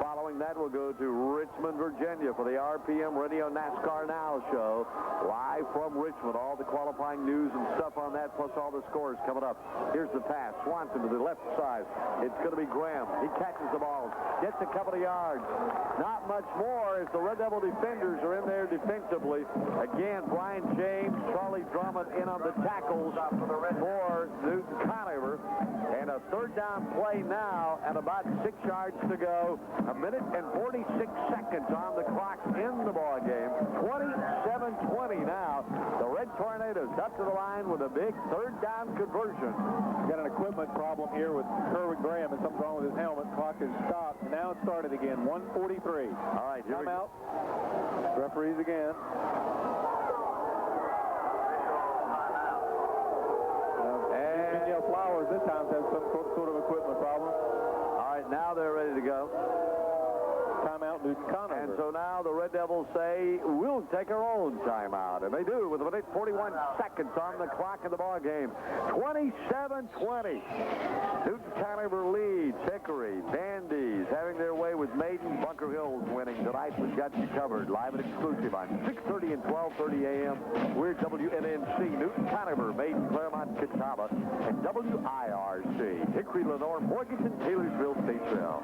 Following that, we'll go to Richmond, Virginia for the RPM Radio NASCAR Now show. Live from Richmond. All the qualifying news and stuff on that, plus all the scores coming up. Here's the pass. Swanson to the left side. It's going to be Graham. He catches the ball. Gets a couple of yards. Not much more as the Red Devil defenders are in there defensively. Again, Brian James, Charlie Drummond in on the tackles for Newton-Conover. And a third down play now at about 6 yards to go. A minute and 46 seconds on the clock in the ball game. 27-20 now. The Red Tornadoes up to the line with a big third down conversion. Got an equipment problem here with Kerwin Graham, and something's wrong with his helmet. Clock is stopped. Now it started again. 1:43. All right, here we go. Referees again. Flowers this time has some sort of equipment problem. All right, now they're ready to go. Timeout, Newton-Conover. And so now the Red Devils say, we'll take our own timeout. And they do with a minute 41 seconds on the clock in the ball game. 27-20. Newton-Conover leads. Hickory, Bandy's having their way with Maiden. Bunker Hill's winning tonight. We've got you covered live and exclusive on 6:30 and 12:30 a.m. We're WNNC, Newton-Conover, Maiden, Claremont, Catawba, and WIRC, Hickory, Lenore, Morganton, Taylorsville, Statesville.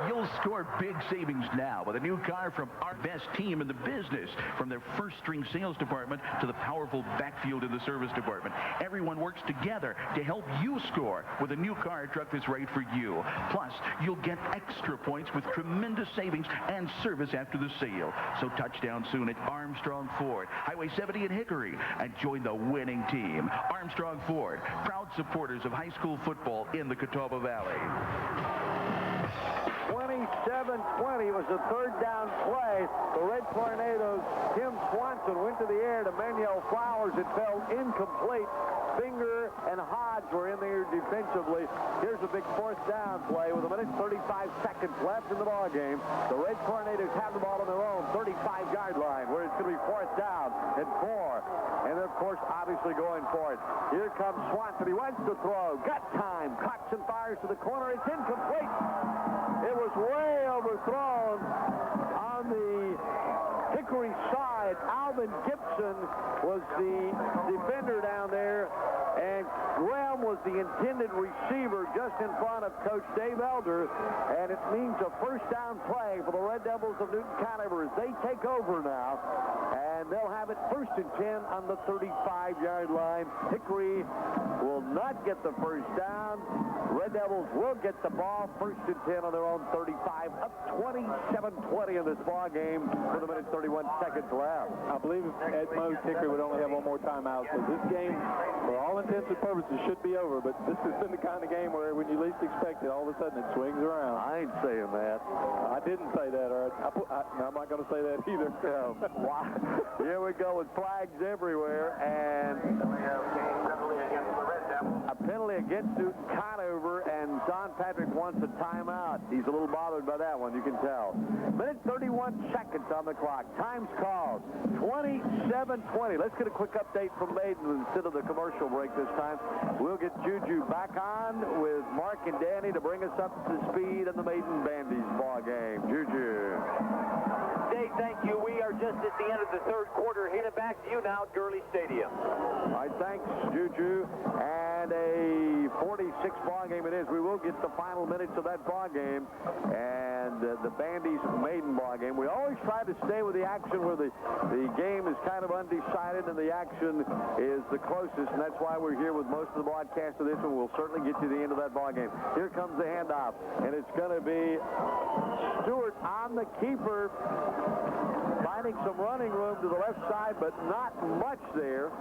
You'll score big savings now with a new car from our best team in the business. From their first-string sales department to the powerful backfield in the service department. Everyone works together to help you score with a new car truck that's right for you. Plus, you'll get extra points with tremendous savings and service after the sale. So touchdown soon at Armstrong Ford, Highway 70 in Hickory, and join the winning team. Armstrong Ford, proud supporters of high school football in the Catawba Valley. 27-20 was the third down play. The Red Tornadoes, Tim Swanson went to the air to Manuel Flowers. It fell incomplete. Finger and Hodge were in there defensively. Here's a big fourth down play with a minute 35 seconds left in the ball game. The Red Tornadoes have the ball on their own 35-yard line where it's going to be fourth down and 4. And they're, of course, obviously going for it. Here comes Swanson. He wants to throw. Got time. Cocks and fires to the corner. It's incomplete. It was way overthrown on the Hickory side. Alvin Gibson was the defender down there, and Graham was the intended receiver just in front of Coach Dave Elder, and it means a first down play for the Red Devils of Newton-Conover as they take over now, and they'll have it 1st and 10 on the 35-yard line. Hickory will not get the first down. Red Devils will get the ball 1st and 10 on their own 35, up 27-20 in this ball game with a minute 31 seconds left. I believe at most Hickory would only have one more timeout. So this game, for all intents and purposes, should be over. But this has been the kind of game where when you least expect it, all of a sudden it swings around. I ain't saying that. I didn't say that, all right? No, I'm not going to say that either. Here we go with flags everywhere, and a penalty against Newton-Conover, and Don Patrick wants a timeout. He's a little bothered by that one, you can tell. Minute 31 seconds on the clock. Time's called. 27-20. Let's get a quick update from Maiden instead of the commercial break this time. We'll get Juju back on with Mark and Danny to bring us up to speed on the Maiden Bandy's ball game. Juju. Dave, thank you. We are just at the end of the third quarter. Headed back to you now at Gurley Stadium. All right, thanks, Juju. And a 46 ball game it is. We will get the final minutes of that ball game and the Bandy's maiden ball game. We always try to stay with the action where the game is kind of undecided and the action is the closest, and that's why we're here with most of the broadcast of this one. We'll certainly get to the end of that ball game. Here comes the handoff, and it's going to be Stewart on the keeper, finding some running room to the left side, but not much there.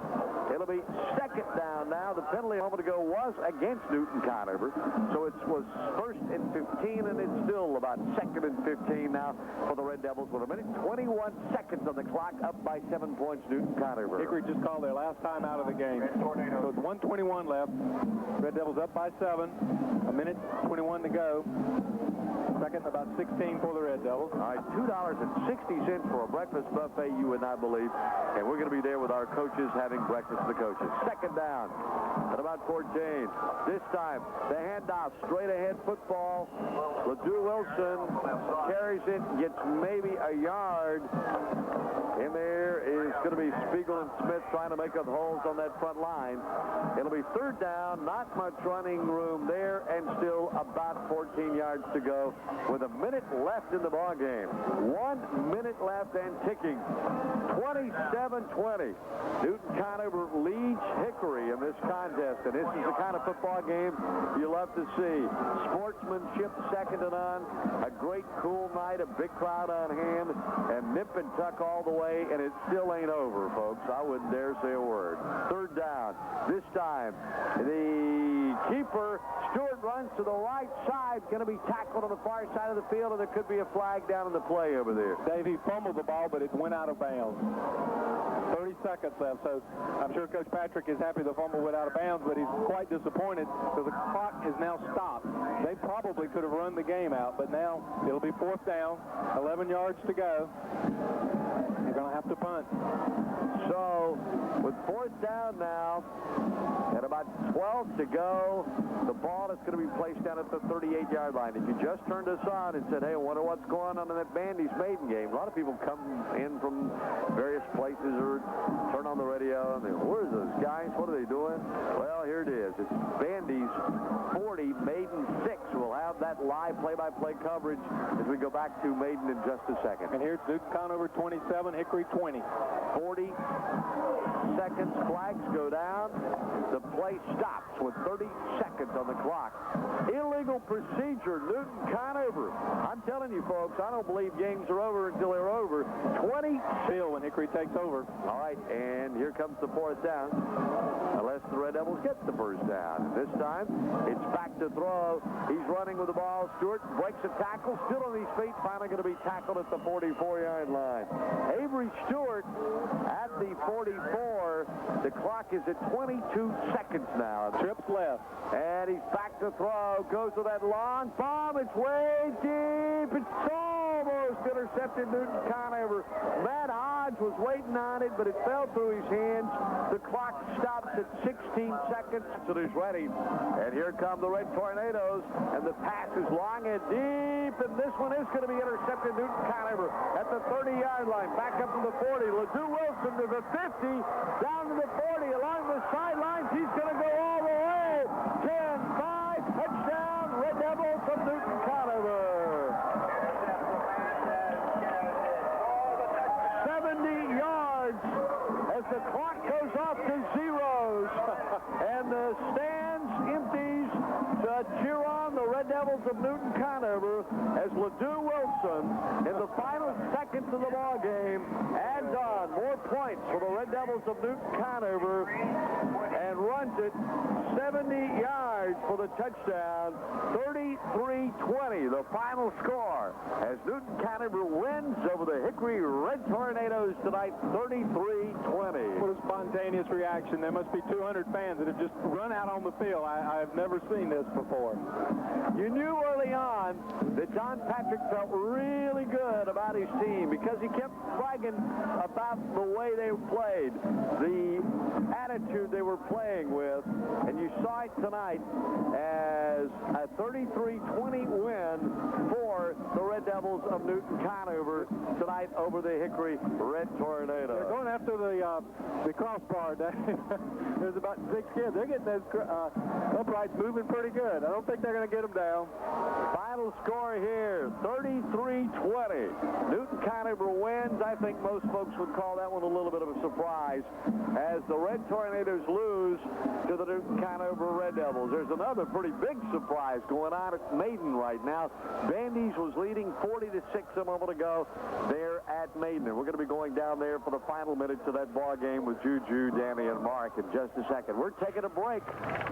It'll be second down now. The penalty a moment ago was against Newton-Conover, so it was 1st and 15, and it's still about 2nd and 15 now for the Red Devils with a minute 21 seconds on the clock, up by 7 points Newton-Conover. Hickory just called their last time out of the game. So it's 1:21 left. Red Devils up by 7. A minute 21 to go. Second, about 16 for the Red Devils. All right, $2.60 for a breakfast buffet you would not believe. And we're going to be there with our coaches having breakfast with the coaches. Second down at about 14. This time, the handoff, straight ahead football. LeDoux Wilson carries it, gets maybe a yard. In there is going to be Spiegel and Smith trying to make up holes on that front line. It'll be third down, not much running room there, and still about 14 yards to go with a minute left in the ball game. 1 minute left and ticking. 27-20. Newton-Conover leads Hickory in this contest, and this is the kind of football game you love to see. Sportsmanship second to none. A great cool night, a big crowd on hand, and nip and tuck all the way, and it still ain't over, folks. I wouldn't dare say a word. Third down. This time, the keeper, Stewart, runs to the right side, going to be tackled on the far side of the field, and there could be a flag down in the play over there. Dave, he fumbled the ball, but it went out of bounds. 30 seconds left, so I'm sure Coach Patrick is happy the fumble went out of bounds, but he's quite disappointed because the clock is now stopped. They probably could have run the game out, but now it'll be fourth down, 11 yards to go. They're going to have to punt. So, with fourth down now, and about 12 to go, the ball is going to be placed down at the 38-yard line. If you just turned us on and said, hey, I wonder what's going on in that Bandy's maiden game. A lot of people come in from various places or turn on the radio and they go, where's those guys? What are they doing? Well, here it is. It's Bandy's 40, Maiden 6. We'll have that live play-by-play coverage as we go back to Maiden in just a second. And here's Newton-Conover 27, Hickory 20. 40 seconds, flags go down. The play stops with 30 seconds on the clock. Illegal procedure, Newton-Conover. I'm telling you, folks, I don't believe games are over until they're over. 20 still when Hickory takes over. All right, and here comes the fourth down. Unless the Red Devils get the first down. This time, it's back to throw. He's running with the ball. Stewart breaks a tackle, still on his feet, finally going to be tackled at the 44-yard line. Avery Stewart at the 44. The clock is at 22 seconds now. Trips left. And he's back to throw. Goes to that long bomb. It's way deep. It's almost intercepted Newton-Conover. Matt Hodge was waiting on it, but it fell through his hands. The clock stops at 16 seconds. So he's ready. And here come the Red Tornadoes. And the pass is long and deep. And this one is going to be intercepted. Newton-Conover at the 30-yard line. Back up to the 40. LeDoux Wilson to the 50. Down to the 40. Along the sidelines. He's going to go all the way. 10-5. Touchdown. Red Devils from Newton-Conover. 70 yards as the clock goes off to zeros. And the stands empties to cheer on the Red Devils of Newton-Conover as LeDoux Wilson in the final seconds of the ball game adds on more points for the Red Devils of Newton-Conover and runs it 70 yards for the touchdown. 33-20, the final score as Newton-Conover wins over the Hickory Red Tornadoes tonight, 33-20. What a spontaneous reaction. There must be 200 fans that have just run out on the field. I've never seen this before. You knew early on that John Patrick felt really good about his team because he kept bragging about the way they played, the attitude they were playing with, and you saw it tonight as a 33-20 win for the Red Devils of Newton-Conover tonight over the Hickory Red Tornadoes. They're going after the crossbar. There's about 6 kids. They're getting those uprights moving pretty good. I don't think they're going to get them down. Final score here, 33-20. Newton-Conover wins. I think most folks would call that one a little bit of a surprise as the Red Tornadoes lose to the Newton-Conover Red Devils. There's another pretty big surprise going on at Maiden right now. Bandy's was leading 40-6 a moment ago there at Maiden. And we're going to be going down there for the final minutes of that ball game with Juju, Danny, and Mark in just a second. We're taking a break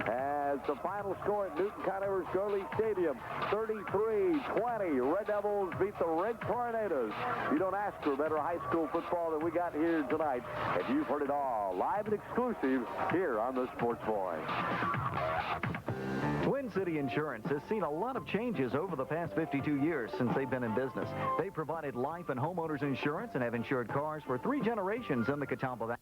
as the final score at Newton-Conover's Gurley Stadium, 33-20. Red Devils beat the Red Tornadoes. You don't ask for better high school football than we got here tonight. And you've heard it all live and exclusive here on the Sports Boy. Twin City Insurance has seen a lot of changes over the past 52 years since they've been in business. They provided life and homeowners insurance and have insured cars for 3 generations in the Catawba Valley.